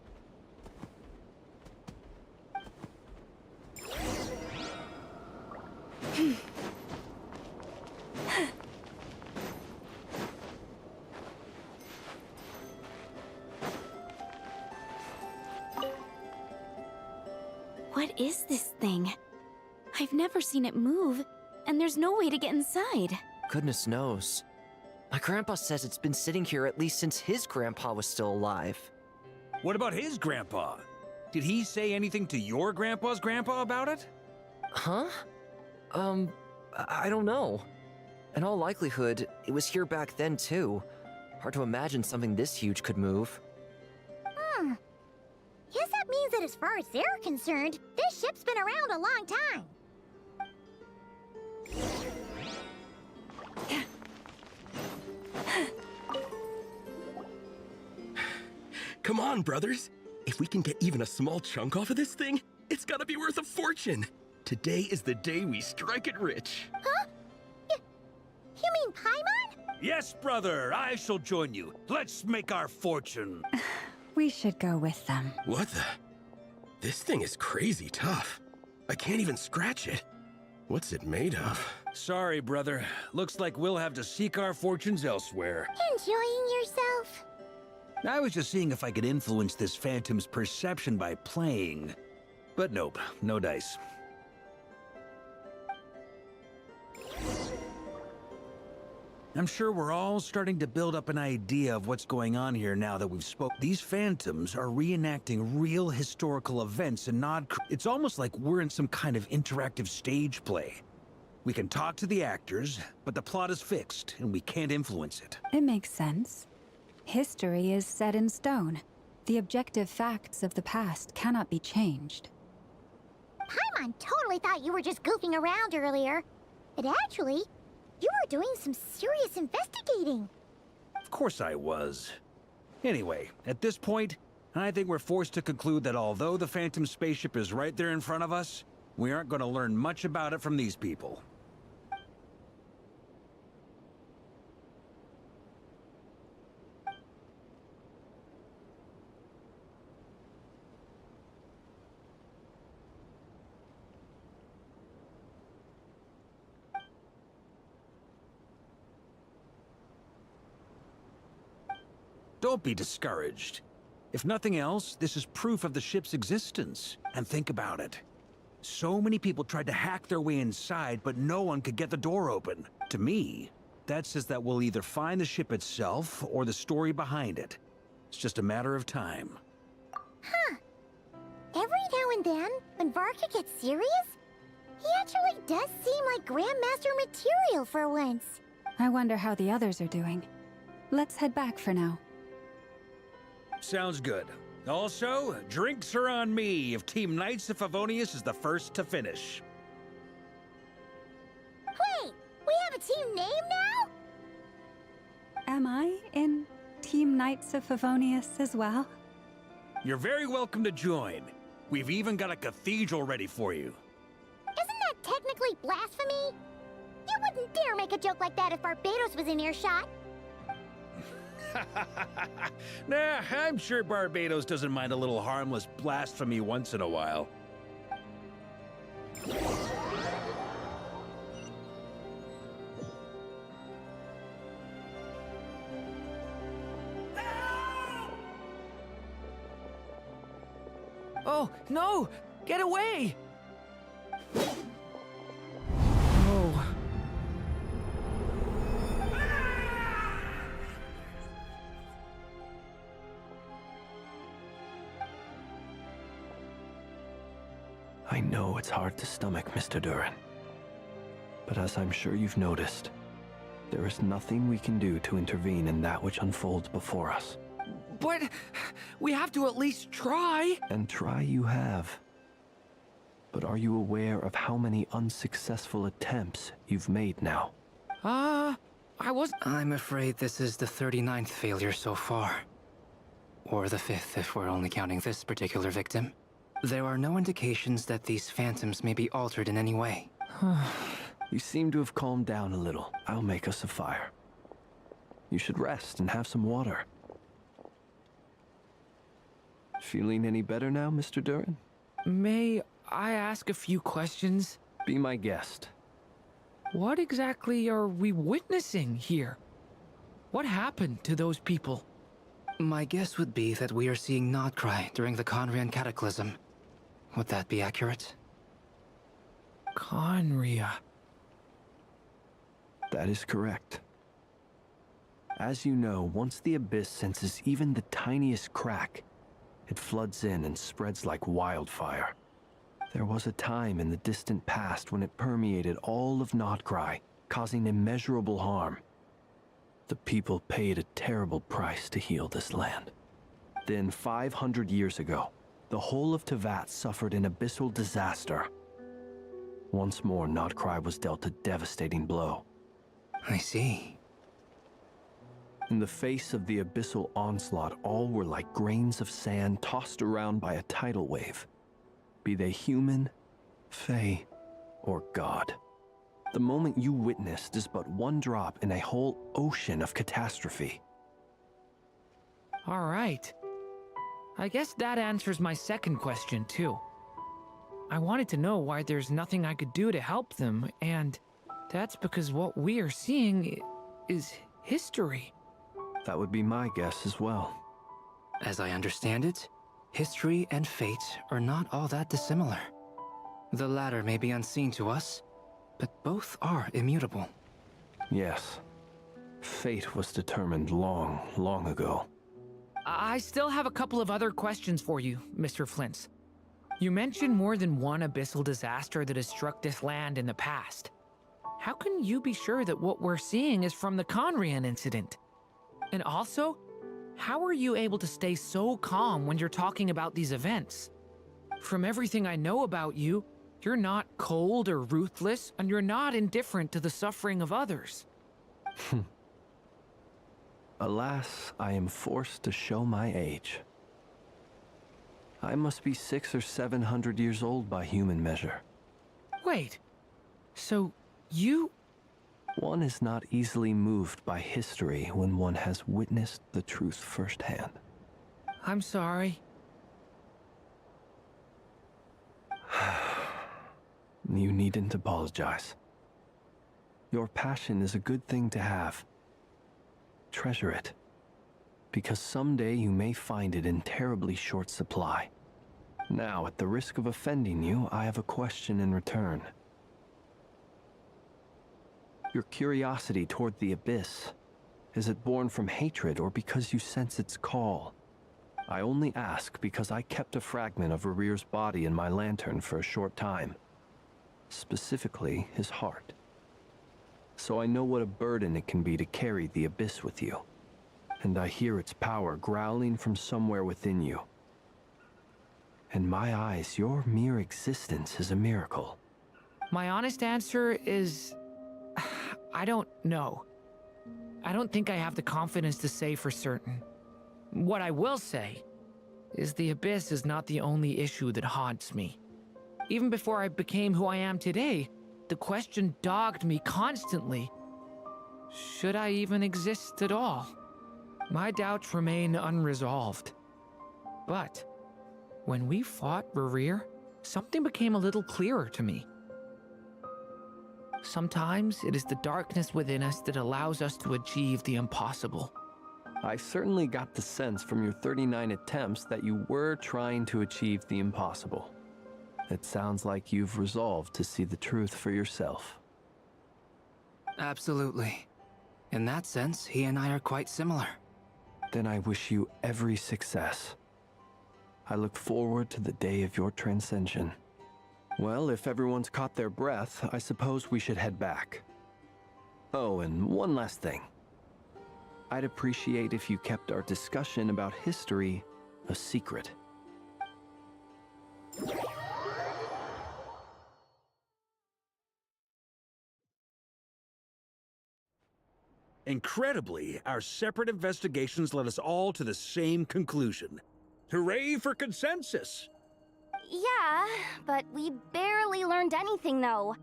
Speaker 17: What is this thing? I've never seen it move, and there's no way to get inside.
Speaker 19: Goodness knows. My grandpa says it's been sitting here at least since his grandpa was still alive.
Speaker 5: What about his grandpa? Did he say anything to your grandpa's grandpa about it?
Speaker 19: Huh? I don't know. In all likelihood, it was here back then too. Hard to imagine something this huge could move.
Speaker 7: Guess that means that as far as they're concerned, this ship's been around a long time.
Speaker 20: Come on, brothers. If we can get even a small chunk off of this thing, it's gotta be worth a fortune. Today is the day we strike it rich.
Speaker 7: Huh? You mean Paimon?
Speaker 5: Yes, brother, I shall join you. Let's make our fortune.
Speaker 3: We should go with them.
Speaker 20: What the? This thing is crazy tough. I can't even scratch it. What's it made of?
Speaker 5: Sorry, brother. Looks like we'll have to seek our fortunes elsewhere.
Speaker 7: Enjoying yourself?
Speaker 5: I was just seeing if I could influence this phantom's perception by playing. But nope, no dice. I'm sure we're all starting to build up an idea of what's going on here now that we've spoke. These phantoms are reenacting real historical events and it's almost like we're in some kind of interactive stage play. We can talk to the actors, but the plot is fixed and we can't influence it.
Speaker 3: It makes sense. History is set in stone. The objective facts of the past cannot be changed.
Speaker 7: Paimon totally thought you were just goofing around earlier. But actually, you were doing some serious investigating.
Speaker 5: Of course I was. Anyway, at this point, I think we're forced to conclude that although the Phantom spaceship is right there in front of us, we aren't going to learn much about it from these people. Don't be discouraged. If nothing else, this is proof of the ship's existence. And think about it. So many people tried to hack their way inside, but no one could get the door open. To me, that says that we'll either find the ship itself or the story behind it. It's just a matter of time.
Speaker 7: Huh. Every now and then, when VARKA gets serious, he actually does seem like Grandmaster material for once.
Speaker 3: I wonder how the others are doing. Let's head back for now.
Speaker 5: Sounds good. Also, drinks are on me if Team Knights of Favonius is the first to finish.
Speaker 7: Wait, we have a team name now?
Speaker 3: Am I in Team Knights of Favonius as well?
Speaker 5: You're very welcome to join. We've even got a cathedral ready for you.
Speaker 7: Isn't that technically blasphemy? You wouldn't dare make a joke like that if Barbados was in earshot.
Speaker 5: Nah, I'm sure Barbados doesn't mind a little harmless blasphemy once in a while.
Speaker 13: Oh, no! Get away! Oh.
Speaker 8: I know it's hard to stomach, Mr. Duran. But as I'm sure you've noticed, there is nothing we can do to intervene in that which unfolds before us.
Speaker 13: But we have to at least try.
Speaker 8: And try you have. But are you aware of how many unsuccessful attempts you've made now?
Speaker 12: I'm afraid this is the 39th failure so far. Or the 5th if we're only counting this particular victim. There are no indications that these phantoms may be altered in any way.
Speaker 8: You seem to have calmed down a little. I'll make us a fire. You should rest and have some water. Feeling any better now, Mr. Duran?
Speaker 13: May I ask a few questions?
Speaker 8: Be my guest.
Speaker 13: What exactly are we witnessing here? What happened to those people?
Speaker 12: My guess would be that we are seeing Notcry during the Conrian Cataclysm. Would that be accurate?
Speaker 13: Conria.
Speaker 8: That is correct. As you know, once the Abyss senses even the tiniest crack, it floods in and spreads like wildfire. There was a time in the distant past when it permeated all of Notcry, causing immeasurable harm. The people paid a terrible price to heal this land. Then 500 years ago, the whole of Teyvat suffered an abyssal disaster. Once more, Notcry was dealt a devastating blow.
Speaker 12: I see.
Speaker 8: In the face of the abyssal onslaught, all were like grains of sand tossed around by a tidal wave. Be they human, fae, or god. The moment you witnessed is but one drop in a whole ocean of catastrophe.
Speaker 13: All right. I guess that answers my second question, too. I wanted to know why there's nothing I could do to help them, and that's because what we are seeing is history.
Speaker 8: That would be my guess as well.
Speaker 12: As I understand it, history and fate are not all that dissimilar. The latter may be unseen to us, but both are immutable.
Speaker 8: Yes. Fate was determined long, long ago.
Speaker 13: I still have a couple of other questions for you, Mr. FLINS. You mentioned more than one abyssal disaster that has struck this land in the past. How can you be sure that what we're seeing is from the Conrian incident? And also, how are you able to stay so calm when you're talking about these events? From everything I know about you, you're not cold or ruthless, and you're not indifferent to the suffering of others.
Speaker 8: Alas, I am forced to show my age. I must be 600 or 700 years old by human measure.
Speaker 13: Wait, so you...
Speaker 8: One is not easily moved by history when one has witnessed the truth firsthand.
Speaker 13: I'm sorry.
Speaker 8: You needn't apologize. Your passion is a good thing to have. Treasure it. because someday you may find it in terribly short supply. Now, at the risk of offending you, I have a question in return. Your curiosity toward the Abyss, is it born from hatred or because you sense its call? I only ask because I kept a fragment of Rerear's body in my lantern for a short time. Specifically, his heart. So I know what a burden it can be to carry the Abyss with you. And I hear its power growling from somewhere within you. In my eyes, your mere existence is a miracle.
Speaker 13: My honest answer is... I don't know. I don't think I have the confidence to say for certain. What I will say is the Abyss is not the only issue that haunts me. Even before I became who I am today, the question dogged me constantly. Should I even exist at all? My doubts remain unresolved. But when we fought Rerear, something became a little clearer to me. Sometimes it is the darkness within us that allows us to achieve the impossible.
Speaker 8: I certainly got the sense from your 39 attempts that you were trying to achieve the impossible. It sounds like you've resolved to see the truth for yourself.
Speaker 12: Absolutely. In that sense, he and I are quite similar.
Speaker 8: Then I wish you every success. I look forward to the day of your transcension. Well, if everyone's caught their breath, I suppose we should head back. Oh, and one last thing. I'd appreciate if you kept our discussion about history a secret.
Speaker 5: Incredibly, our separate investigations led us all to the same conclusion. Hooray for consensus!
Speaker 16: Yeah, but we barely learned anything, though.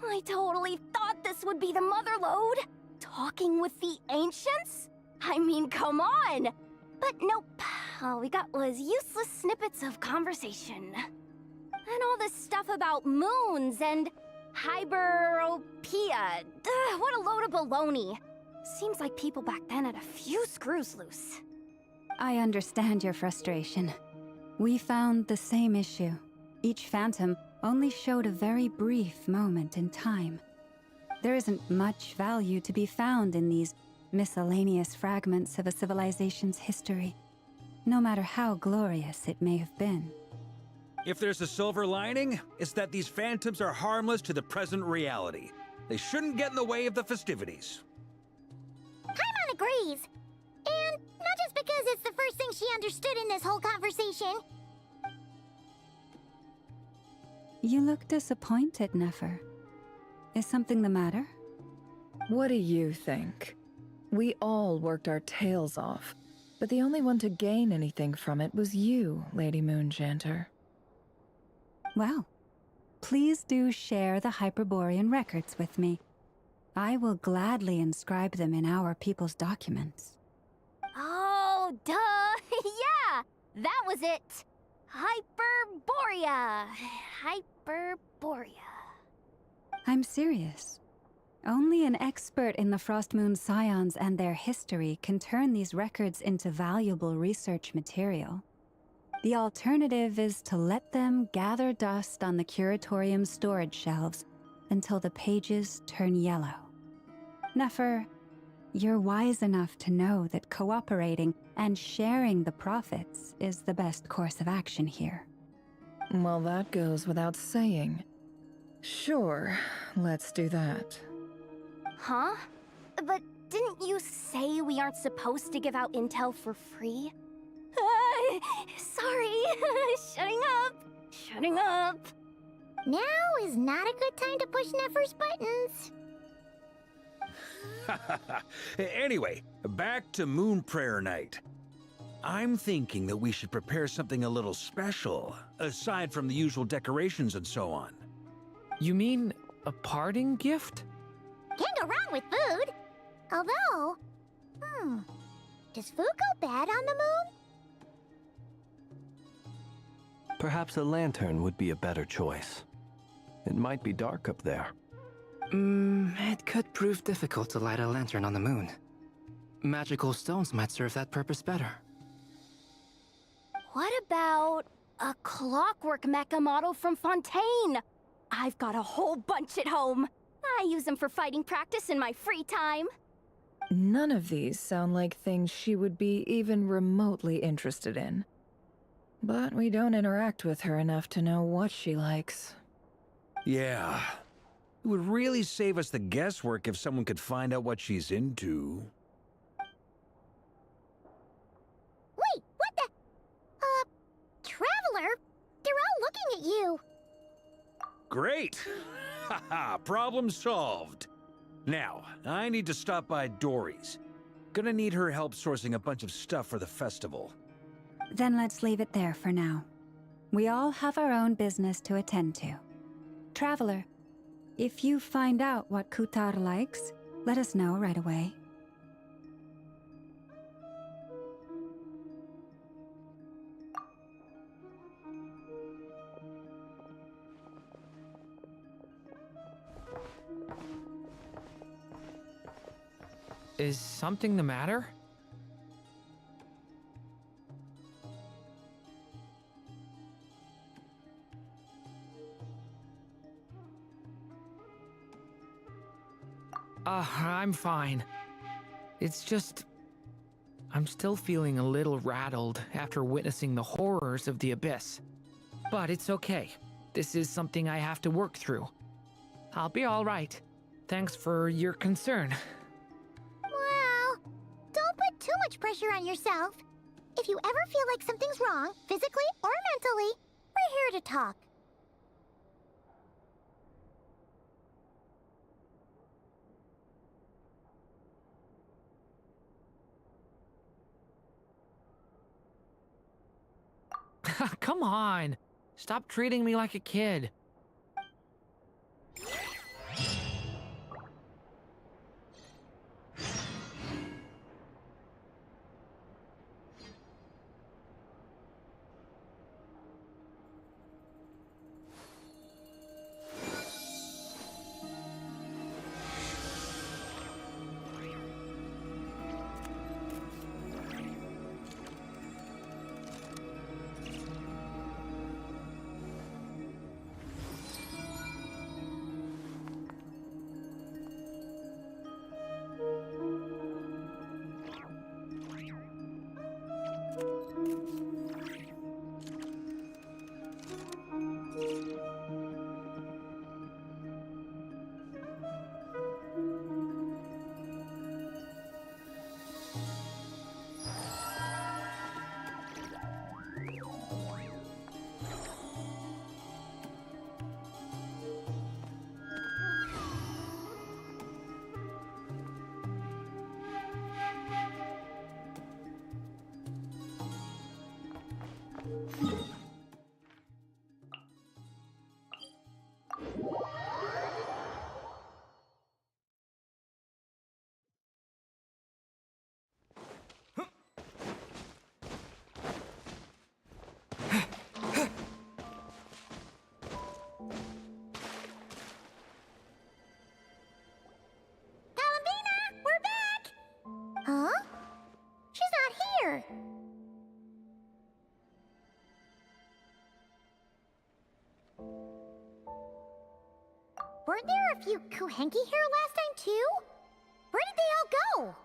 Speaker 16: I totally thought this would be the mother lode. Talking with the ancients? I mean, come on! But nope. All we got was useless snippets of conversation. And all this stuff about moons and hyperopia. What a load of baloney. Seems like people back then had a few screws loose.
Speaker 3: I understand your frustration. We found the same issue. Each phantom only showed a very brief moment in time. There isn't much value to be found in these miscellaneous fragments of a civilization's history, no matter how glorious it may have been.
Speaker 5: If there's a silver lining, it's that these phantoms are harmless to the present reality. They shouldn't get in the way of the festivities.
Speaker 7: Paimon agrees. And not just because it's the first thing she understood in this whole conversation.
Speaker 3: You look disappointed, Nefer. Is something the matter?
Speaker 18: What do you think? We all worked our tails off, but the only one to gain anything from it was you, Lady Moonjanter.
Speaker 3: Well, please do share the Hyperborean records with me. I will gladly inscribe them in our people's documents.
Speaker 16: Oh, duh! Yeah! That was it! Hyperborea! Hyperborea.
Speaker 3: I'm serious. Only an expert in the Frostmoon Scions and their history can turn these records into valuable research material. The alternative is to let them gather dust on the Curatorium's storage shelves until the pages turn yellow. Nefer, you're wise enough to know that cooperating and sharing the profits is the best course of action here.
Speaker 18: Well, that goes without saying. Sure, let's do that.
Speaker 16: Huh? But didn't you say we aren't supposed to give out intel for free? Sorry. Shutting up.
Speaker 7: Now is not a good time to push Nefer's buttons.
Speaker 5: Anyway, back to Moon Prayer Night. I'm thinking that we should prepare something a little special, aside from the usual decorations and so on.
Speaker 13: You mean a parting gift?
Speaker 7: Can't go wrong with food. Although, does food go bad on the moon?
Speaker 8: Perhaps a lantern would be a better choice. It might be dark up there.
Speaker 12: It could prove difficult to light a lantern on the moon. Magical stones might serve that purpose better.
Speaker 21: What about a clockwork mecha model from Fontaine? I've got a whole bunch at home. I use them for fighting practice in my free time.
Speaker 18: None of these sound like things she would be even remotely interested in. But we don't interact with her enough to know what she likes.
Speaker 5: Yeah. It would really save us the guesswork if someone could find out what she's into.
Speaker 7: Wait, what the? Traveler? They're all looking at you.
Speaker 5: Great! Haha, problem solved. Now, I need to stop by Dory's. Gonna need her help sourcing a bunch of stuff for the festival.
Speaker 3: Then let's leave it there for now. We all have our own business to attend to. Traveler, if you find out what Kutar likes, let us know right away.
Speaker 13: Is something the matter? I'm fine. It's just... I'm still feeling a little rattled after witnessing the horrors of the Abyss. But it's okay. This is something I have to work through. I'll be all right. Thanks for your concern.
Speaker 7: Well, don't put too much pressure on yourself. If you ever feel like something's wrong, physically or mentally, we're here to talk.
Speaker 13: Come on. Stop treating me like a kid.
Speaker 7: Huh? She's not here. Weren't there a few Kuhenki here last time too? Where did they all go?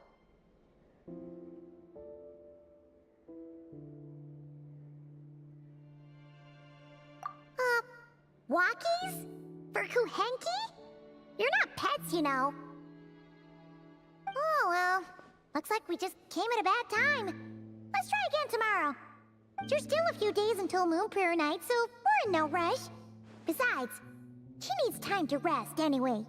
Speaker 7: Walkies? For Kuhenki? You're not pets, you know. Oh, well. Looks like we just came at a bad time. Let's try again tomorrow. There's still a few days until Moon Prayer Night, so we're in no rush. Besides, she needs time to rest anyway.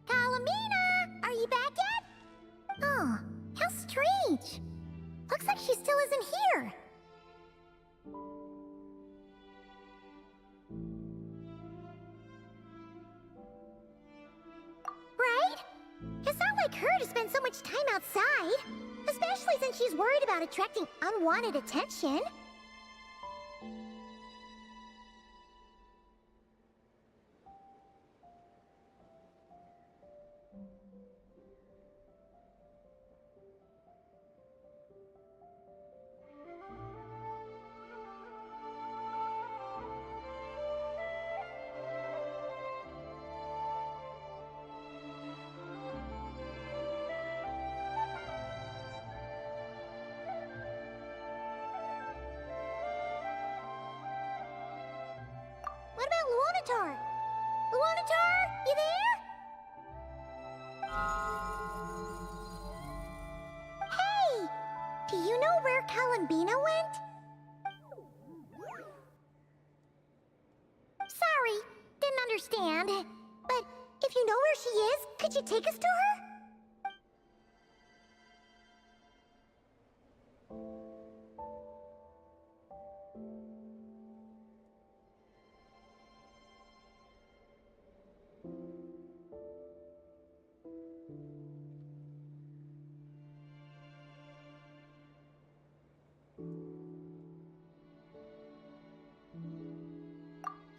Speaker 7: Kalamina! Are you back yet? Oh, how strange. Looks like she still isn't here. Right? It's not like her to spend so much time outside. Especially since she's worried about attracting unwanted attention. What about Luonatar? Luonatar, you there? Hey! Do you know where Columbina went? Sorry, didn't understand. But if you know where she is, could you take us to her?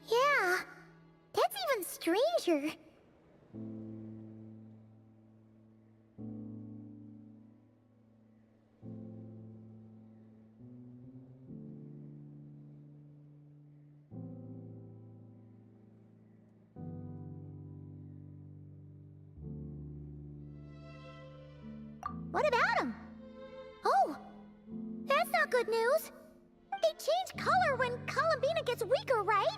Speaker 7: Yeah, that's even stranger. What about him? Oh, that's not good news. They change color when Columbina gets weaker, right?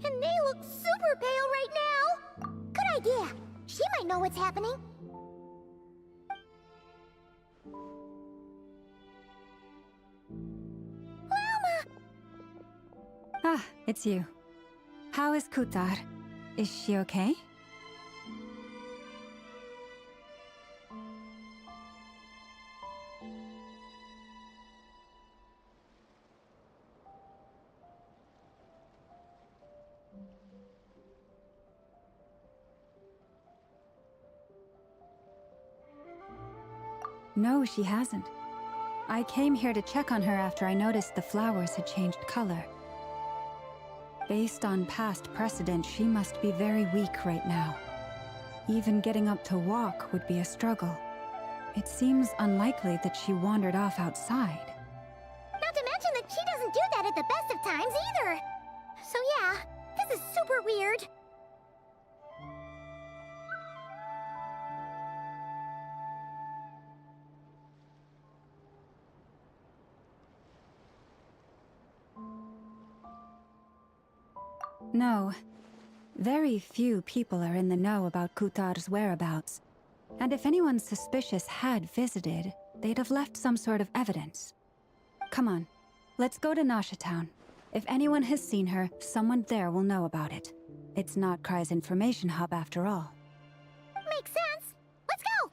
Speaker 7: And they look super pale right now. Good idea. She might know what's happening.
Speaker 3: Ah, it's you. How is Kutar? Is she okay? No, she hasn't. I came here to check on her after I noticed the flowers had changed color. Based on past precedent, she must be very weak right now. Even getting up to walk would be a struggle. It seems unlikely that she wandered off outside.
Speaker 7: Not to mention that she doesn't do that at the best of times either. So yeah, this is super weird.
Speaker 3: No. Very few people are in the know about Kutar's whereabouts. And if anyone suspicious had visited, they'd have left some sort of evidence. Come on, let's go to Nasha Town. If anyone has seen her, someone there will know about it. It's not Cry's information hub after all.
Speaker 7: Makes sense. Let's go!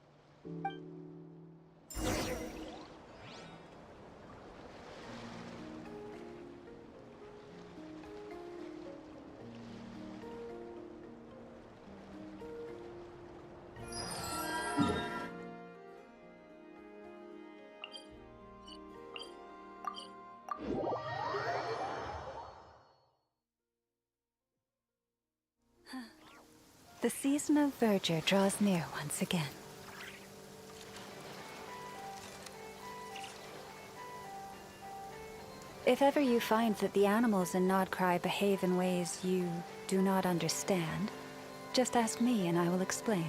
Speaker 3: The season of verdure draws near once again. If ever you find that the animals in Nodcry behave in ways you do not understand, just ask me and I will explain.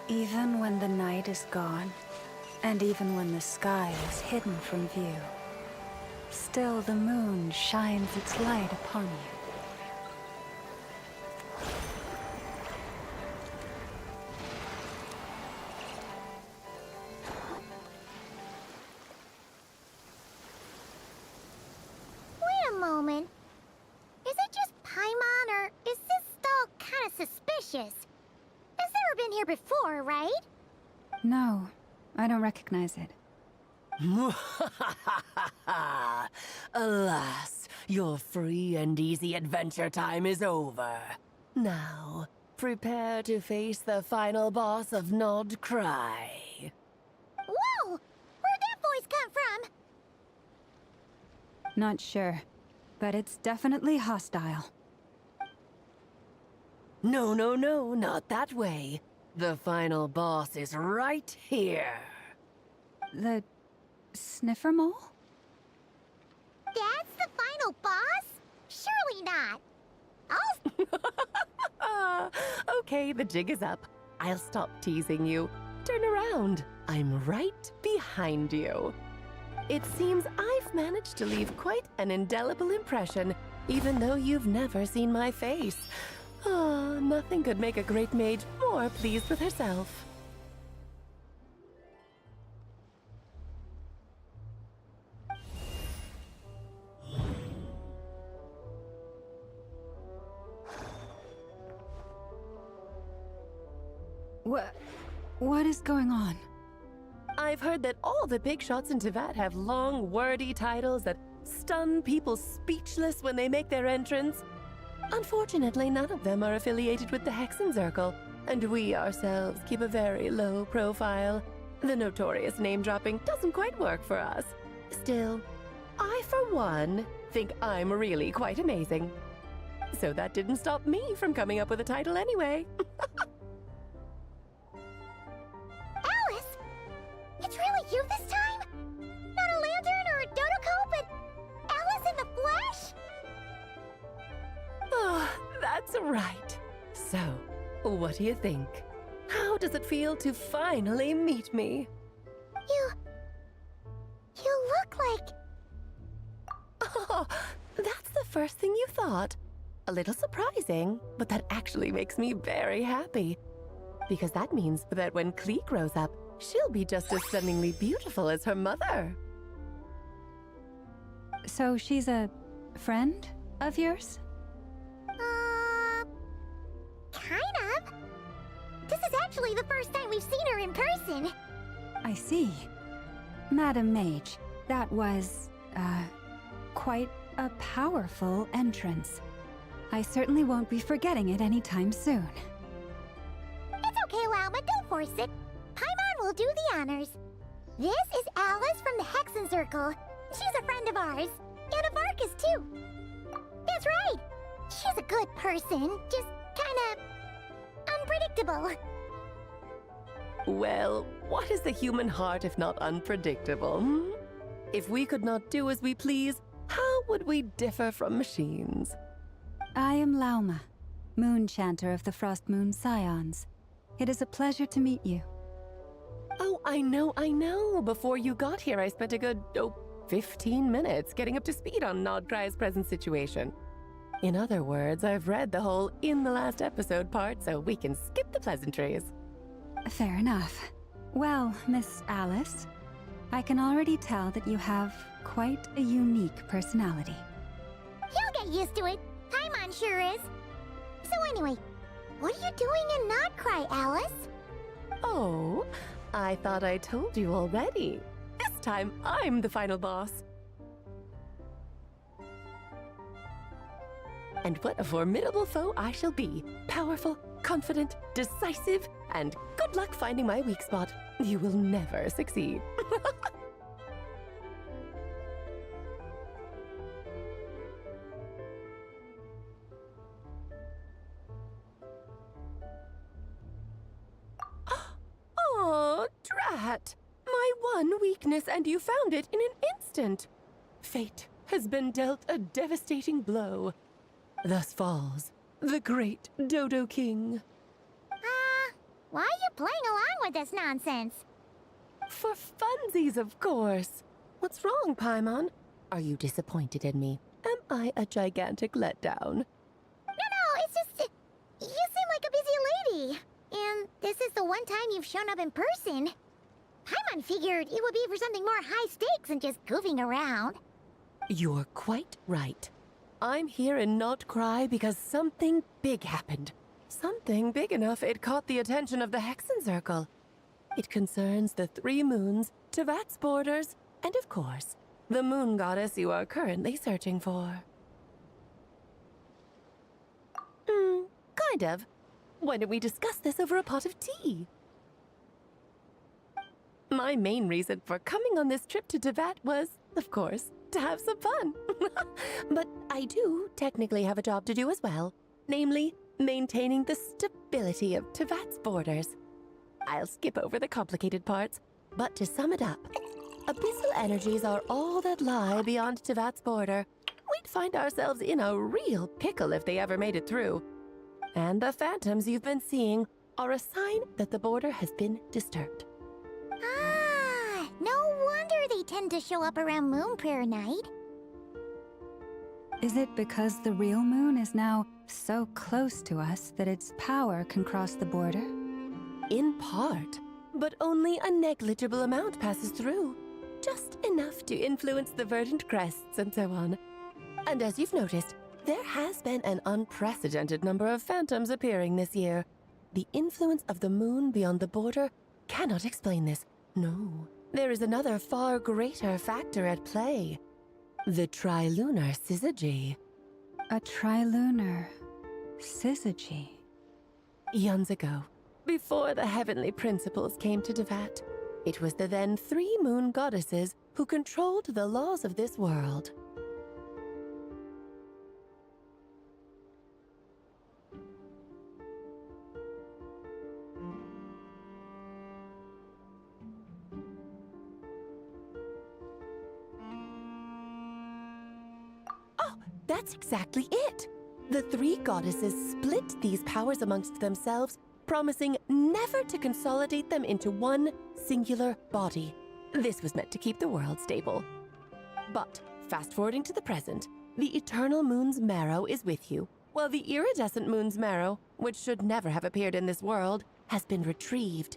Speaker 3: Even when the night is gone, And even when the sky is hidden from view, still the moon shines its light upon you.
Speaker 7: Wait a moment. Is it just Paimon, or is this stall kind of suspicious? It's never been here before, right?
Speaker 3: No, I don't recognize it.
Speaker 11: Alas, your free and easy adventure time is over. Now, prepare to face the final boss of Nod Cry.
Speaker 7: Whoa! Where'd that voice come from?
Speaker 3: Not sure, but it's definitely hostile.
Speaker 11: No, not that way. The final boss is right here.
Speaker 3: The sniffer mole?
Speaker 7: That's the final boss? Surely not.
Speaker 11: Okay, the jig is up. I'll stop teasing you. Turn around. I'm right behind you. It seems I've managed to leave quite an indelible impression, even though you've never seen my face. Ah, nothing could make a great mage more pleased with herself.
Speaker 3: What is going on?
Speaker 11: I've heard that all the big shots in Teyvat have long, wordy titles that stun people speechless when they make their entrance. Unfortunately, none of them are affiliated with the Hexen Circle, and we ourselves keep a very low profile. The notorious name-dropping doesn't quite work for us. Still, I, for one, think I'm really quite amazing. So that didn't stop me from coming up with a title anyway.
Speaker 7: Alice! It's really you this time? Not a lantern or a Dodoko, but Alice in the flesh?
Speaker 11: Oh, that's right. So, what do you think? How does it feel to finally meet me?
Speaker 7: You look like...
Speaker 11: Oh, that's the first thing you thought. A little surprising, but that actually makes me very happy. Because that means that when Klee grows up, she'll be just as stunningly beautiful as her mother.
Speaker 3: So she's a friend of yours?
Speaker 7: Kind of. This is actually the first time we've seen her in person.
Speaker 3: I see. Madam Mage, that was, quite a powerful entrance. I certainly won't be forgetting it anytime soon.
Speaker 7: It's okay, Lauma, don't force it. Paimon will do the honors. This is Alice from the Hexen Circle. She's a friend of ours. And of Varka's, too. That's right. She's a good person, just kinda... unpredictable.
Speaker 11: Well, what is the human heart if not unpredictable? Hmm? If we could not do as we please, how would we differ from machines?
Speaker 3: I am Lauma, Moon Chanter of the Frost Moon Scions. It is a pleasure to meet you.
Speaker 11: Oh, I know. Before you got here, I spent a good, 15 minutes getting up to speed on Nodcry's present situation. In other words, I've read the whole in the last episode part, so we can skip the pleasantries.
Speaker 3: Fair enough. Well, Miss Alice, I can already tell that you have quite a unique personality.
Speaker 7: He'll get used to it. Paimon sure is. So anyway, what are you doing in Nodcry, Alice?
Speaker 11: Oh, I thought I told you already. This time, I'm the final boss. And what a formidable foe I shall be. Powerful, confident, decisive, and good luck finding my weak spot. You will never succeed. Oh, drat! My one weakness, and you found it in an instant. Fate has been dealt a devastating blow. Thus falls the great Dodo King.
Speaker 7: Why are you playing along with this nonsense?
Speaker 11: For funsies, of course. What's wrong, Paimon? Are you disappointed in me? Am I a gigantic letdown?
Speaker 7: No, it's just... you seem like a busy lady. And this is the one time you've shown up in person. Paimon figured it would be for something more high stakes than just goofing around.
Speaker 11: You're quite right. I'm here in Not Cry because something big happened. Something big enough it caught the attention of the Hexen Circle. It concerns the 3 moons, Tevat's borders, and of course, the moon goddess you are currently searching for. Kind of. Why don't we discuss this over a pot of tea? My main reason for coming on this trip to Tevat was, of course, to have some fun. But I do technically have a job to do as well, namely, maintaining the stability of Tevat's borders. I'll skip over the complicated parts, but to sum it up, abyssal energies are all that lie beyond Tevat's border. We'd find ourselves in a real pickle if they ever made it through. And the phantoms you've been seeing are a sign that the border has been disturbed.
Speaker 7: Ah, no wonder they tend to show up around Moon Prayer Night.
Speaker 3: Is it because the real moon is now so close to us that its power can cross the border?
Speaker 11: In part, but only a negligible amount passes through. Just enough to influence the verdant crests and so on. And as you've noticed, there has been an unprecedented number of phantoms appearing this year. The influence of the moon beyond the border cannot explain this. No, there is another far greater factor at play. The trilunar syzygy.
Speaker 3: A trilunar syzygy?
Speaker 11: Eons ago, before the heavenly principles came to Tevat, it was the then 3 moon goddesses who controlled the laws of this world. That's exactly it. The 3 goddesses split these powers amongst themselves, promising never to consolidate them into one singular body. This was meant to keep the world stable. But, fast-forwarding to the present, the eternal moon's marrow is with you, while the iridescent moon's marrow, which should never have appeared in this world, has been retrieved.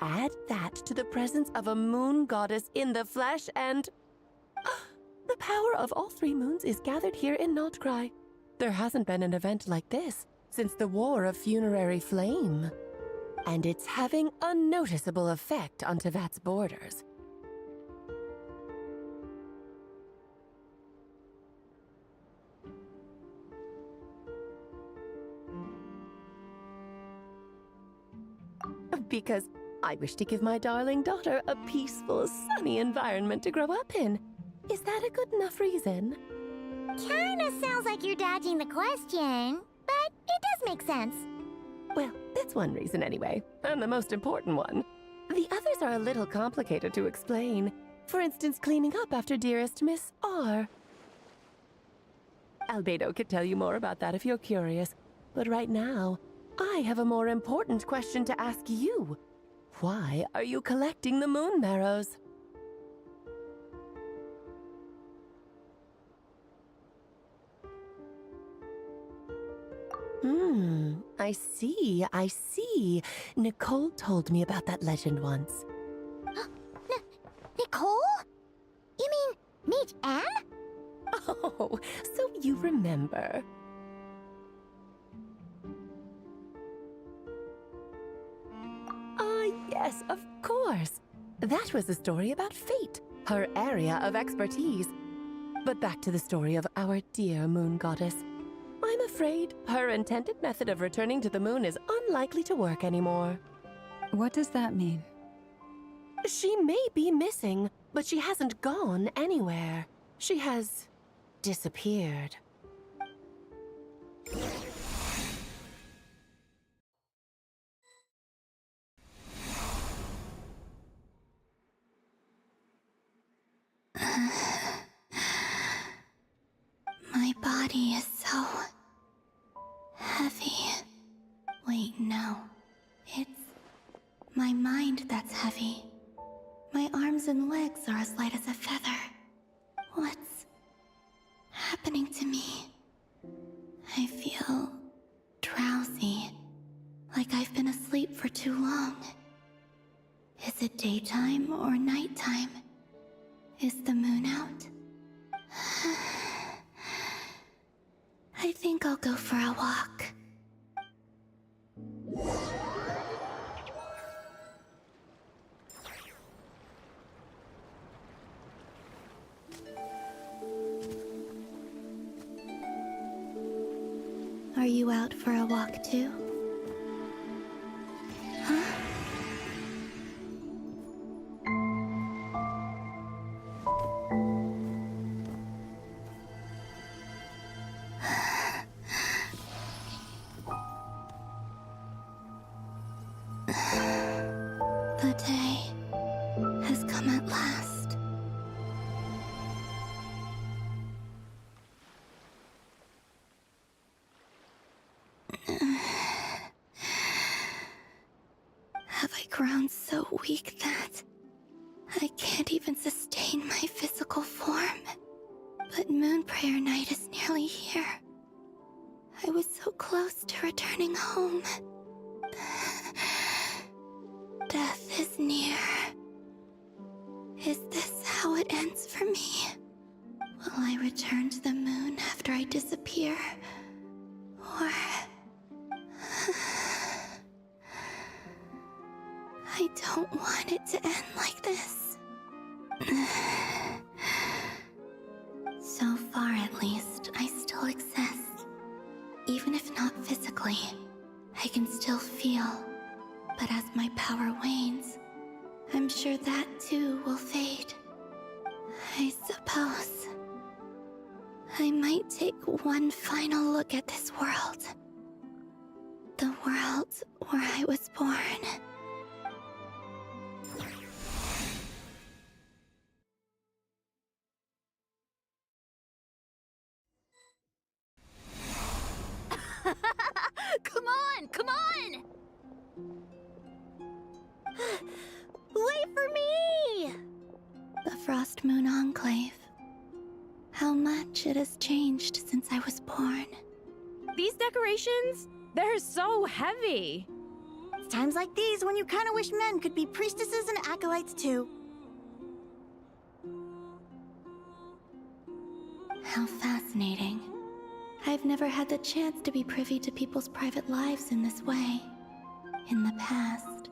Speaker 11: Add that to the presence of a moon goddess in the flesh and... the power of all 3 moons is gathered here in Not Cry. There hasn't been an event like this since the War of Funerary Flame. And it's having a noticeable effect on Tevat's borders. Because I wish to give my darling daughter a peaceful, sunny environment to grow up in. Is that a good enough reason?
Speaker 7: Kinda sounds like you're dodging the question, but it does make sense.
Speaker 11: Well, that's one reason anyway, and the most important one. The others are a little complicated to explain. For instance, cleaning up after dearest Miss R. Albedo could tell you more about that if you're curious, but right now, I have a more important question to ask you. Why are you collecting the moon marrows? I see. Nicole told me about that legend once.
Speaker 7: Nicole? You mean Mage Anne?
Speaker 11: Oh, so you remember. Ah, yes, of course. That was a story about fate, her area of expertise. But back to the story of our dear moon goddess. I'm afraid her intended method of returning to the moon is unlikely to work anymore.
Speaker 3: What does that mean?
Speaker 11: She may be missing, but she hasn't gone anywhere. She has disappeared.
Speaker 4: My body is so heavy. Wait, no. It's my mind that's heavy. arms and legs are as light as a feather. What's happening to me? I feel drowsy, like I've been asleep for too long. Is it daytime or nighttime? Is the moon out? I think I'll go for a walk. Are you out for a walk too? Huh? The day has come at last. Have I grown so weak that I can't even sustain my physical form? But Moon Prayer Night is nearly here. I was so close to returning home. Death is near. Is this how it ends for me? Will I return to the moon after I disappear? Or... I don't want it to end like this. So far, at least, I still exist. Even if not physically, I can still feel. But as my power wanes, I'm sure that too will fade. I suppose I might take one final look at this world. The world where I was born.
Speaker 21: Come on! Come on! Wait for me!
Speaker 4: The Frost Moon Enclave. How much it has changed since I was born.
Speaker 10: These decorations, they're so heavy.
Speaker 7: It's times like these when you kind of wish men could be priestesses and acolytes too.
Speaker 4: How fascinating. I've never had the chance to be privy to people's private lives in this way. In the past,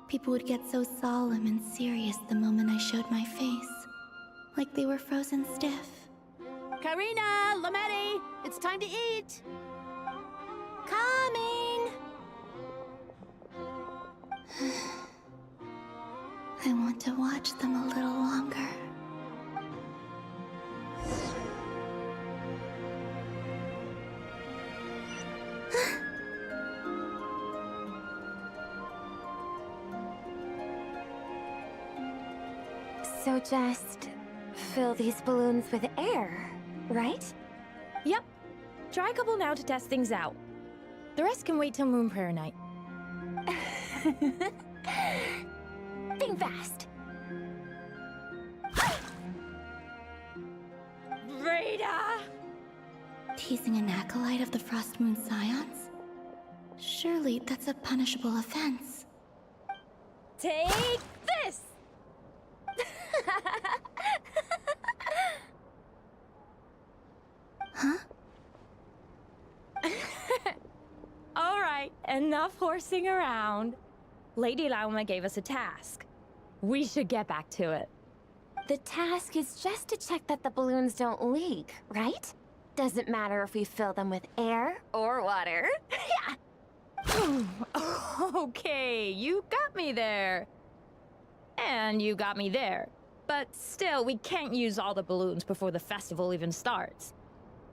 Speaker 4: people would get so solemn and serious the moment I showed my face. Like they were frozen stiff.
Speaker 21: Karina, Lametti, it's time to eat. Coming.
Speaker 4: I want to watch them a little longer.
Speaker 16: So just fill these balloons with air, right?
Speaker 10: Yep. Try a couple now to test things out. The rest can wait till Moon Prayer Night.
Speaker 16: Think fast.
Speaker 10: Breda!
Speaker 4: Teasing an acolyte of the Frost Moon Scions? Surely that's a punishable offense.
Speaker 10: Take this!
Speaker 4: Huh?
Speaker 10: All right, enough horsing around. Lady Lauma gave us a task. We should get back to it.
Speaker 16: The task is just to check that the balloons don't leak, right? Doesn't matter if we fill them with air or water.
Speaker 10: Okay, you got me there. And you got me there. But still, we can't use all the balloons before the festival even starts.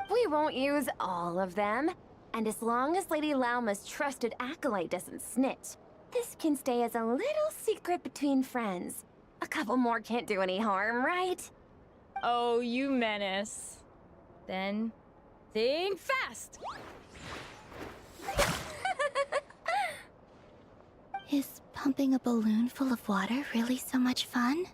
Speaker 16: We won't use all of them. And as long as Lady Lauma's trusted acolyte doesn't snitch, this can stay as a little secret between friends. A couple more can't do any harm, right?
Speaker 10: Oh, you menace. Then, think fast!
Speaker 4: Is pumping a balloon full of water really so much fun?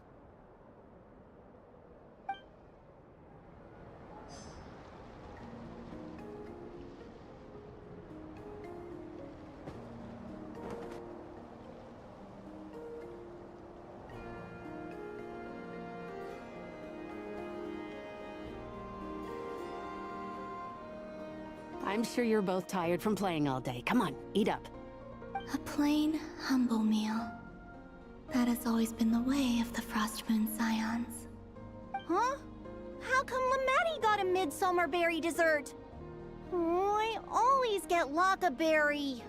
Speaker 6: I'm sure you're both tired from playing all day. Come on, eat up.
Speaker 4: A plain, humble meal. That has always been the way of the Frost Moon Scions.
Speaker 21: Huh? How come Lamatti got a midsummer berry dessert? Oh, I always get Lockaberry.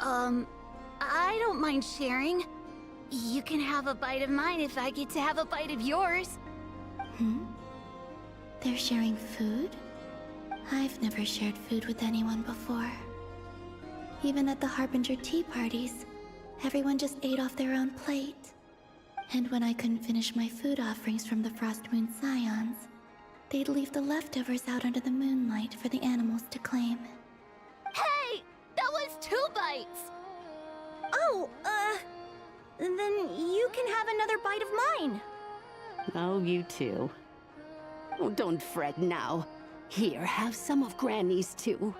Speaker 21: I don't mind sharing. You can have a bite of mine if I get to have a bite of yours.
Speaker 4: They're sharing food? I've never shared food with anyone before. Even at the Harbinger tea parties, everyone just ate off their own plate. And when I couldn't finish my food offerings from the Frost Moon Scions, they'd leave the leftovers out under the moonlight for the animals to claim.
Speaker 21: Hey! That was 2 bites! Oh, then you can have another bite of mine.
Speaker 6: Oh, you too. Oh, don't fret now. Here, have some of Granny's too.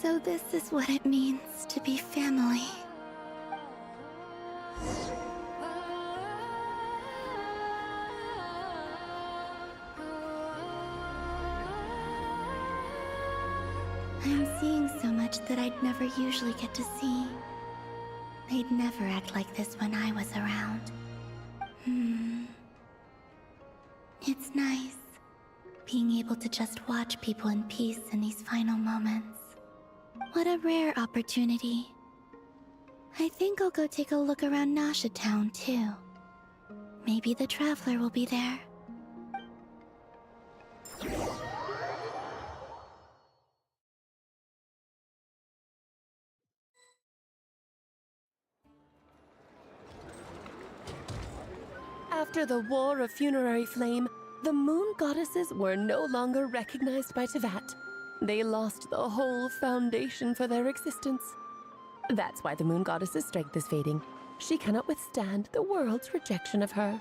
Speaker 4: So this is what it means to be family. I'm seeing so much that I'd never usually get to see. They'd never act like this when I was around. It's nice, being able to just watch people in peace in these final moments. What a rare opportunity. I think I'll go take a look around Nasha Town, too. Maybe the Traveler will be there.
Speaker 22: After the War of Funerary Flame, the Moon Goddesses were no longer recognized by Tevat. They lost the whole foundation for their existence. That's why the Moon Goddess's strength is fading. She cannot withstand the world's rejection of her.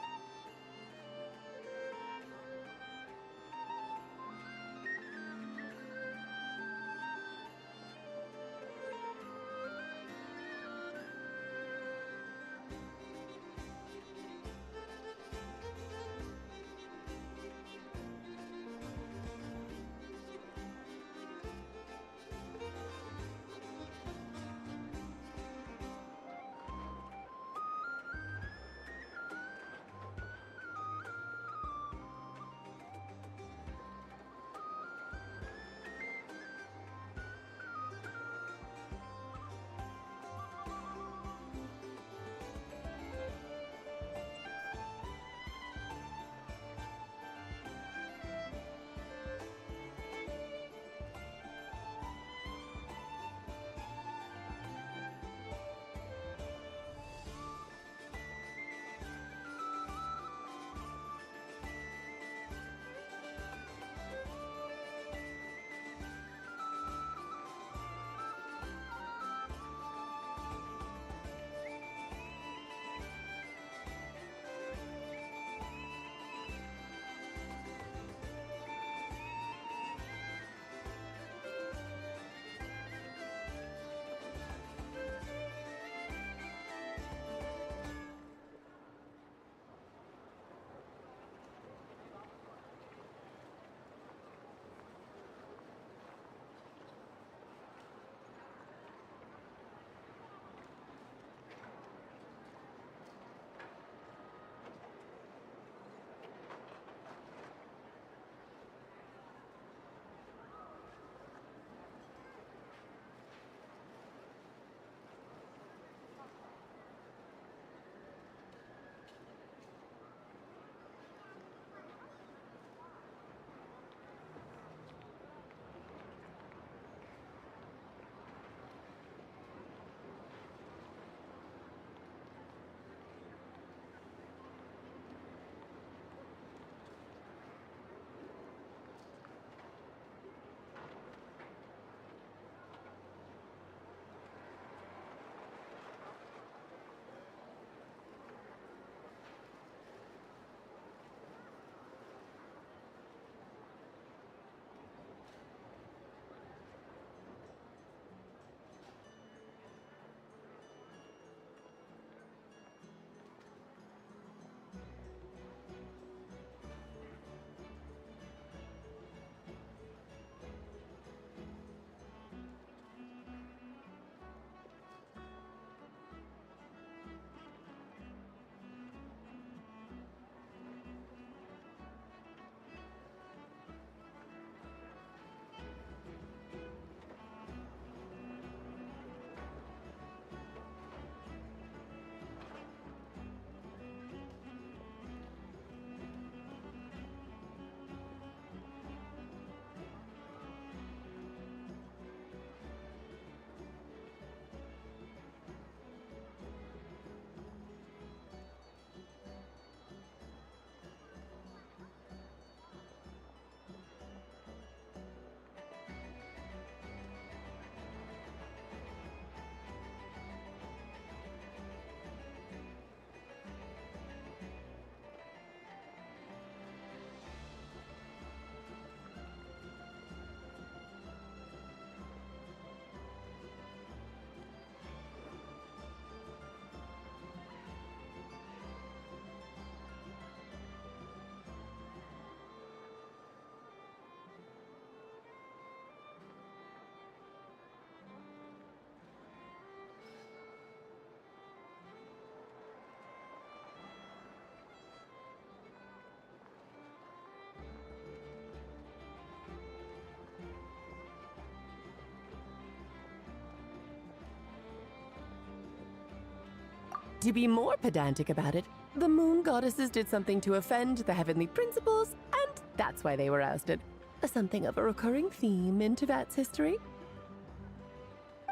Speaker 22: To be more pedantic about it, the moon goddesses did something to offend the heavenly principles, and that's why they were ousted. Something of a recurring theme in Teyvat's history.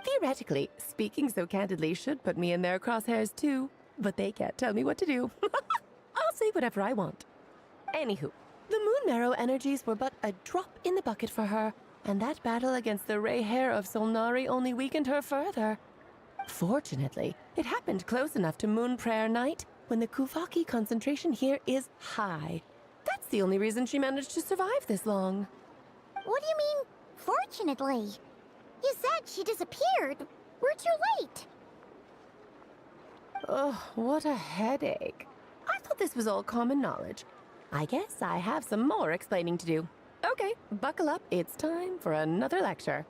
Speaker 22: Theoretically, speaking so candidly should put me in their crosshairs too, but they can't tell me what to do. I'll say whatever I want. Anywho, the Moon Marrow energies were but a drop in the bucket for her, and that battle against the Ray Hair of Solnari only weakened her further. Fortunately, it happened close enough to Moon Prayer Night when the Kuvaki concentration here is high. That's the only reason she managed to survive this long.
Speaker 7: What do you mean, fortunately? You said she disappeared. We're too late.
Speaker 22: Ugh, what a headache. I thought this was all common knowledge. I guess I have some more explaining to do. Okay, buckle up. It's time for another lecture.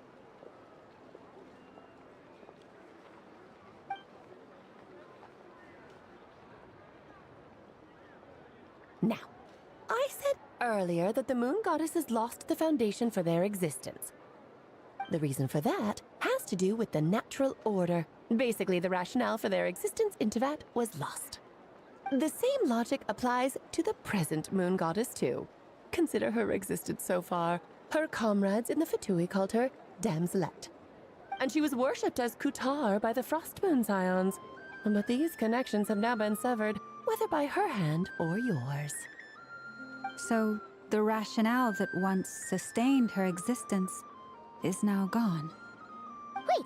Speaker 22: Now, I said earlier that the moon goddesses lost the foundation for their existence. The reason for that has to do with the natural order. Basically, the rationale for their existence in Teyvat was lost. The same logic applies to the present moon goddess too. Consider her existence so far. Her comrades in the Fatui called her Damselette. And she was worshipped as Kutar by the Frost Moon Scions. But these connections have now been severed, whether by her hand or yours.
Speaker 3: So, the rationale that once sustained her existence is now gone.
Speaker 7: Wait,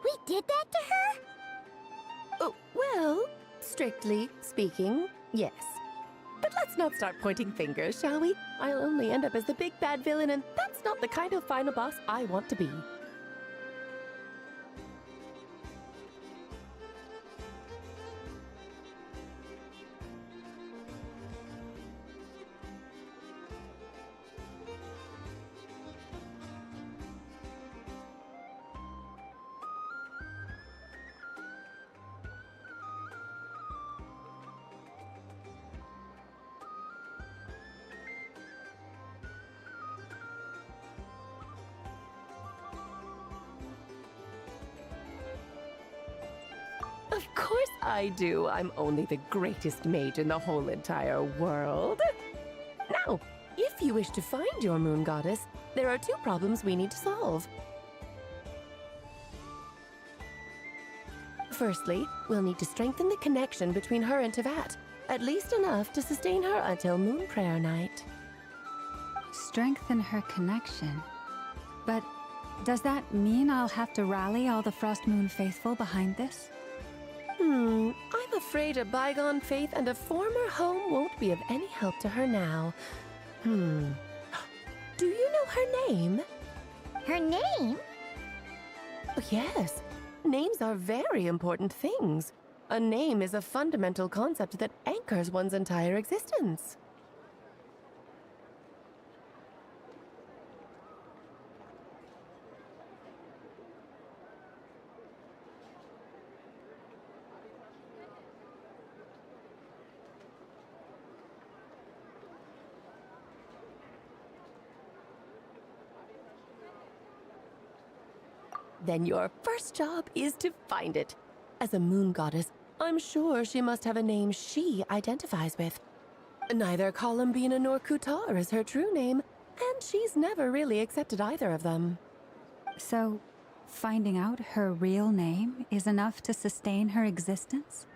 Speaker 7: we did that to her?
Speaker 22: Oh, well, strictly speaking, yes. But let's not start pointing fingers, shall we? I'll only end up as the big bad villain, and that's not the kind of final boss I want to be. Of course I do. I'm only the greatest mage in the whole entire world. Now, if you wish to find your moon goddess, there are two problems we need to solve. Firstly, we'll need to strengthen the connection between her and Teyvat, at least enough to sustain her until Moon Prayer Night.
Speaker 3: Strengthen her connection. But does that mean I'll have to rally all the Frost Moon faithful behind this?
Speaker 22: I'm afraid a bygone faith and a former home won't be of any help to her now. Do you know her name?
Speaker 7: Her name?
Speaker 22: Oh, yes. Names are very important things. A name is a fundamental concept that anchors one's entire existence. Then your first job is to find it. As a moon goddess, I'm sure she must have a name she identifies with. Neither Columbina nor Kutar is her true name, and she's never really accepted either of them.
Speaker 3: So, finding out her real name is enough to sustain her existence?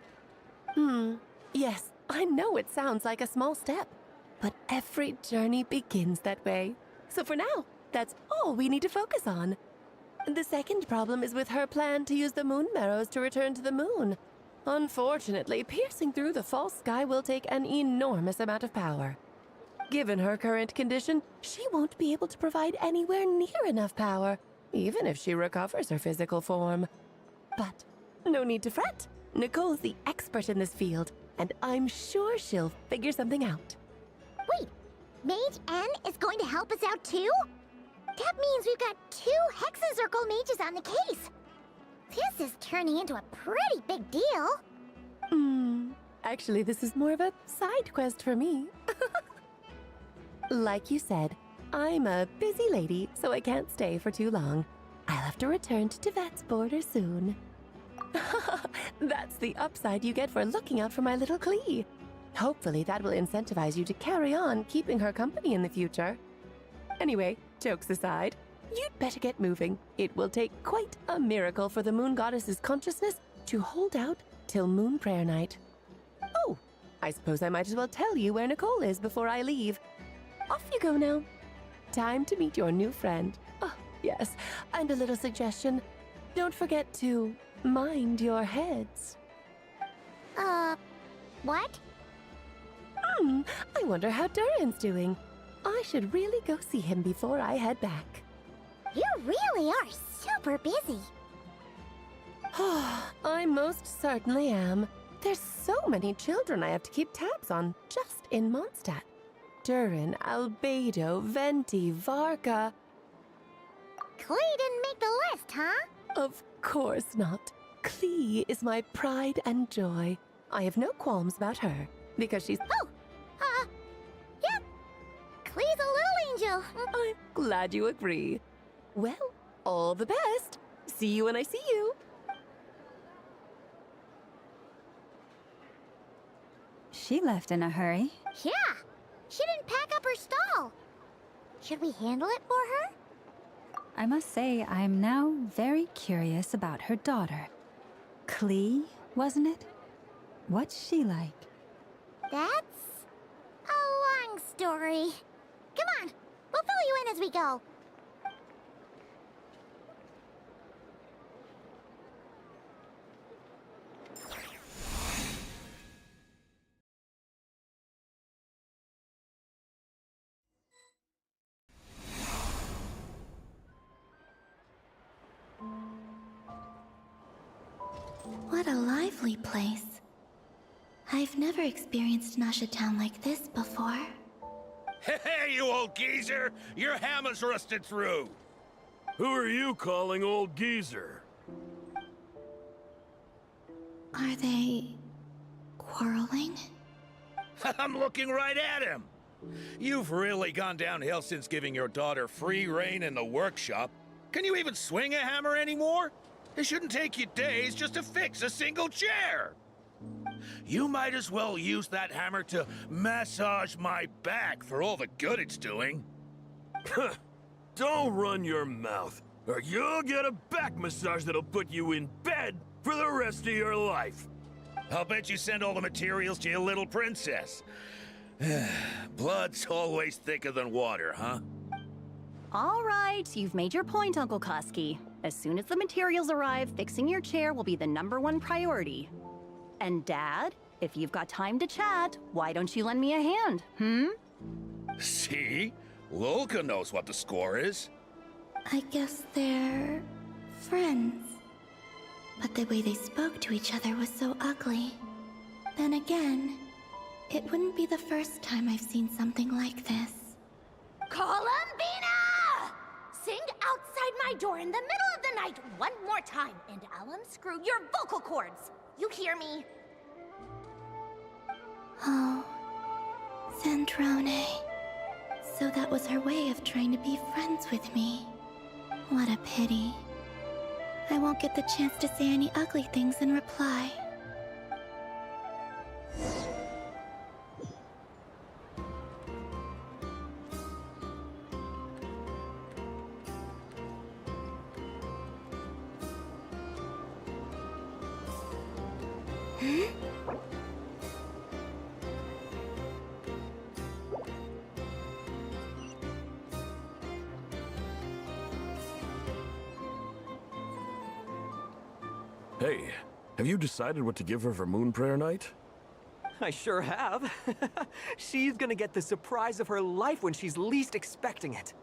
Speaker 22: Yes, I know it sounds like a small step, but every journey begins that way. So for now, that's all we need to focus on. The second problem is with her plan to use the moon marrows to return to the moon. Unfortunately, piercing through the false sky will take an enormous amount of power. Given her current condition, she won't be able to provide anywhere near enough power, even if she recovers her physical form. But no need to fret. Nicole's the expert in this field, and I'm sure she'll figure something out.
Speaker 7: Wait, Mage N is going to help us out too? That means we've got 2 Hexacircle mages on the case. This is turning into a pretty big deal.
Speaker 22: Actually, this is more of a side quest for me. Like you said, I'm a busy lady, so I can't stay for too long. I'll have to return to Teyvat's border soon. That's the upside you get for looking out for my little Klee. Hopefully that will incentivize you to carry on keeping her company in the future. Anyway, jokes aside, you'd better get moving. It will take quite a miracle for the Moon Goddess's consciousness to hold out till Moon Prayer Night. Oh, I suppose I might as well tell you where Nicole is before I leave. Off you go now. Time to meet your new friend. Oh, yes, and a little suggestion. Don't forget to mind your heads.
Speaker 7: What?
Speaker 22: I wonder how Durin's doing. I should really go see him before I head back.
Speaker 7: You really are super busy.
Speaker 22: I most certainly am. There's so many children I have to keep tabs on just in Mondstadt. Durin, Albedo, Venti, VARKA.
Speaker 7: Klee didn't make the list, huh?
Speaker 22: Of course not. Klee is my pride and joy. I have no qualms about her, because she's...
Speaker 7: Yep. Klee's a little angel.
Speaker 22: I'm glad you agree. Well, all the best. See you when I see you.
Speaker 3: She left in a hurry.
Speaker 7: Yeah, she didn't pack up her stall. Should we handle it for her?
Speaker 3: I must say, I'm now very curious about her daughter. Klee, wasn't it? What's she like?
Speaker 7: That's a long story. Come on, we'll fill you in as we go.
Speaker 4: What a lively place. I've never experienced Nasha Town like this before.
Speaker 2: Hey, you old geezer! Your hammer's rusted through!
Speaker 14: Who are you calling old geezer?
Speaker 4: Are they... quarreling?
Speaker 2: I'm looking right at him! You've really gone downhill since giving your daughter free rein in the workshop. Can you even swing a hammer anymore? It shouldn't take you days just to fix a single chair! You might as well use that hammer to massage my back for all the good it's doing.
Speaker 14: Don't run your mouth, or you'll get a back massage that'll put you in bed for the rest of your life.
Speaker 2: I'll bet you send all the materials to your little princess. Blood's always thicker than water, huh?
Speaker 23: All right, you've made your point, Uncle Koski. As soon as the materials arrive, fixing your chair will be the #1 priority. And Dad, if you've got time to chat, why don't you lend me a hand,
Speaker 2: See? Lolka knows what the score is.
Speaker 4: I guess they're... friends. But the way they spoke to each other was so ugly. Then again, it wouldn't be the first time I've seen something like this.
Speaker 16: Columbina! Sing outside my door in the middle of the night one more time, and I'll unscrew your vocal cords. You hear me?
Speaker 4: Oh, Zandrone. So that was her way of trying to be friends with me. What a pity. I won't get the chance to say any ugly things in reply.
Speaker 14: Hey, have you decided what to give her for Moon Prayer Night?
Speaker 24: I sure have. She's gonna get the surprise of her life when she's least expecting it.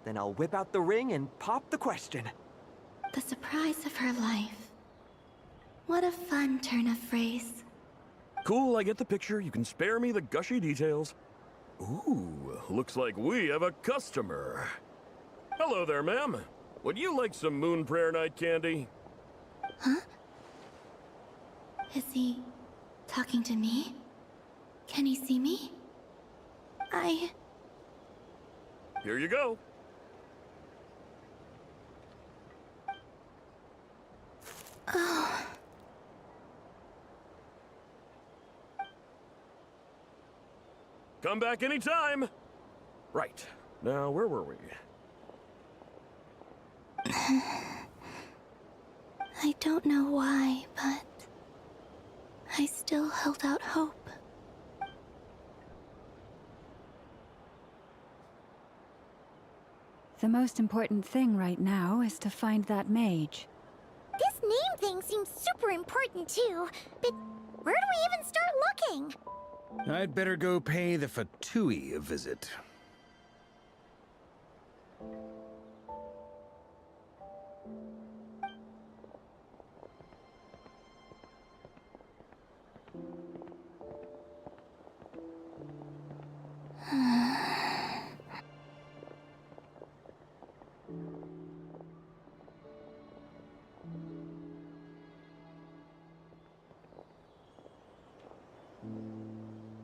Speaker 24: Then I'll whip out the ring and pop the question.
Speaker 4: The surprise of her life. What a fun turn of phrase.
Speaker 14: Cool, I get the picture. You can spare me the gushy details. Ooh, looks like we have a customer. Hello there, ma'am. Would you like some Moon Prayer Night candy?
Speaker 4: Huh? Is he talking to me? Can he see me?
Speaker 14: Here you go.
Speaker 4: Oh,
Speaker 14: Come back anytime! Right. Now, where were we?
Speaker 4: I don't know why, but I still held out hope.
Speaker 3: The most important thing right now is to find that mage.
Speaker 7: This name thing seems super important too, but where do we even start looking?
Speaker 5: I'd better go pay the Fatui a visit.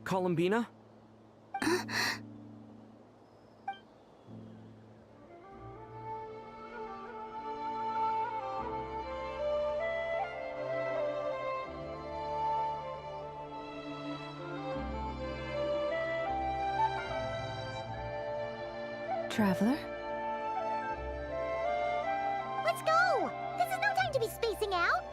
Speaker 24: Columbina?
Speaker 3: Traveler?
Speaker 7: Let's go! This is no time to be spacing out!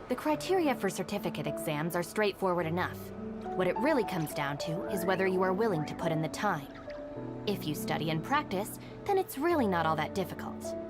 Speaker 16: The criteria for certificate exams are straightforward enough. What it really comes down to is whether you are willing to put in the time. If you study and practice, then it's really not all that difficult.